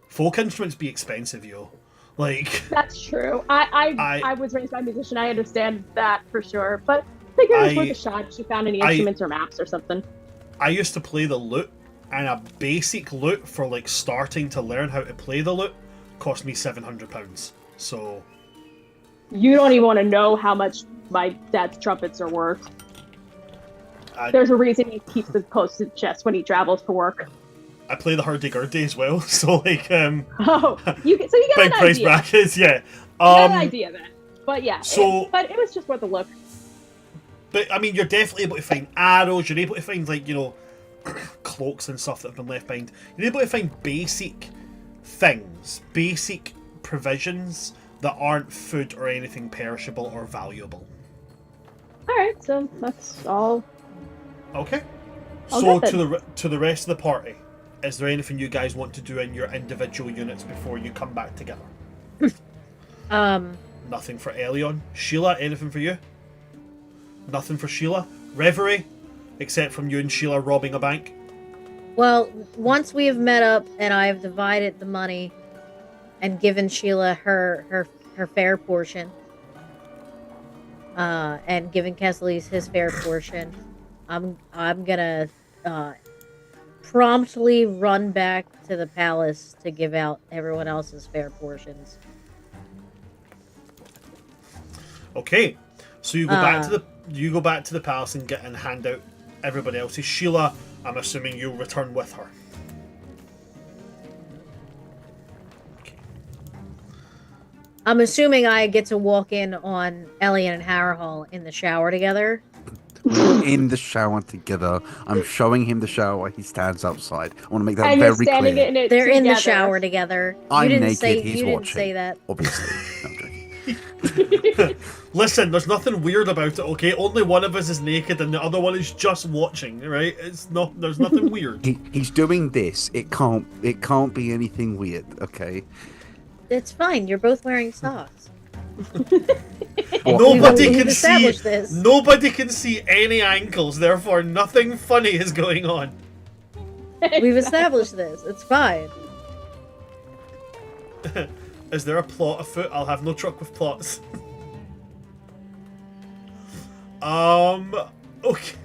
Folk instruments be expensive, yo. Like, that's true. I was raised by a musician. I understand that for sure. But I figure it's worth a shot if she found any instruments or maps or something. I used to play the lute, and a basic lute for like starting to learn how to play the lute cost me £700. So you don't even want to know how much my dad's trumpets are worth. There's a reason he keeps them close to the chest when he travels for work. I play the hurdy-gurdy as well, so like oh, you get big an price idea. brackets, yeah. You got an idea then, but yeah. But it was just worth a look. But I mean, you're definitely able to find arrows. You're able to find like cloaks and stuff that have been left behind. You're able to find basic things, basic provisions that aren't food or anything perishable or valuable. All right, so that's all. Okay. All So good to the rest of the party, is there anything you guys want to do in your individual units before you come back together? Nothing for Elion. Sheila, anything for you? Nothing for Sheila. Reverie, except from you and Sheila robbing a bank. Well, once we have met up and I have divided the money and given Sheila her fair portion, and given Kesley's his fair portion, I'm gonna promptly run back to the palace to give out everyone else's fair portions. Okay, so you go back to the palace and hand out everybody else's. Sheila, I'm assuming you'll return with her. Okay. I'm assuming I get to walk in on Elian and Harahal in the shower together. In the shower together. I'm showing him the shower. He stands outside. I want to make that And you're very standing clear. in it They're in the together. shower together. I'm you didn't naked, say he's you didn't watching. say that. Obviously. No, I'm joking. Listen, there's nothing weird about it, okay? Only one of us is naked and the other one is just watching, right? There's nothing weird. He's doing this. It can't be anything weird, okay? It's fine. You're both wearing socks. Nobody We've can see established this. Nobody can see any ankles, therefore nothing funny is going on. We've established this. It's fine. Is there a plot afoot? I'll have no truck with plots. Okay.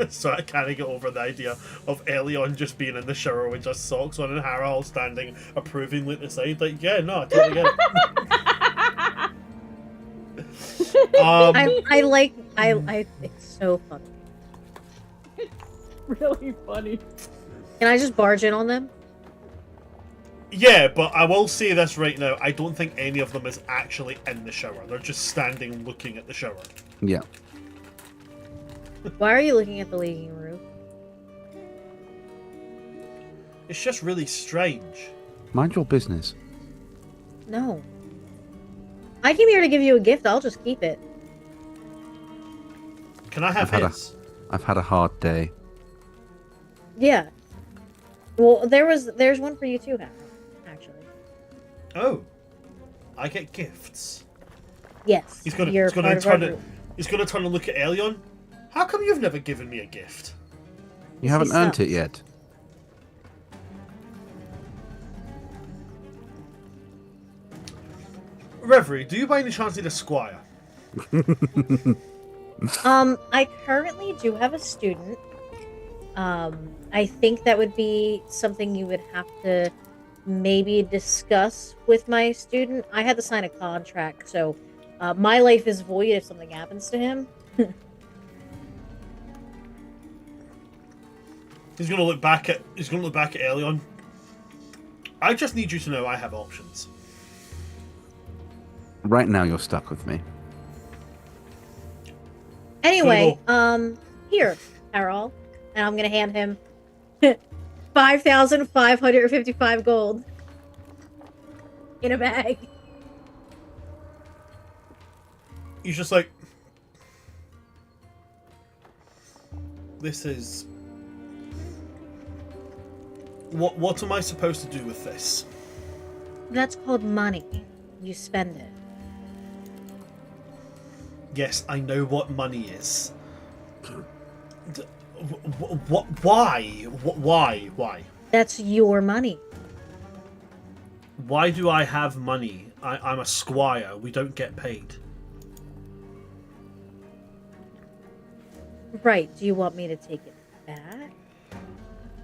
So I can't get over the idea of Elion just being in the shower with just socks on and Harahal standing approvingly at the side. Like, yeah, no, I totally get it. I it's so funny. Really funny. Can I just barge in on them? Yeah, but I will say this right now. I don't think any of them is actually in the shower. They're just standing looking at the shower. Yeah. Why are you looking at the leaking roof? It's just really strange. Mind your business. No. I came here to give you a gift. I'll just keep it. Can I have his? I've had a hard day. Yeah. Well, there's one for you too, Hannah, actually. Oh. I get gifts. Yes. He's gonna you're part of our group. He's gonna turn and look at Elion. How come you've never given me a gift? You haven't He earned sucks. it yet. Reverie, do you by any chance need a squire? I currently do have a student. I think that would be something you would have to maybe discuss with my student. I had to sign a contract, so my life is void if something happens to him. He's gonna look back at Elion. I just need you to know I have options. Right now, you're stuck with me. Anyway, here, Carol, and I'm gonna hand him 5,555 gold in a bag. He's just like, this is. What am I supposed to do with this? That's called money. You spend it. Yes, I know what money is. Why? Why? That's your money. Why do I have money? I'm a squire. We don't get paid. Right. Do you want me to take it back?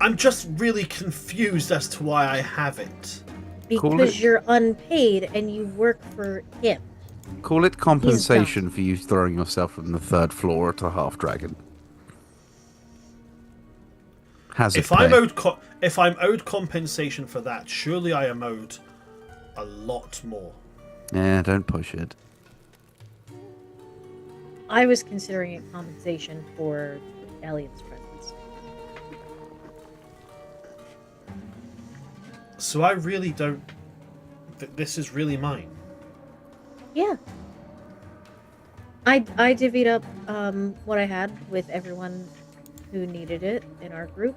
I'm just really confused as to why I have it. Because you're unpaid and you work for him. Call it compensation for you throwing yourself from the third floor at a half dragon. If I'm owed compensation for that, surely I am owed a lot more. Yeah, don't push it. I was considering it compensation for Elliot's presence. So I really don't. This is really mine. Yeah. I divvied up what I had with everyone who needed it in our group.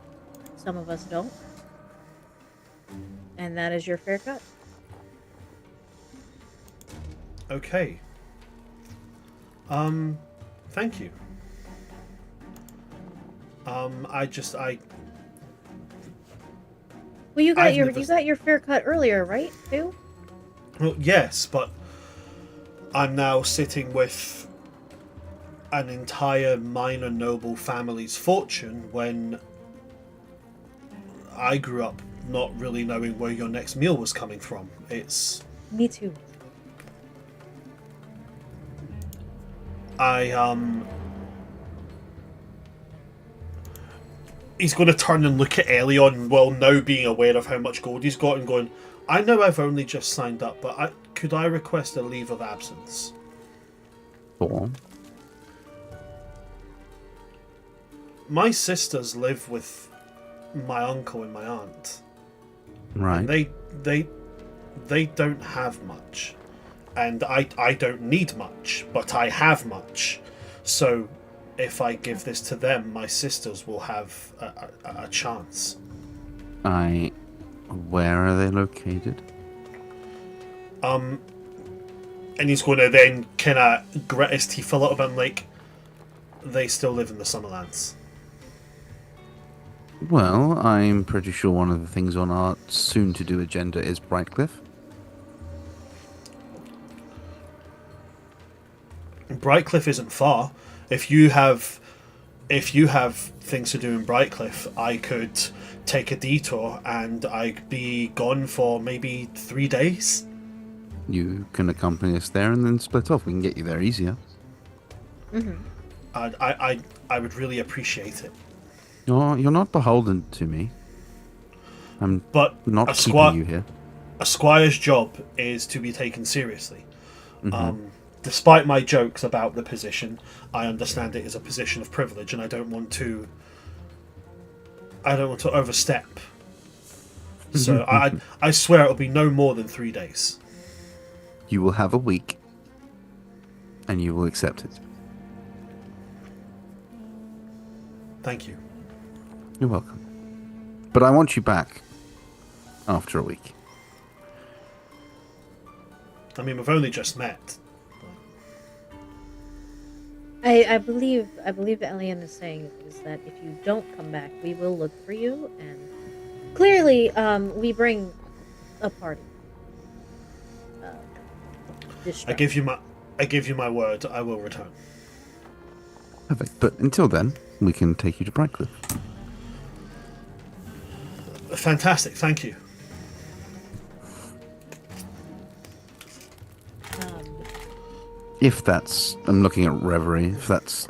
Some of us don't. And that is your fair cut. Okay. Thank you. I Well, you got I've you never got your fair cut earlier, right? Too? Well, yes, but I'm now sitting with an entire minor noble family's fortune when I grew up not really knowing where your next meal was coming from. It's Me too. He's going to turn and look at Elion while now being aware of how much gold he's got and going, I know I've only just signed up, but could I request a leave of absence? Or My sisters live with my uncle and my aunt. right. And they don't have much. And I don't need much, but I have much. So if I give this to them, my sisters will have a chance. Where are they located? And he's going to then kind of grit his teeth a little bit and like, they still live in the Summerlands. Well, I'm pretty sure one of the things on our soon-to-do agenda is Brightcliff. Brightcliff isn't far. If you have things to do in Brightcliff, I could take a detour and I'd be gone for maybe 3 days. You can accompany us there and then split off. We can get you there easier. Mm-hmm. I would really appreciate it. You're not beholden to me. I'm But not a keeping you here. A squire's job is to be taken seriously. Mm-hmm. Despite my jokes about the position, I understand it is a position of privilege, and I don't want to overstep. So I swear it'll be no more than 3 days. You will have a week, and you will accept it. Thank you. You're welcome. But I want you back after a week. I mean, we've only just met. I believe Elian is saying is that if you don't come back, we will look for you, and clearly, we bring a party. I give you my word. I will return. Perfect. But until then, we can take you to Brightcliff. Fantastic. Thank you. If that's... I'm looking at Reverie. If that's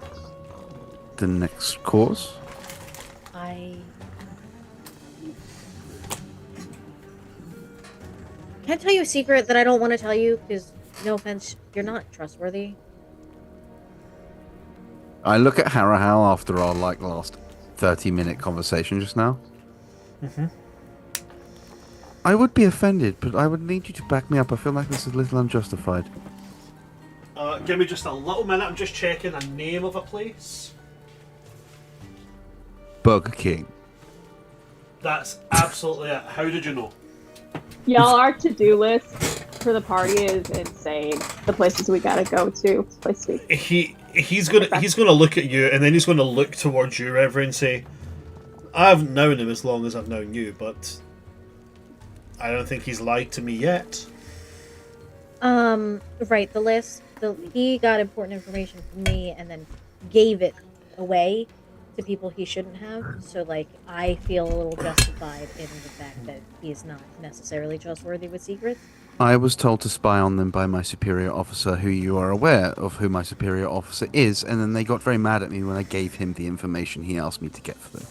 the next course. Can I tell you a secret that I don't want to tell you? Because, no offense, you're not trustworthy. I look at Harahal after our last 30-minute conversation just now. Mm-hmm. I would be offended, but I would need you to back me up. I feel like this is a little unjustified. Give me just a little minute. I'm just checking a name of a place. Burger King. That's absolutely it. How did you know? Y'all, our to-do list for the party is insane. The places we gotta go to. Places He's gonna look at you, and then he's gonna look towards you, Reverend, and say, "I haven't known him as long as I've known you, but I don't think he's lied to me yet." Right, the list. He got important information from me and then gave it away to people he shouldn't have. So, like, I feel a little justified in the fact that he's not necessarily trustworthy with secrets. I was told to spy on them by my superior officer, who you are aware of who my superior officer is, and then they got very mad at me when I gave him the information he asked me to get for them.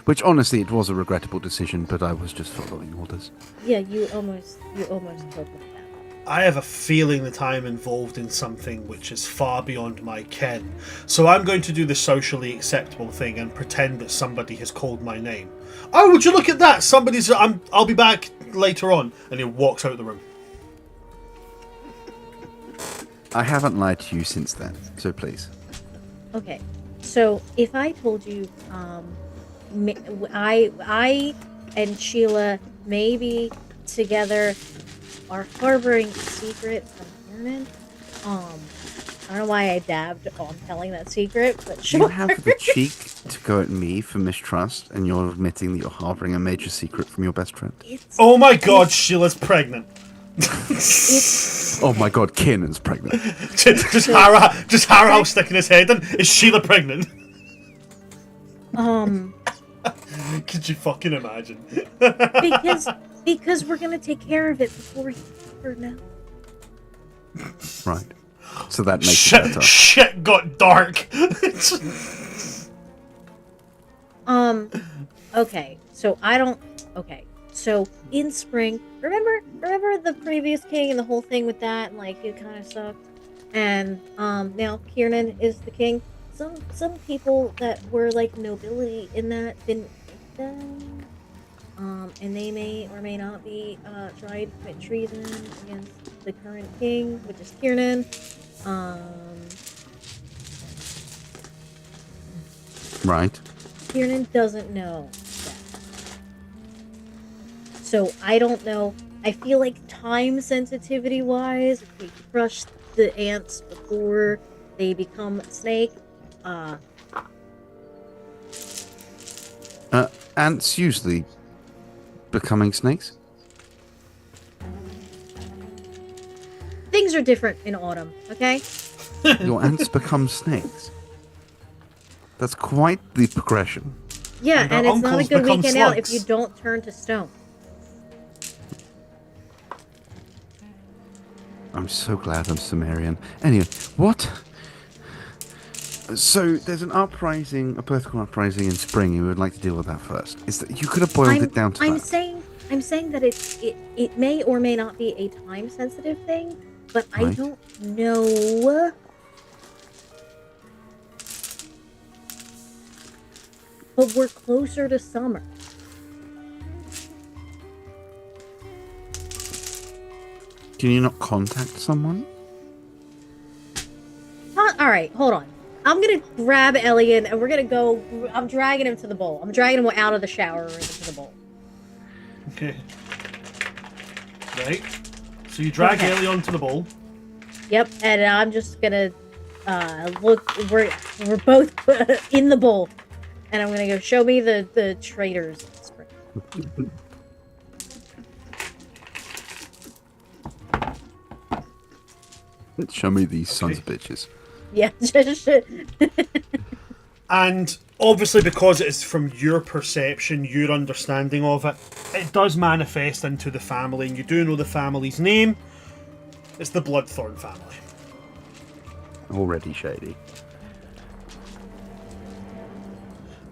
Which, honestly, it was a regrettable decision, but I was just following orders. Yeah, you almost killed him with that. I have a feeling that I'm involved in something which is far beyond my ken. So I'm going to do the socially acceptable thing and pretend that somebody has called my name. Oh, would you look at that? I'll be back later on. And he walks out the room. I haven't lied to you since then, so please. Okay, so if I told you, I and Sheila maybe together are harboring a secret from Kiernan. I don't know why I dabbed on telling that secret, but sure. You have the cheek to go at me for mistrust, and you're admitting that you're harboring a major secret from your best friend. Oh my god, Sheila's pregnant. Oh my god, Kiernan's pregnant. just Harrow sticking his head in. Is Sheila pregnant? Could you fucking imagine? because we're gonna take care of it before he ever knows. Right. So that makes it better. Shit got dark. Okay. So I don't. Okay. So in spring, remember the previous king and the whole thing with that, and like it kind of sucked. And now Kiernan is the king. Some people that were like nobility in that didn't like them. And they may or may not be tried to commit treason against the current king, which is Kiernan. Right. Kiernan doesn't know that. So I don't know. I feel like time sensitivity wise, if we crush the ants before they become a snake, Ants usually becoming snakes? things are different in autumn, okay? Your ants become snakes? That's quite the progression. Yeah, and it's not a uncles good become weekend out if slugs. you don't turn to stone. I'm so glad I'm Sumerian. Anyway, what? So there's an uprising, a political uprising in spring. You would like to deal with that first. Is that you could have boiled it down to I'm that? saying that it may or may not be a time sensitive thing, but I Right. don't know. But we're closer to summer. Can you not contact someone? All right, hold on. I'm gonna grab Elian and we're gonna go. I'm dragging him to the bowl. I'm dragging him out of the shower and into the bowl. Okay. Right. So you drag Okay. Ellie onto the bowl. Yep, and I'm just gonna look. We're both in the bowl, and I'm gonna go show me the traitors. Show me these sons of bitches. Yeah. And obviously, because it is from your perception, your understanding of it, it does manifest into the family, and you do know the family's name. It's the Bloodthorn family. Already shady.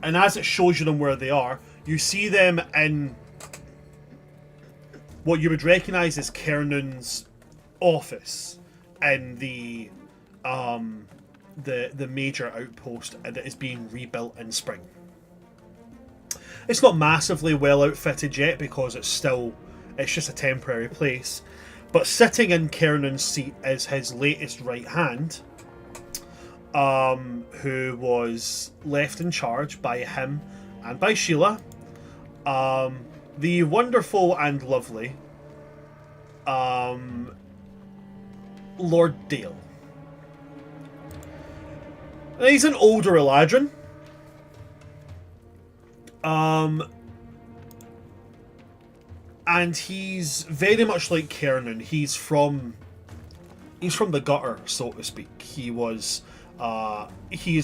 And as it shows you them where they are, you see them in what you would recognise as Kiernan's office in the major outpost that is being rebuilt in spring. It's not massively well outfitted yet because it's just a temporary place. But sitting in Kiernan's seat is his latest right hand, who was left in charge by him and by Sheila, the wonderful and lovely Lord Dale. And he's an older Eladrin. And he's very much like Kiernan. He's from the gutter, so to speak. He's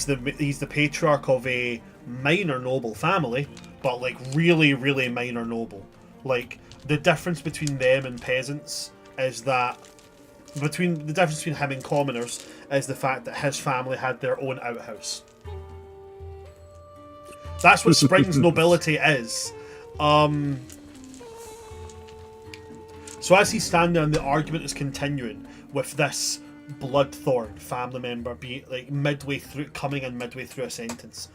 the patriarch of a minor noble family, but like really, really minor noble. Like the difference between them and peasants is that the difference between him and commoners is the fact that his family had their own outhouse. That's what Spring's nobility is. So So as he's standing there and the argument is continuing with this Bloodthorn family member be like midway through a sentence,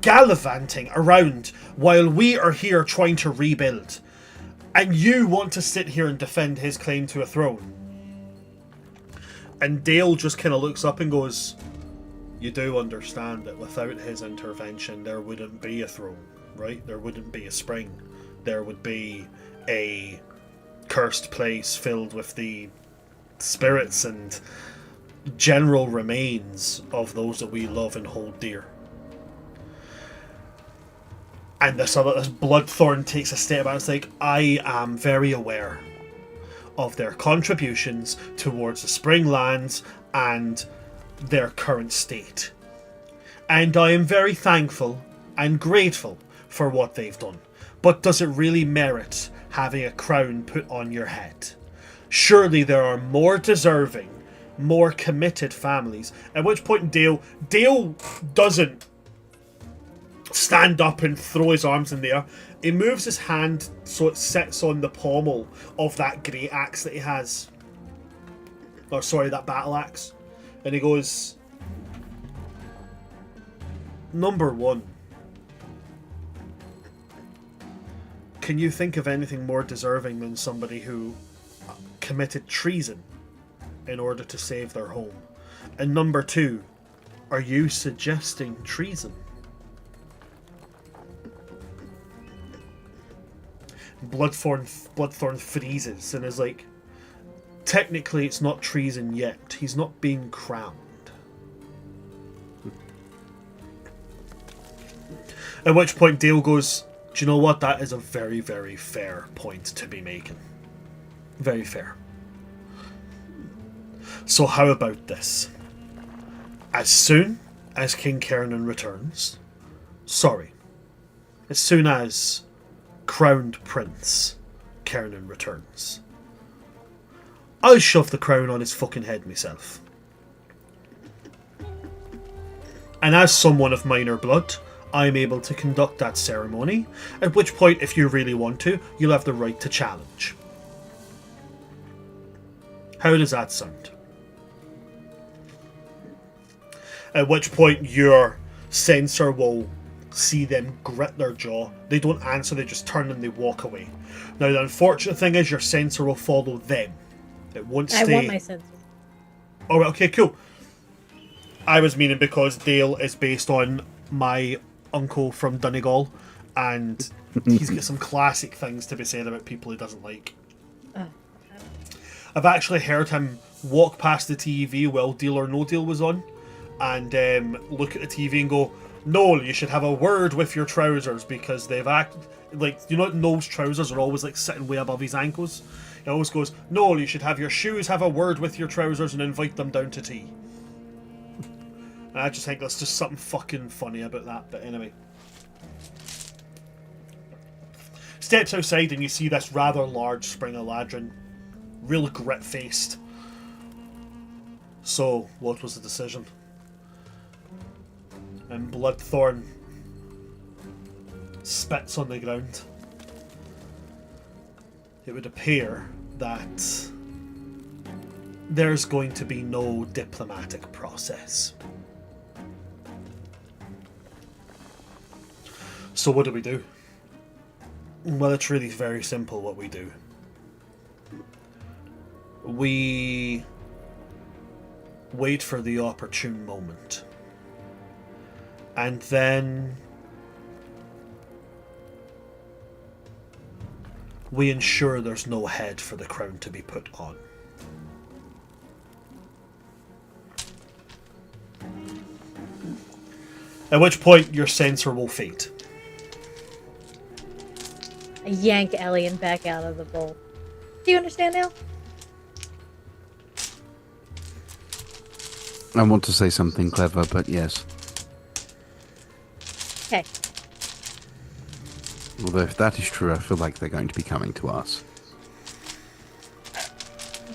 gallivanting around while we are here trying to rebuild, and you want to sit here and defend his claim to a throne. And Dale just kind of looks up and goes, you do understand that without his intervention there wouldn't be a throne, right? There wouldn't be a spring. There would be a cursed place filled with the spirits and general remains of those that we love and hold dear. And this Bloodthorn takes a step back and it's like, I am very aware of their contributions towards the Spring Lands and their current state. And I am very thankful and grateful for what they've done. But does it really merit having a crown put on your head? Surely there are more deserving, more committed families. At which point Dale doesn't stand up and throw his arms in the air. He moves his hand so it sits on the pommel of that great axe that he has. Or sorry, that battle axe. And he goes, number one, can you think of anything more deserving than somebody who committed treason in order to save their home? And number two, are you suggesting treason? Bloodthorn freezes and is like, technically it's not treason yet. He's not being crowned. At which point Dale goes, do you know what? That is a very, very fair point to be making. Very fair. So how about this? As soon as King Kiernan returns, as soon as Crowned Prince Kiernan returns, I'll shove the crown on his fucking head myself. And as someone of minor blood, I'm able to conduct that ceremony, at which point, if you really want to, you'll have the right to challenge. How does that sound? At which point your censor will see them grit their jaw. They don't answer, they just turn and they walk away. Now the unfortunate thing is your censor will follow them. It won't stay. I want my censor. Oh, okay, cool. I was meaning because Dale is based on my uncle from Donegal, and he's got some classic things to be said about people he doesn't like. I've actually heard him walk past the TV while Deal or No Deal was on, and look at the TV and go, Noel, you should have a word with your trousers, because they've Noel's trousers are always like sitting way above his ankles. He always goes, Noel, you should have your shoes have a word with your trousers and invite them down to tea. And I just think that's just something fucking funny about that, but anyway. Steps outside and you see this rather large Spring Eladrin, real grit-faced. So, what was the decision? And Bloodthorn spits on the ground. It would appear that there's going to be no diplomatic process. So what do we do? Well, it's really very simple what we do. We wait for the opportune moment. And then we ensure there's no head for the crown to be put on. At which point your censor will fade. I yank Elian back out of the bowl. Do you understand now? I want to say something clever, but yes. Okay. Although if that is true, I feel like they're going to be coming to us.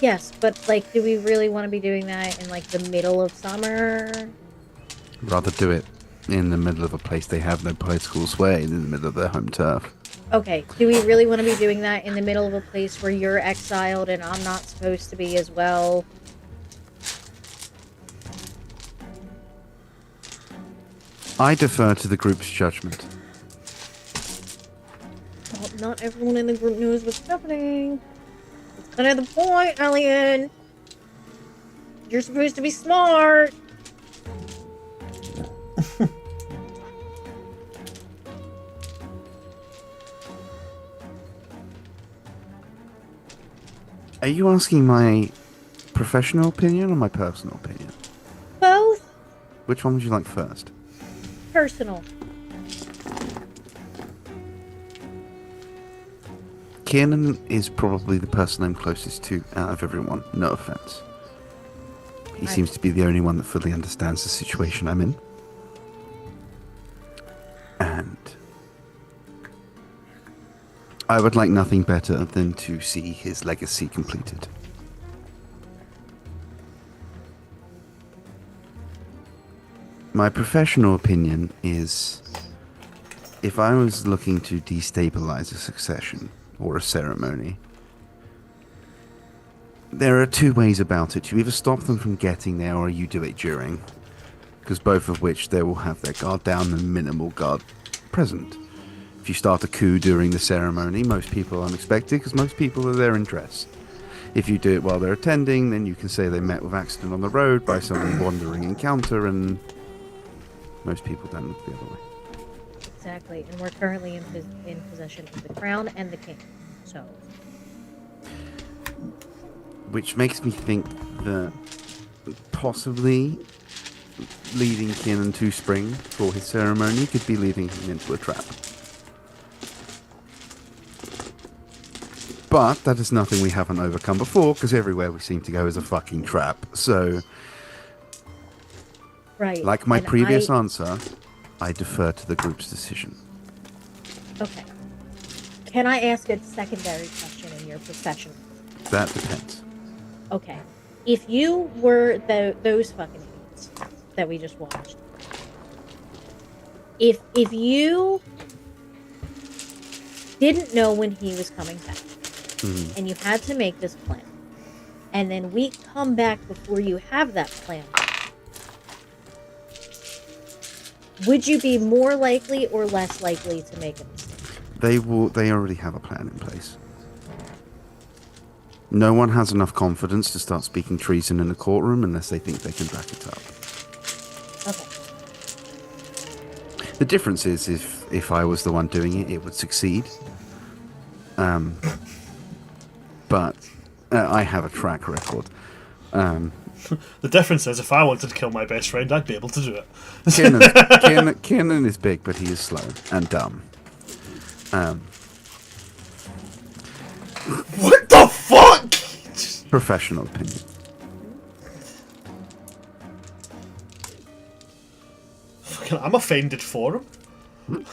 Yes, but like, do we really want to be doing that in like the middle of summer? Rather do it in the middle of a place they have no political sway than in the middle of their home turf. Okay, do we really want to be doing that in the middle of a place where you're exiled and I'm not supposed to be as well? I defer to the group's judgment. Well, not everyone in the group knows what's happening. That's kind of the point, Alien. You're supposed to be smart. Are you asking my professional opinion or my personal opinion? Both Which one would you like first? personal. Kiernan is probably the person I'm closest to out of everyone, no offense. He seems to be the only one that fully understands the situation I'm in. And I would like nothing better than to see his legacy completed. My professional opinion is, if I was looking to destabilize a succession or a ceremony, there are two ways about it. You either stop them from getting there or you do it during, because both of which they will have their guard down and minimal guard present. If you start a coup during the ceremony, most people are unexpected because most people are there in dress. If you do it while they're attending, then you can say they met with accident on the road by some wandering encounter, and most people don't look the other way. Exactly, and we're currently in possession of the crown and the king, so... Which makes me think that possibly leading Kiernan to Spring for his ceremony could be leading him into a trap. But that is nothing we haven't overcome before, because everywhere we seem to go is a fucking trap. So, Right. like my and previous answer, I defer to the group's decision. Okay. Can I ask a secondary question in your profession? That depends. Okay. If you were those fucking idiots that we just watched, if you didn't know when he was coming back, and you had to make this plan, and then we come back before you have that plan, would you be more likely or less likely to make a mistake? They already have a plan in place. No one has enough confidence to start speaking treason in a courtroom unless they think they can back it up. Okay. The difference is if I was the one doing it, it would succeed. But I have a track record. The difference is, if I wanted to kill my best friend, I'd be able to do it. Kiernan is big, but he is slow and dumb. What the fuck? Professional opinion. Fucking, I'm offended for him.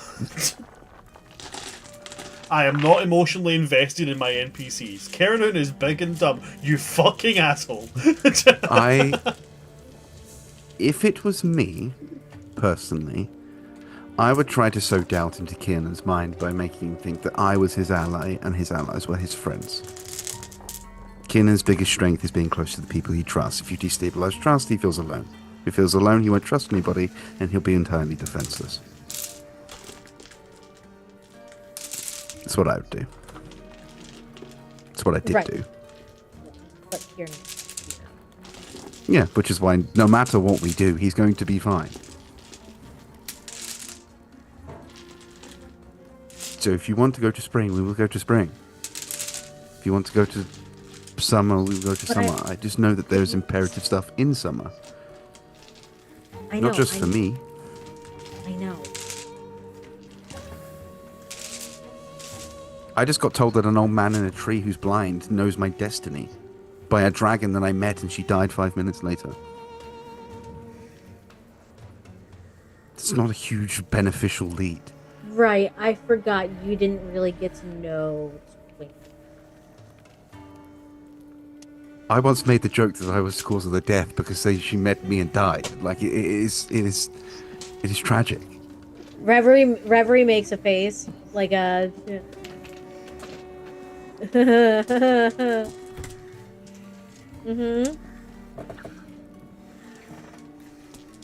I am not emotionally invested in my NPCs. Kiernan is big and dumb. You fucking asshole. If it was me, personally, I would try to sow doubt into Kiernan's mind by making him think that I was his ally and his allies were his friends. Kiernan's biggest strength is being close to the people he trusts. If you destabilize trust, he feels alone. If he feels alone, he won't trust anybody, and he'll be entirely defenseless. That's what I would do. That's what I did do. But Kieran. Yeah, which is why no matter what we do, he's going to be fine. So if you want to go to Spring, we will go to Spring. If you want to go to Summer, we will go to Summer. I just know that there's imperative stuff in Summer. I know. Not just for me. I know. I just got told that an old man in a tree who's blind knows my destiny by a dragon that I met and she died 5 minutes later. It's not a huge beneficial lead. Right, I forgot you didn't really get to know Twink. I once made the joke that I was the cause of the death because she met me and died. Like it is tragic. Reverie makes a face like a. Mhm.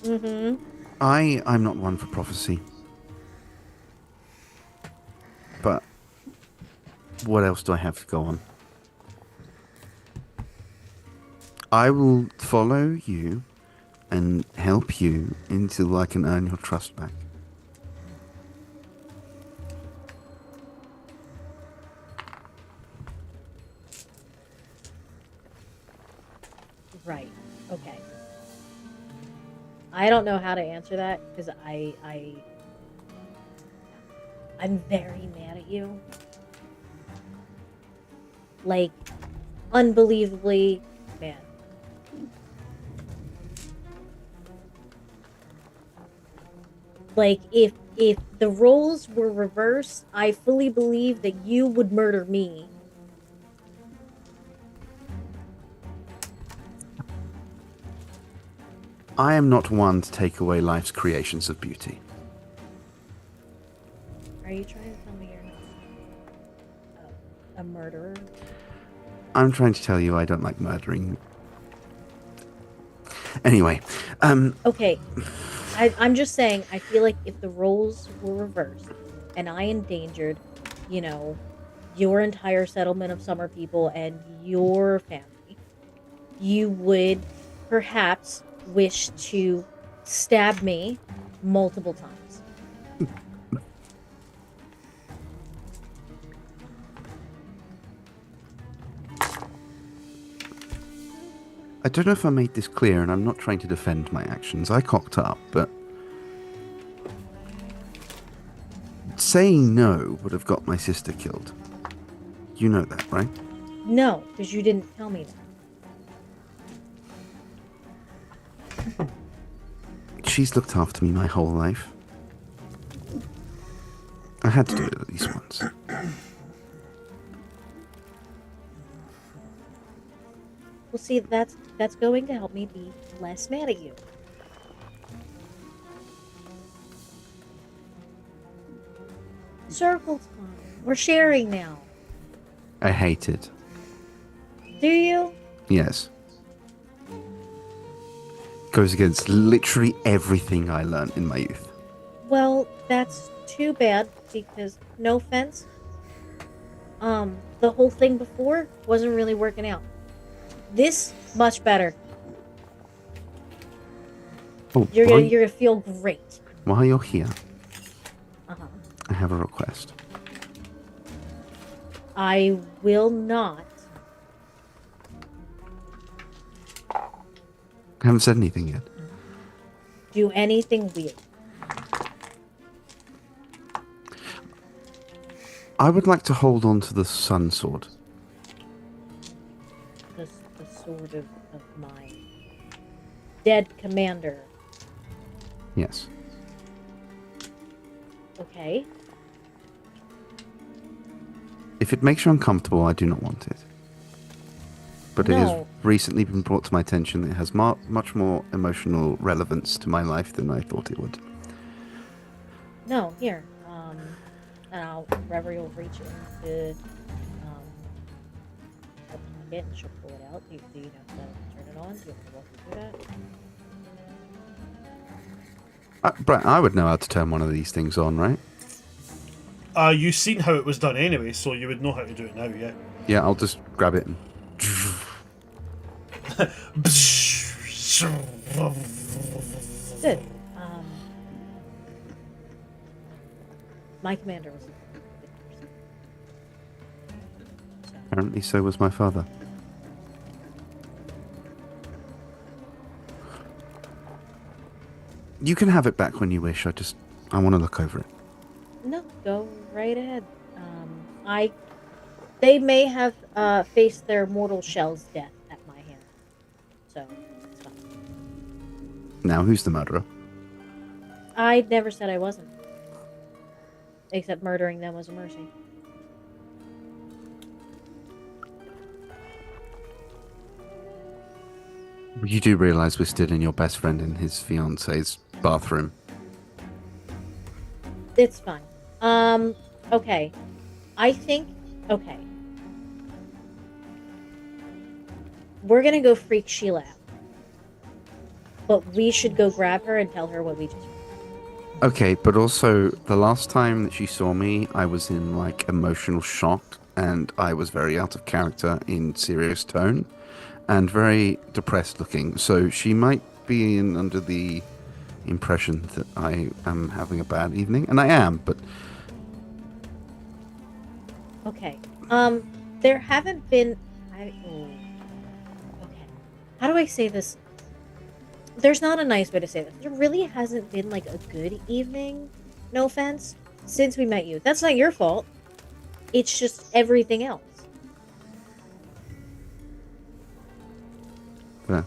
Mhm. I'm not one for prophecy. But what else do I have to go on? I will follow you and help you until I can earn your trust back. Right. Okay. I don't know how to answer that because I'm very mad at you. Like, unbelievably mad. Like, if the roles were reversed, I fully believe that you would murder me. I am not one to take away life's creations of beauty. Are you trying to tell me you're not a murderer? I'm trying to tell you I don't like murdering. Anyway, Okay, I'm just saying, I feel like if the roles were reversed and I endangered, you know, your entire settlement of summer people and your family, you would perhaps wish to stab me multiple times. I don't know if I made this clear, and I'm not trying to defend my actions. I cocked up, but saying no would have got my sister killed. You know that, right? No, because you didn't tell me that. She's looked after me my whole life. I had to do it at least once. Well, see, that's going to help me be less mad at you. Circle time. We're sharing now. I hate it. Do you? Yes. Goes against literally everything I learned in my youth. Well, that's too bad because, no offense, the whole thing before wasn't really working out. This much better. Oh, You're gonna feel great. while you're here, Uh-huh. I have a request. I will not. I haven't said anything yet. Do anything weird. I would like to hold on to the sun sword. The sword of my dead commander. Yes. Okay. If it makes you uncomfortable, I do not want it. But it has No. recently been brought to my attention that it has much more emotional relevance to my life than I thought it would. No, here. And I'll wherever you'll reach into her pocket and she'll pull it out. Do you know how to turn it on? Do you want to walk me through that? Brett, I would know how to turn one of these things on, right? You've seen how it was done anyway, so you would know how to do it now, yeah. Yeah, I'll just grab it and... Good. My commander was a good person. So, Apparently so was my father. You can have it back when you wish. I want to look over it. no, go right ahead. They may have faced their mortal shell's death at my hand. So, it's fine. Now, who's the murderer? I never said I wasn't. Except murdering them was a mercy. You do realize we're still in your best friend and his fiance's bathroom. It's fine. Okay. I think... Okay. We're gonna go freak Sheila out. But we should go grab her and tell her what we just... Okay, but also, the last time that she saw me, I was in, like, emotional shock, and I was very out of character in serious tone, and very depressed looking, so she might be under the impression that I am having a bad evening, and I am, but... Okay. There haven't been... Okay. How do I say this? There's not a nice way to say this. There really hasn't been, like, a good evening, no offense, since we met you. That's not your fault. It's just everything else. Yeah.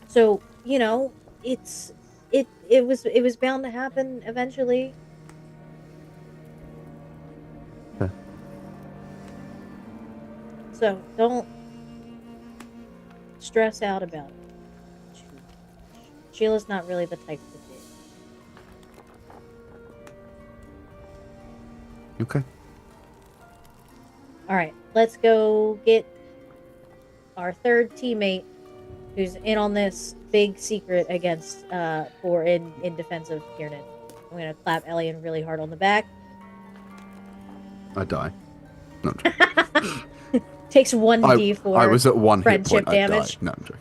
So, you know, it was bound to happen eventually. Yeah. So, don't stress out about it. Sheila's not really the type to do. Okay. Alright, let's go get our third teammate who's in on this big secret against, in defense of Kiernan. I'm gonna clap Elian really hard on the back. I die. No, I'm joking. Takes 1d4 I was at 1 hit friendship point, I damage. died. No, I'm joking.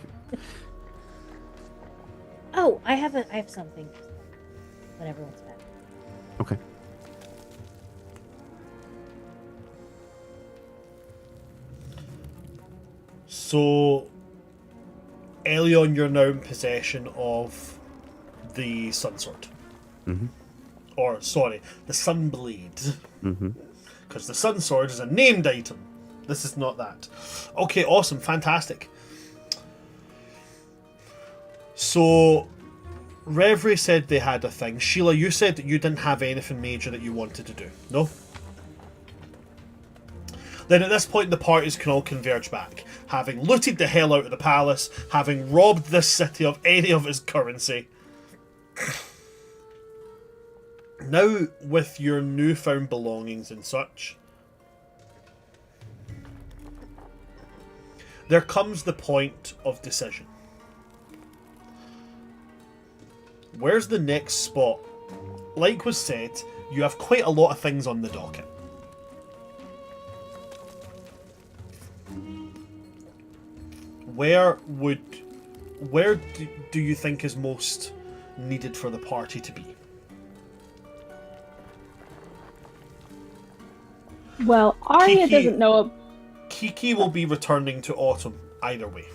Oh, I have something when everyone's back. Okay. So, Elion, you're now in possession of the Sunsword. Mm-hmm. Or, sorry, the Sunblade. Mm-hmm. Because the Sunsword is a named item. This is not that. Okay, awesome, fantastic. So, Reverie said they had a thing. Sheila, you said that you didn't have anything major that you wanted to do, no? Then at this point the parties can all converge back, having looted the hell out of the palace, having robbed this city of any of its currency. Now, with your newfound belongings and such, there comes the point of decision. Where's the next spot? Like was said, you have quite a lot of things on the docket. Where do you think is most needed for the party to be? Well, Arya Kiki- doesn't know. Kiki will be returning to Autumn either way.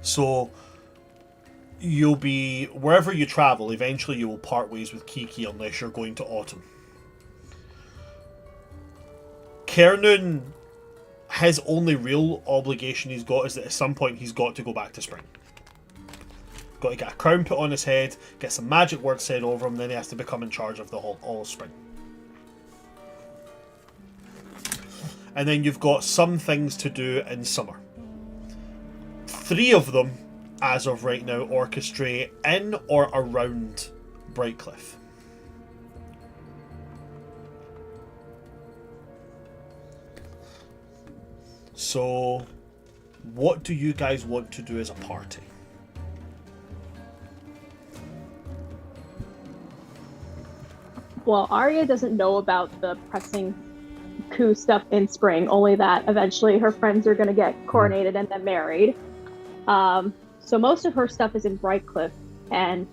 So, you'll be, wherever you travel, eventually you will part ways with Kiki unless you're going to Autumn. Kiernan, his only real obligation he's got is that at some point he's got to go back to Spring. Got to get a crown put on his head, get some magic words said over him, then he has to become in charge of the whole all of Spring. And then you've got some things to do in summer. 3 of them, as of right now, orchestrate in or around Brightcliff. So, what do you guys want to do as a party? Well, Arya doesn't know about the pressing coup stuff in Spring, only that eventually her friends are going to get coronated and then married. So most of her stuff is in Brightcliff, and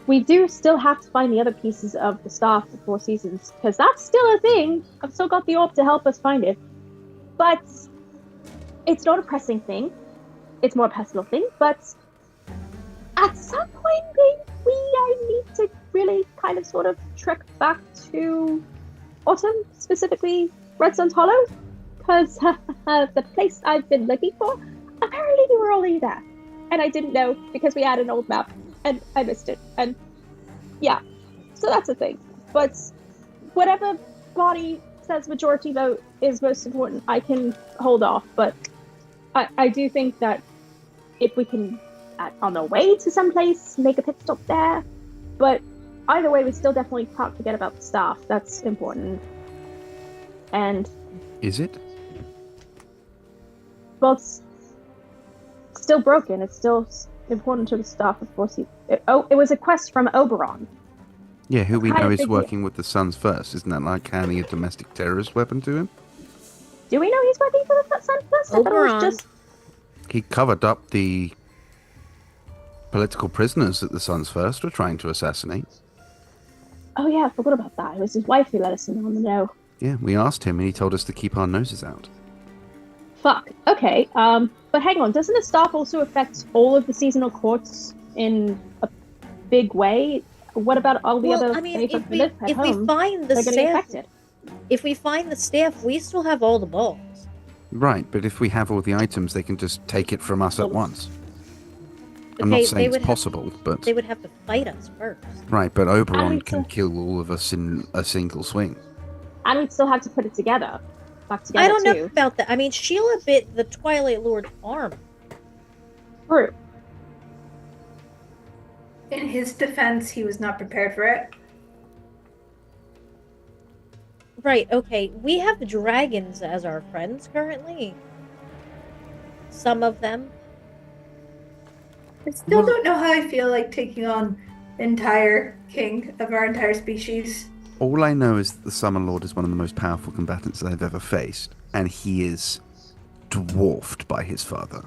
we do still have to find the other pieces of the staff for 4 seasons, because that's still a thing. I've still got the orb to help us find it. But it's not a pressing thing. It's more a personal thing, but at some point maybe I need to really kind of sort of trek back to Autumn, specifically Redstone's Hollow, because the place I've been looking for, apparently you were already there. And I didn't know because we had an old map and I missed it. And yeah, so that's a thing. But whatever body says majority vote is most important, I can hold off. But I do think that if we can on their way to someplace, make a pit stop there. But either way, we still definitely can't forget about the staff. That's important. And Is it? well, it's still broken. It's still important to the staff, of course. It was a quest from Oberon. Yeah, who we Kind know of is figure- working with the Suns first. Isn't that like handing a domestic terrorist weapon to him? Do we know he's working for the Sun first? I thought it was Oberon. just He covered up the political prisoners that the Suns first were trying to assassinate. oh yeah, I forgot about that. It was his wife who let us in on the know. Yeah, we asked him and he told us to keep our noses out. Fuck. Okay. But hang on. Doesn't the staff also affect all of the seasonal courts in a big way? What about all the other? I mean, folks if who we live at home? find the They're getting staff, affected. if we find the staff, we still have all the balls. Right, but if we have all the items, they can just take it from us at once. I'm Okay, not saying it's possible, but... They would have to fight us first. Right, but Oberon And can kill all of us in a single swing. And we'd still have to put it together. Back together I don't know too. about that. I mean, Sheila bit the Twilight Lord's arm. True. In his defense, he was not prepared for it. Right, okay. We have dragons as our friends currently. Some of them. I still don't know how I feel like taking on the entire king of our entire species. All I know is that the Summer Lord is one of the most powerful combatants I've ever faced, and he is dwarfed by his father.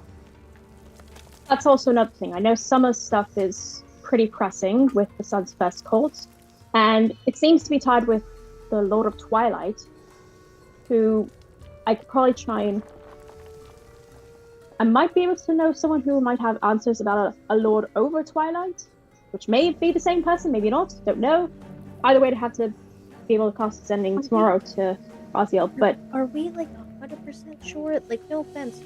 That's also another thing. I know Summer's stuff is pretty pressing with the Sun's First cult, and it seems to be tied with the Lord of Twilight, who I could probably try and... I might be able to know someone who might have answers about a Lord over Twilight, which may be the same person, maybe not, don't know. Either way, to have to be able to cast Ascending tomorrow to Raziel, but Are we like 100% sure? Like, no offense,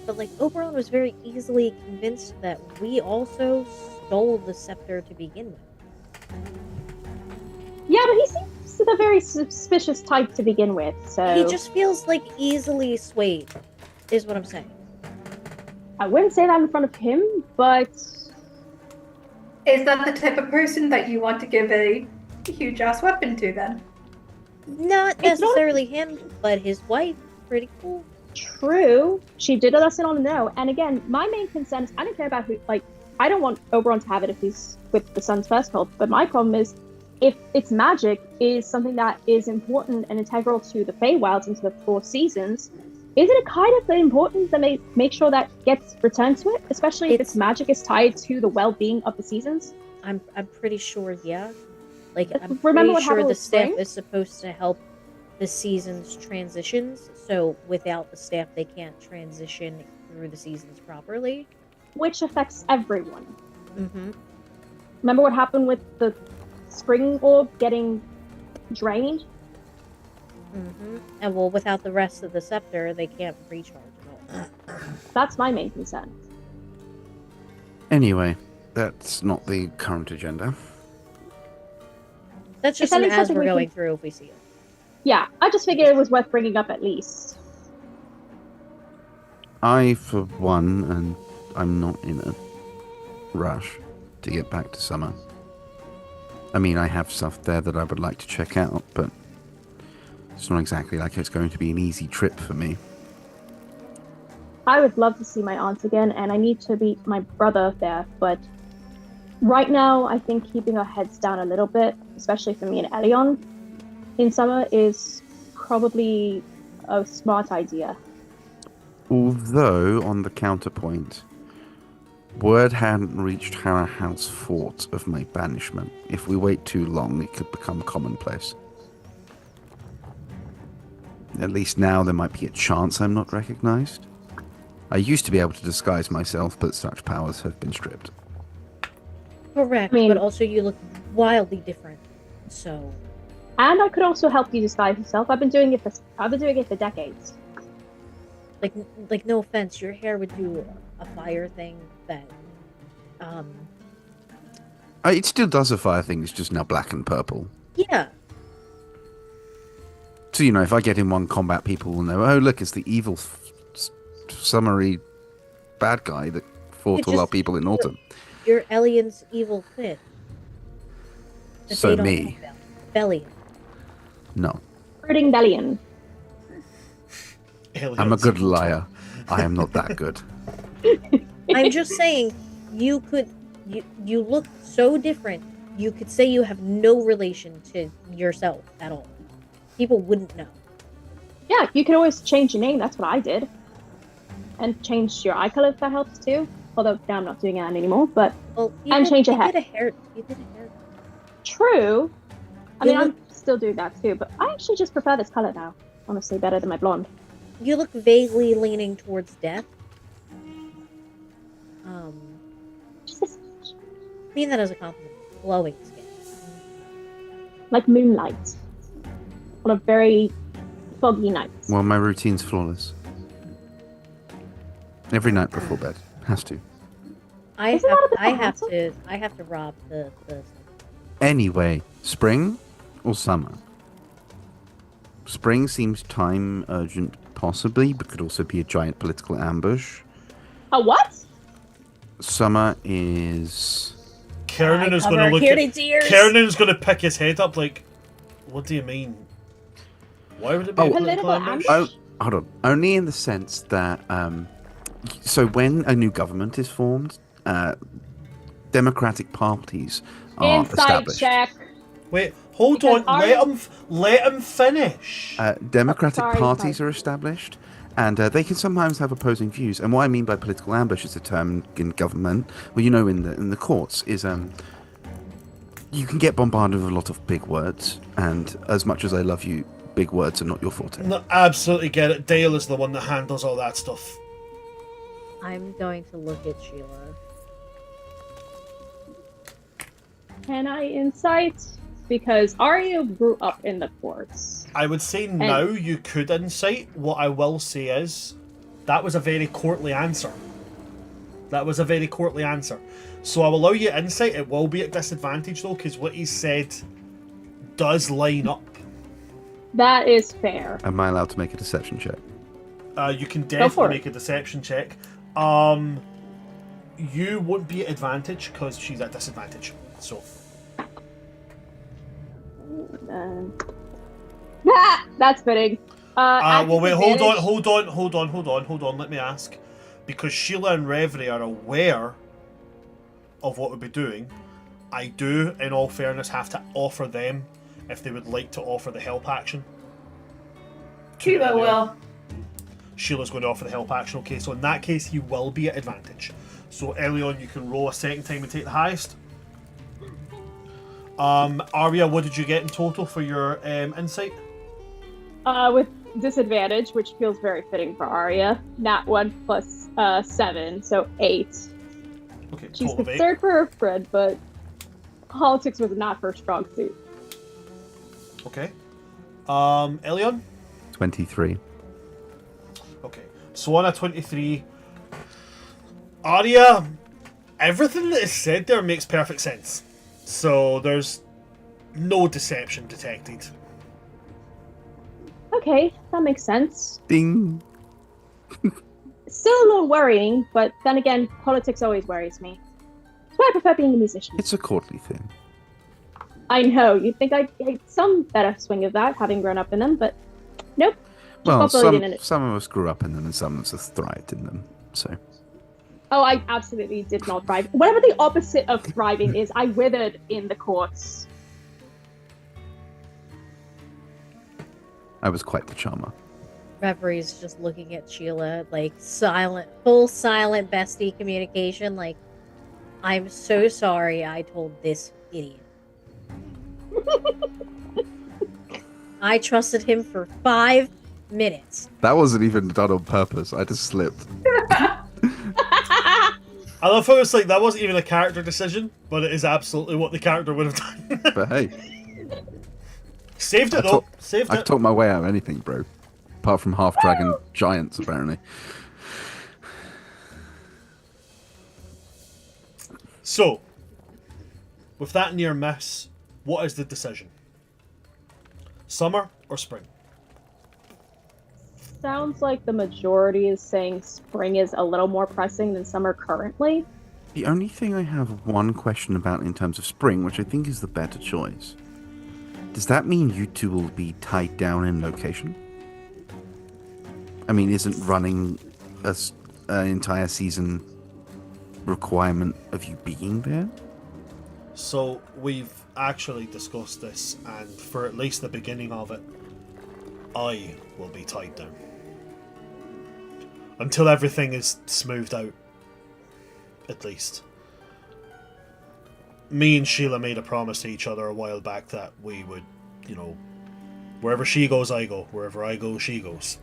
but like Oberon was very easily convinced that we also stole the scepter to begin with. yeah, but he seems a very suspicious type to begin with, so... He just feels like easily swayed, is what I'm saying. I wouldn't say that in front of him, but Is that the type of person that you want to give a huge ass weapon to then? Not It's not- necessarily him, but his wife. Pretty cool. true, she did let us in on the know. And again, my main concern is I don't care about who, like, I don't want Oberon to have it if he's with the Sun's First cult, but my problem is if its magic is something that is important and integral to the Feywilds and to the Four Seasons, isn't it kind of important that they make sure that gets returned to it, especially if its magic is tied to the well-being of the seasons? I'm pretty sure, yeah. Like, I'm Remember pretty what sure happened the with staff Spring? is supposed to help the seasons transitions. So without the staff, they can't transition through the seasons properly. Which affects everyone. Mm-hmm. Remember what happened with the spring orb getting drained? Mm-hmm. And well, without the rest of the scepter, they can't recharge at all. That's my main concern. Anyway, that's not the current agenda. That's just If an anything, as something we're we going can- through if we see it. Yeah, I just figured it was worth bringing up at least. I, for one, and I'm not in a rush to get back to Summer. I mean, I have stuff there that I would like to check out, but it's not exactly like it's going to be an easy trip for me. I would love to see my aunt again, and I need to meet my brother there, but right now, I think keeping our heads down a little bit, especially for me and Elion, in summer is probably a smart idea. Although, on the counterpoint, word hadn't reached Harrow House Fort of my banishment. If we wait too long, it could become commonplace. At least now there might be a chance I'm not recognized. I used to be able to disguise myself, but such powers have been stripped. Correct, I mean- but also you look wildly different. So And I could also help you disguise yourself. I've been doing it for decades. like no offense, your hair would do a fire thing that It still does a fire thing, it's just now black and purple. yeah. So, you know, if I get in one combat, people will know, oh, look, it's the evil, summary bad guy that fought all our people in autumn. You're Elian's evil twin. That So they don't me. know about. Bellion. No, Fruiting Bellion. I'm a good liar. I am not that good. I'm just saying, you look so different. You could say you have no relation to yourself at all. People wouldn't know. Yeah, you could always change your name. That's what I did. And change your eye color if that helps too. Although now I'm not doing that anymore. But Well, and change your You hat. did a hair. You did a hair. True. I mean, You I'm still doing that too. But I actually just prefer this color now. Honestly, better than my blonde. You look vaguely leaning towards death. Just this, Mean that as a compliment. Glowing skin. like moonlight on a very foggy night. Well, my routine's flawless. Every night before bed. Has to. I Isn't that a bit I have to rob the Anyway, spring or summer? Spring seems time urgent, possibly, but could also be a giant political ambush. A what? Summer is. Kiernan is going to cover look Kiernan's ears. Kiernan's going to pick his head up like, what do you mean? Why would it be Oh. a political Political ambush? Oh, hold on. Only in the sense that, so when a new government is formed, democratic parties are Inside established. check. Wait, hold Because on. Let him finish. Democratic Sorry, parties sorry. are established, and they can sometimes have opposing views. And what I mean by political ambush is a term in government, well, in the courts, is you can get bombarded with a lot of big words. And as much as I love you, big words are not your forte. No, absolutely get it. Dale is the one that handles all that stuff. I'm going to look at Sheila. Can I insight? Because Arya grew up in the courts. I would say now you could insight. What I will say is, that was a very courtly answer. That was a very courtly answer. So I'll allow you insight. It will be at disadvantage though, because what he said does line up. That is fair. Am I allowed to make a deception check? You can for definitely it. make a deception check. You won't be at advantage because she's at disadvantage. So That's fitting. well, wait, hold disadvantage- on. Let me ask, because Sheila and Reverie are aware of what we'll be doing. I do, in all fairness, have to offer them if they would like to offer the help action. Sheila Elion. will. Sheila's going to offer the help action. Okay, so in that case, he will be at advantage. So Elion, you can roll a second time and take the highest. Arya, what did you get in total for your insight? With disadvantage, which feels very fitting for Arya. Nat 1 plus 7, so 8. Okay, She's total of 8. concerned for her friend, but politics was not her strong suit. Okay. Elion? 23. Okay. So on a 23, Arya, everything that is said there makes perfect sense. So there's no deception detected. Okay, that makes sense. Ding! Still a little worrying, but then again, politics always worries me. That's why I prefer being a musician. It's a courtly thing. I know, you'd think I'd get some better swing of that, having grown up in them, but nope. Just Well, not bullied in it. some of us grew up in them and some of us thrived in them. So, Oh, I absolutely did not thrive. Whatever the opposite of thriving is, I withered in the courts. I was quite the charmer. Reverie's just looking at Sheila, like full silent bestie communication. Like, I'm so sorry I told this idiot. I trusted him for 5 minutes. That wasn't even done on purpose. I just slipped. I love how it's like that wasn't even a character decision, but it is absolutely what the character would have done. But hey, Saved it I though. talk- Saved I it. talked my way out of anything, bro. Apart from half-dragon giants, apparently. So, with that near miss, what is the decision? Summer or spring? sounds like the majority is saying spring is a little more pressing than summer currently. The only thing I have one question about in terms of spring, which I think is the better choice, does that mean you two will be tied down in location? I mean, isn't running an entire season requirement of you being there? So we've actually discussed this, and for at least the beginning of it, I will be tied down. Until everything is smoothed out, at least. Me and Sheila made a promise to each other a while back that we would, you know, wherever she goes, I go. Wherever I go, she goes.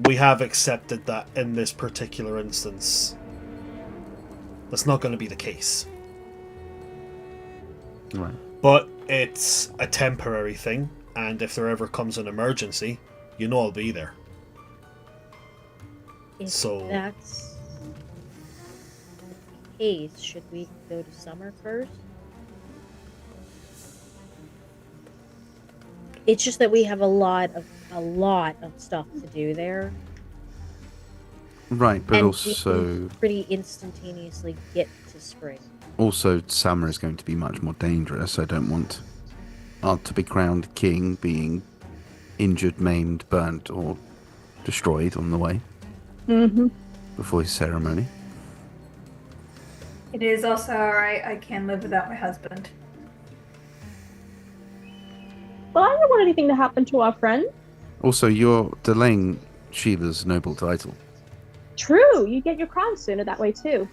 We have accepted that in this particular instance, that's not going to be the case. Right. But it's a temporary thing, and if there ever comes an emergency, you know I'll be there. If So- that's the case, should we go to summer first? It's just that we have a lot of stuff to do there, Right, but and we also can pretty instantaneously get to spring. summer is going to be much more dangerous. I don't want our to be crowned king being injured, maimed, burnt, or destroyed on the way Mm-hmm. before his ceremony. It is also alright, I can live without my husband. Well, I don't want anything to happen to our friend. Also, you're delaying Sheila's noble title. True, you get your crown sooner that way too.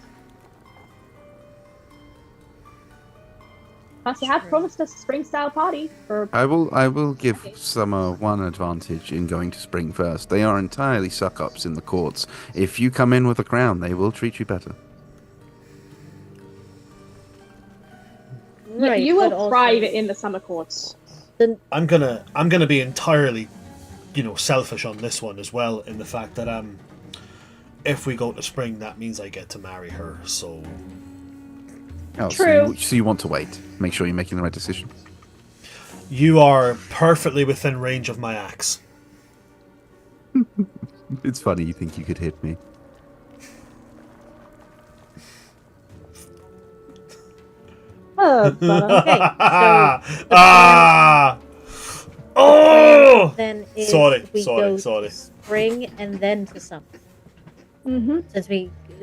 Plus, you have True. promised us a spring-style party for. I will give Okay. Summer one advantage in going to Spring first. They are entirely suck-ups in the courts. If you come in with a crown, they will treat you better. Yeah, Right, you but will also- thrive in the summer courts. I'm gonna be entirely, selfish on this one as well, in the fact that if we go to spring, that means I get to marry her. So Oh, True. So you want to wait. Make sure you're making the right decision. you are perfectly within range of my axe. It's funny you think you could hit me. But, Okay, so Ah! Oh! then is Sorry, we sorry, go sorry. to spring and then to summer. mm-hmm,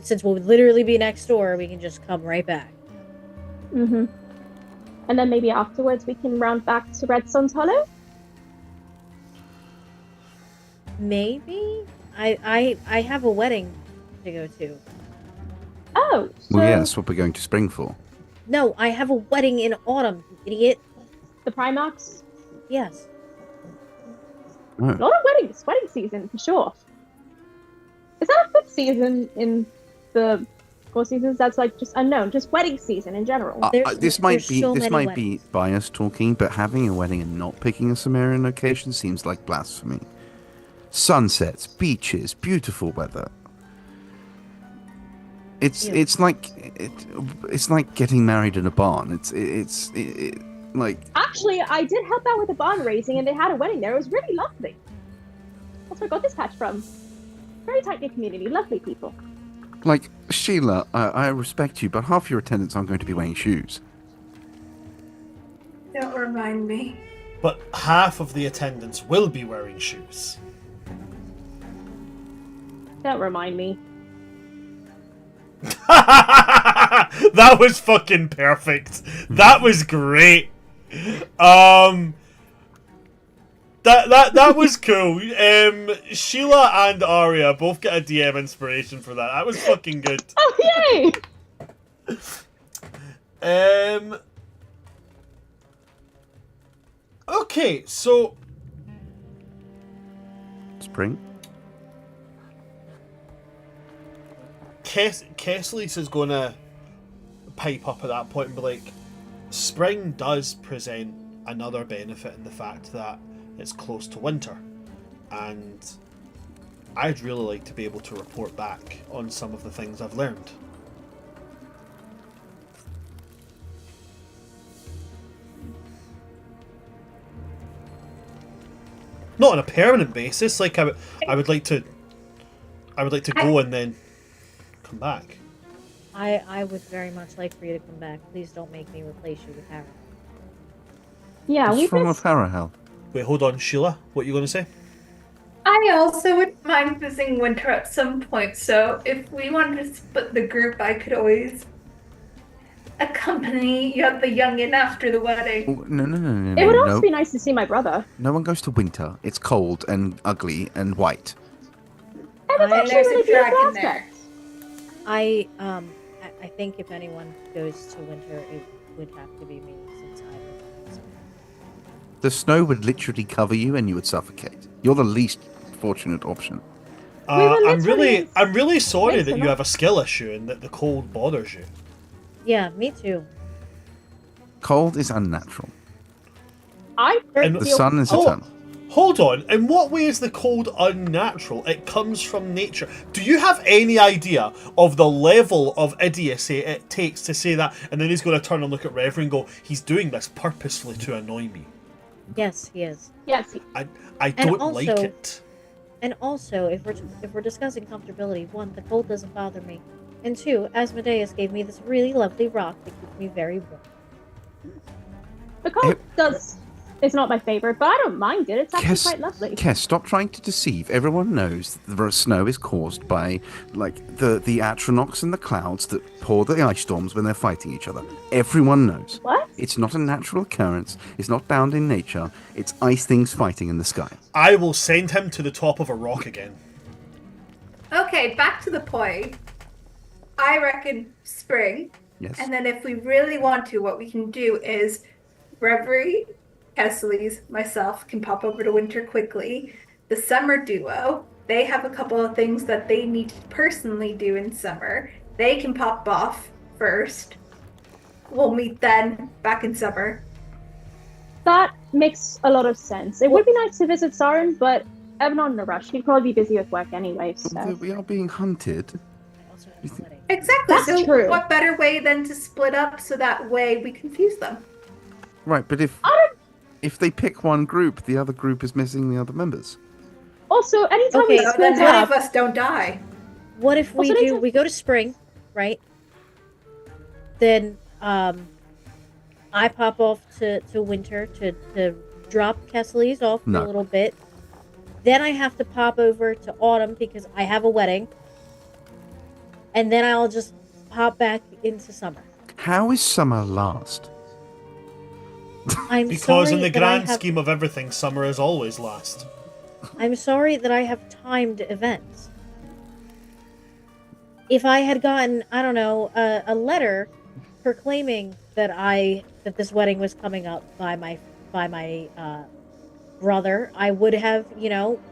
Since we'll literally be next door, we can just come right back. mm-hmm. And then maybe afterwards we can round back to Redstone's Hollow. Maybe I have a wedding to go to. Oh, so Well, yeah, that's what we're going to Spring for. No, I have a wedding in autumn, you idiot. the Primarchs. Yes. Oh. A lot of weddings, wedding season for sure. Is that a fifth season in the 4 seasons? That's like just unknown, just wedding season in general. There's so This many might be weddings. bias talking, but having a wedding and not picking a Sumerian location seems like blasphemy. Sunsets, beaches, beautiful weather. It's Yeah. it's like getting married in a barn. It's like Actually, I did help out with the barn raising, and they had a wedding there. It was really lovely. That's where I got this patch from. Very tight-knit community, lovely people. Sheila. I respect you, but half your attendants aren't going to be wearing shoes. Don't remind me. But half of the attendants will be wearing shoes. Don't remind me. That was fucking perfect. That was great. That was cool. Sheila and Arya both get a DM inspiration for that. That was fucking good. Oh, yay! Okay, so Spring. Kesslis is gonna pipe up at that point and be like, spring does present another benefit in the fact that it's close to winter, and I'd really like to be able to report back on some of the things I've learned. Not on a permanent basis. Like I would like to go and then come back. I would very much like for you to come back. Please don't make me replace you with Harry. Yeah, What's wrong with Harahel? Wait, hold on, Sheila. What are you going to say? I also wouldn't mind visiting Winter at some point, so if we wanted to split the group, I could always accompany the youngin after the wedding. Oh, no. it would also no. be nice to see my brother. No one goes to winter. It's cold and ugly and white. And it's actually There's a really beautiful dragon there. aspect. I think if anyone goes to Winter, it would have to be me since I live in summer. The snow would literally cover you and you would suffocate. You're the least fortunate option. We were I'm literally really sorry nice that you enough. have a skill issue and that the cold bothers you. Yeah, me too. Cold is unnatural. I And The feel- sun is Oh. eternal. Hold on, in what way is the cold unnatural? It comes from nature. Do you have any idea of the level of idiocy it takes to say that? And then he's going to turn and look at Reverie and go, he's doing this purposefully to annoy me. Yes, he is. Yes, I don't like also- it. And also, if we're discussing comfortability, one, the cold doesn't bother me, and two, Asmodeus gave me this really lovely rock that keeps me very warm. the cold is not my favorite, but I don't mind it. It's actually Kes, quite lovely. Kes, stop trying to deceive. Everyone knows that the snow is caused by, like, the Atronachs and the clouds that pour the ice storms when they're fighting each other. Everyone knows. What? It's not a natural occurrence. It's not bound in nature. It's ice things fighting in the sky. I will send him to the top of a rock again. Okay, back to the point. I reckon spring. Yes. And then if we really want to, what we can do is Reverie, Kessleys, myself can pop over to Winter quickly. The summer duo, they have a couple of things that they need to personally do in summer. They can pop off first. We'll meet then back in summer. That makes a lot of sense. It would be nice to visit Saren, but I'm not in a rush. He'd probably be busy with work anyway, so. We are being hunted. I also have a wedding. Exactly. That's so true. what better way than to split up so that way we confuse them? Right, but if they pick one group, the other group is missing the other members. Also, anytime Okay, we So split then none up, of us don't die. What if we Also, do? anytime- We go to spring, right? Then I pop off to Winter to drop Kessleys off for No. a little bit. Then I have to pop over to Autumn because I have a wedding. And then I'll just pop back into summer. How is summer last? I'm Because sorry in the that I grand have- scheme of everything, summer is always last. I'm sorry that I have timed events. If I had gotten, I don't know, a letter proclaiming that this wedding was coming up by my brother, I would have,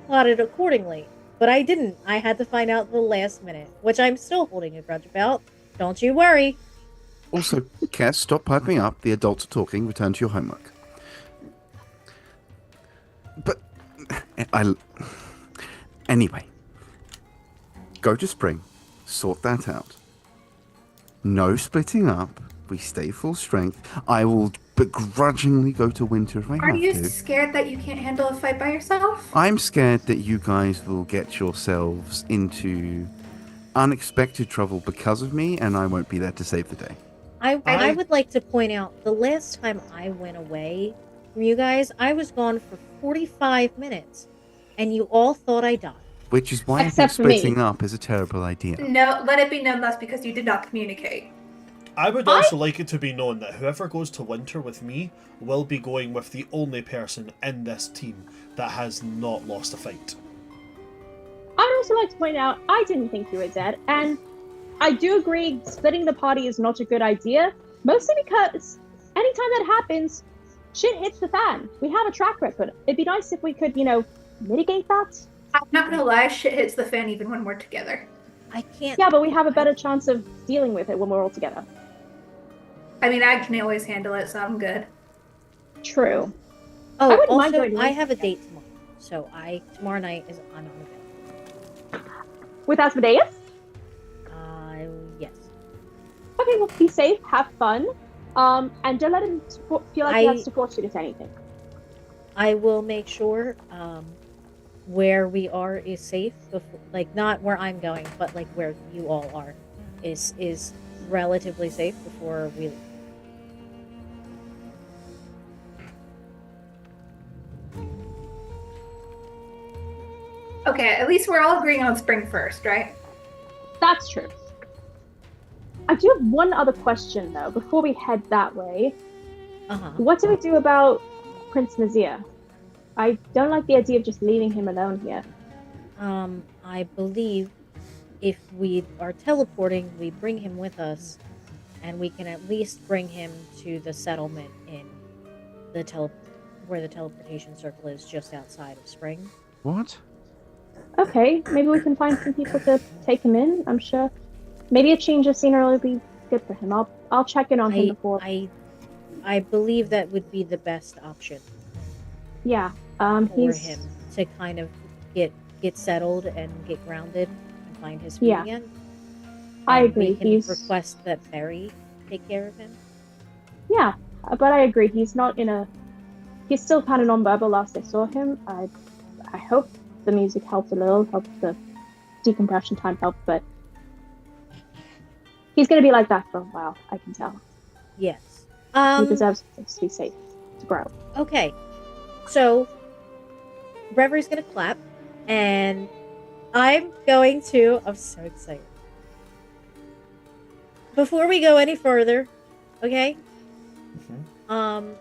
plotted accordingly. But I didn't. I had to find out the last minute, which I'm still holding a grudge about. Don't you worry. Also, Kes, stop piping up. The adults are talking. Return to your homework. But anyway, go to spring, sort that out. No splitting up. We stay full strength. I will begrudgingly go to winter if I Are have you to. scared that you can't handle a fight by yourself? I'm scared that you guys will get yourselves into unexpected trouble because of me, and I won't be there to save the day. I would like to point out the last time I went away from you guys, I was gone for 45 minutes, and you all thought I died. Which is why I think Except for me. splitting up is a terrible idea. No, let it be known that's because you did not communicate. I would also like it to be known that whoever goes to winter with me will be going with the only person in this team that has not lost a fight. I'd also like to point out I didn't think you were dead, and I do agree splitting the party is not a good idea, mostly because anytime that happens, shit hits the fan. We have a track record. It'd be nice if we could, mitigate that. I'm not gonna lie, shit hits the fan even when we're together. I can't. Yeah, but we have a better chance of dealing with it when we're all together. I mean, I can always handle it, so I'm good. True. I Oh, wouldn't mind also, joining I you. have a date tomorrow, so tomorrow night is I'm on a date. With Asmodeus? Yes. Okay, well, be safe, have fun, and don't let him feel like he I- has to force you to say anything. I will make sure where we are is safe. Before, like not where I'm going, but like where you all are, is relatively safe before we leave. Okay, at least we're all agreeing on spring first, right? That's true. I do have one other question though, before we head that way. What do we do about Prince Nazir? I don't like the idea of just leaving him alone here. I believe if we are teleporting, we bring him with us, and we can at least bring him to the settlement in the where the teleportation circle is, just outside of Spring. What? Okay, maybe we can find some people to take him in. I'm sure. Maybe a change of scenery will be good for him. I'll check in on him before. I believe that would be the best option. Yeah. For He's him to kind of get settled and get grounded and find his feet again. I And agree. We can request that Barry take care of him. Yeah, but I agree. He's not in a. He's still kind of nonverbal. Last I saw him, I hope the music helped a little, helped the decompression time helped, but he's going to be like that for a while. I can tell. Yes. He deserves to be safe, to grow. Okay, so Revery's gonna clap, and I'm so excited. Before we go any further, okay? I'm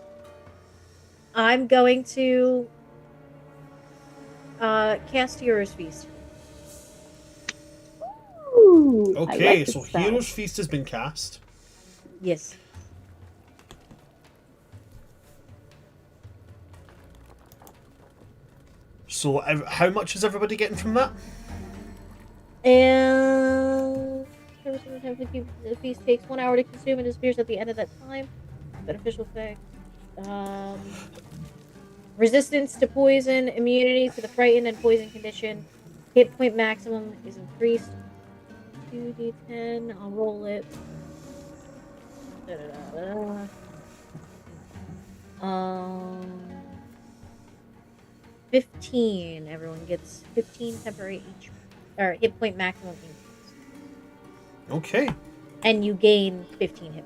going to cast Hero's Feast. Ooh, Okay, like so spell. Hero's Feast has been cast. Yes. So how much is everybody getting from that? And the feast takes 1 hour to consume and disappears at the end of that time. Beneficial effect. Resistance to poison, immunity to the frightened and poison condition. Hit point maximum is increased. 2d10. I'll roll it. 15. Everyone gets 15 temporary or hit point maximum increase. Okay. And you gain 15 hit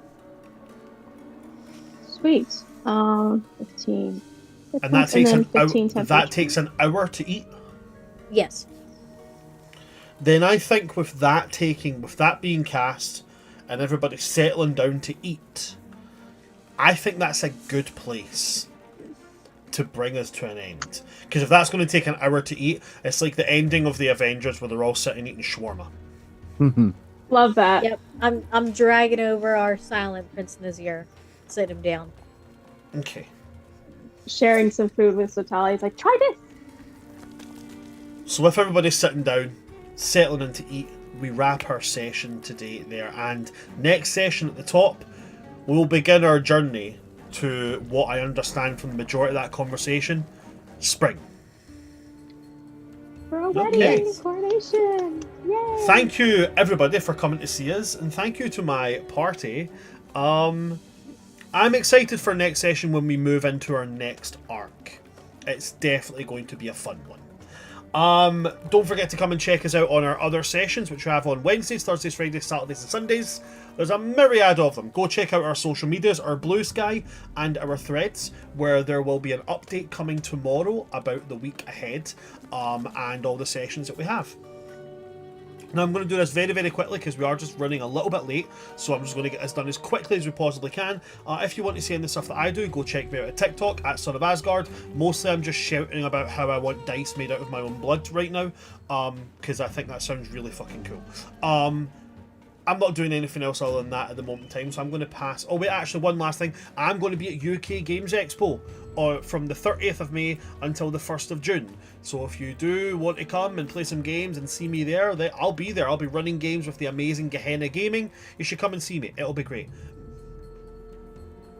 points. Sweet. 15. And that takes and then 15 that takes an hour to eat. Yes. Then I think with that being cast and everybody settling down to eat, I think that's a good place to bring us to an end. Because if that's going to take an hour to eat, it's like the ending of the Avengers where they're all sitting eating shawarma. Love that. Yep. I'm dragging over our silent Prince Nazir. Sit him down. Okay. Sharing some food with Sotali. He's like, try this. So if everybody's sitting down, settling in to eat, we wrap our session today there. And next session at the top, we'll begin our journey to what I understand from the majority of that conversation, Spring. For a wedding Okay. coronation. Yay! Thank you everybody for coming to see us, and thank you to my party. I'm excited for next session when we move into our next arc. It's definitely going to be a fun one. Don't forget to come and check us out on our other sessions, which we have on Wednesdays, Thursdays, Fridays, Saturdays, and Sundays. There's a myriad of them. Go check out our social medias, our Blue Sky, and our Threads, where there will be an update coming tomorrow about the week ahead, and all the sessions that we have. Now I'm going to do this very, very quickly because we are just running a little bit late, so I'm just going to get this done as quickly as we possibly can. If you want to see any of the stuff that I do, go check me out at TikTok, at Son of Asgard. Mostly I'm just shouting about how I want dice made out of my own blood right now, because I think that sounds really fucking cool. I'm not doing anything else other than that at the moment in time, so I'm going to pass. Oh wait, actually one last thing. I'm going to be at UK Games Expo from the 30th of May until the 1st of June. So if you do want to come and play some games and see me there, I'll be there. I'll be running games with the amazing Gehenna Gaming. You should come and see me. It'll be great.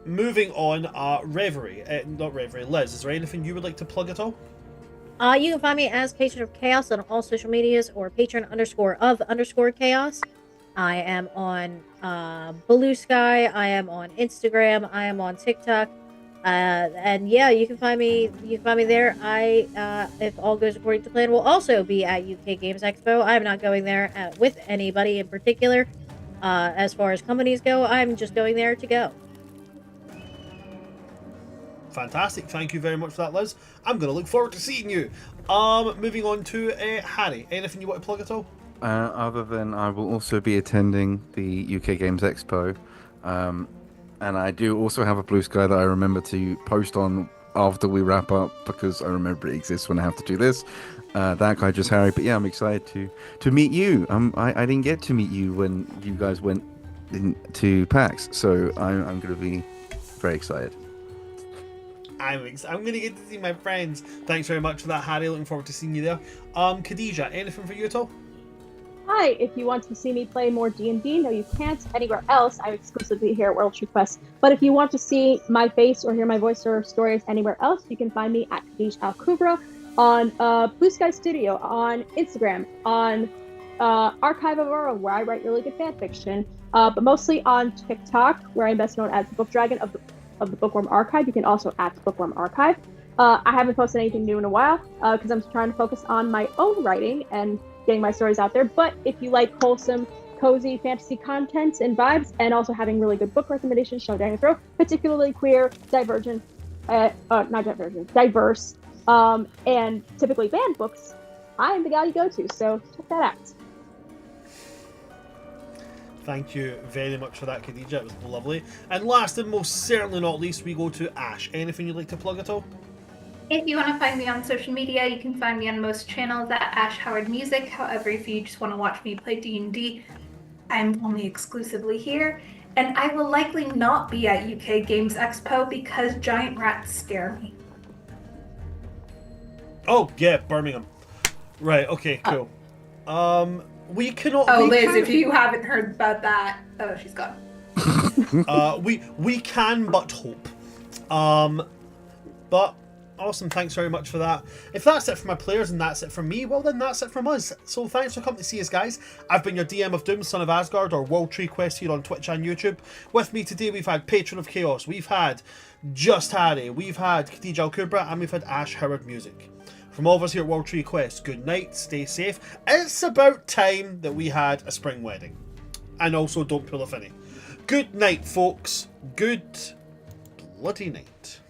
Moving on, Reverie. Not Reverie. Liz, is there anything you would like to plug at all? You can find me as Patron of Chaos on all social medias or patron_of_chaos. I am on Blue Sky. I am on Instagram. I am on TikTok. And yeah, you can find me. You can find me there. I, if all goes according to plan, will also be at UK Games Expo. I'm not going there with anybody in particular. As far as companies go, I'm just going there to go. Fantastic. Thank you very much for that, Liz. I'm going to look forward to seeing you. Moving on to Harry. Anything you want to plug at all? Other than I will also be attending the UK Games Expo. And I do also have a Blue Sky that I remember to post on after we wrap up, because I remember it exists when I have to do this. That guy just Harry. But yeah, I'm excited to meet you. I didn't get to meet you when you guys went to PAX, so I'm going to be very excited. I'm going to get to see my friends. Thanks very much for that, Harry. Looking forward to seeing you there. Khadija, anything for you at all? Hi, if you want to see me play more D&D, no you can't anywhere else. I'm exclusively here at World Tree Quest. But if you want to see my face or hear my voice or stories anywhere else, you can find me at Khadija Al Kubra on Blue Sky Studio, on Instagram, on Archive of Aura, where I write really good fan fiction, but mostly on TikTok, where I'm best known as the Book Dragon of the Bookworm Archive. You can also at the Bookworm Archive. I haven't posted anything new in a while because I'm trying to focus on my own writing and getting my stories out there. But if you like wholesome, cozy fantasy content and vibes, and also having really good book recommendations shown down your throat, particularly queer, diverse, and typically banned books, I'm the guy you go to. So check that out. Thank you very much for that, Khadija. It was lovely. And last and most certainly not least, we go to Ash. Anything you'd like to plug at all? If you want to find me on social media, you can find me on most channels at Ash Howard Music. However, if you just want to watch me play D&D, I'm only exclusively here. And I will likely not be at UK Games Expo because giant rats scare me. Oh, yeah, Birmingham. Right, okay, cool. We cannot... Oh, Liz, if you haven't heard about that... Oh, she's gone. We can but hope. But... Awesome, thanks very much for that. If that's it for my players and that's it from me, well then that's it from us. So thanks for coming to see us, guys. I've been your DM of Doom, Son of Asgard, or World Tree Quest here on Twitch and YouTube. With me today we've had Patron of Chaos, we've had Just Harry, we've had Khadija Al Kubra, and we've had Ash Howard Music. From all of us here at World Tree Quest, good night, stay safe. It's about time that we had a spring wedding. And also don't pull a finny. Good night, folks. Good bloody night.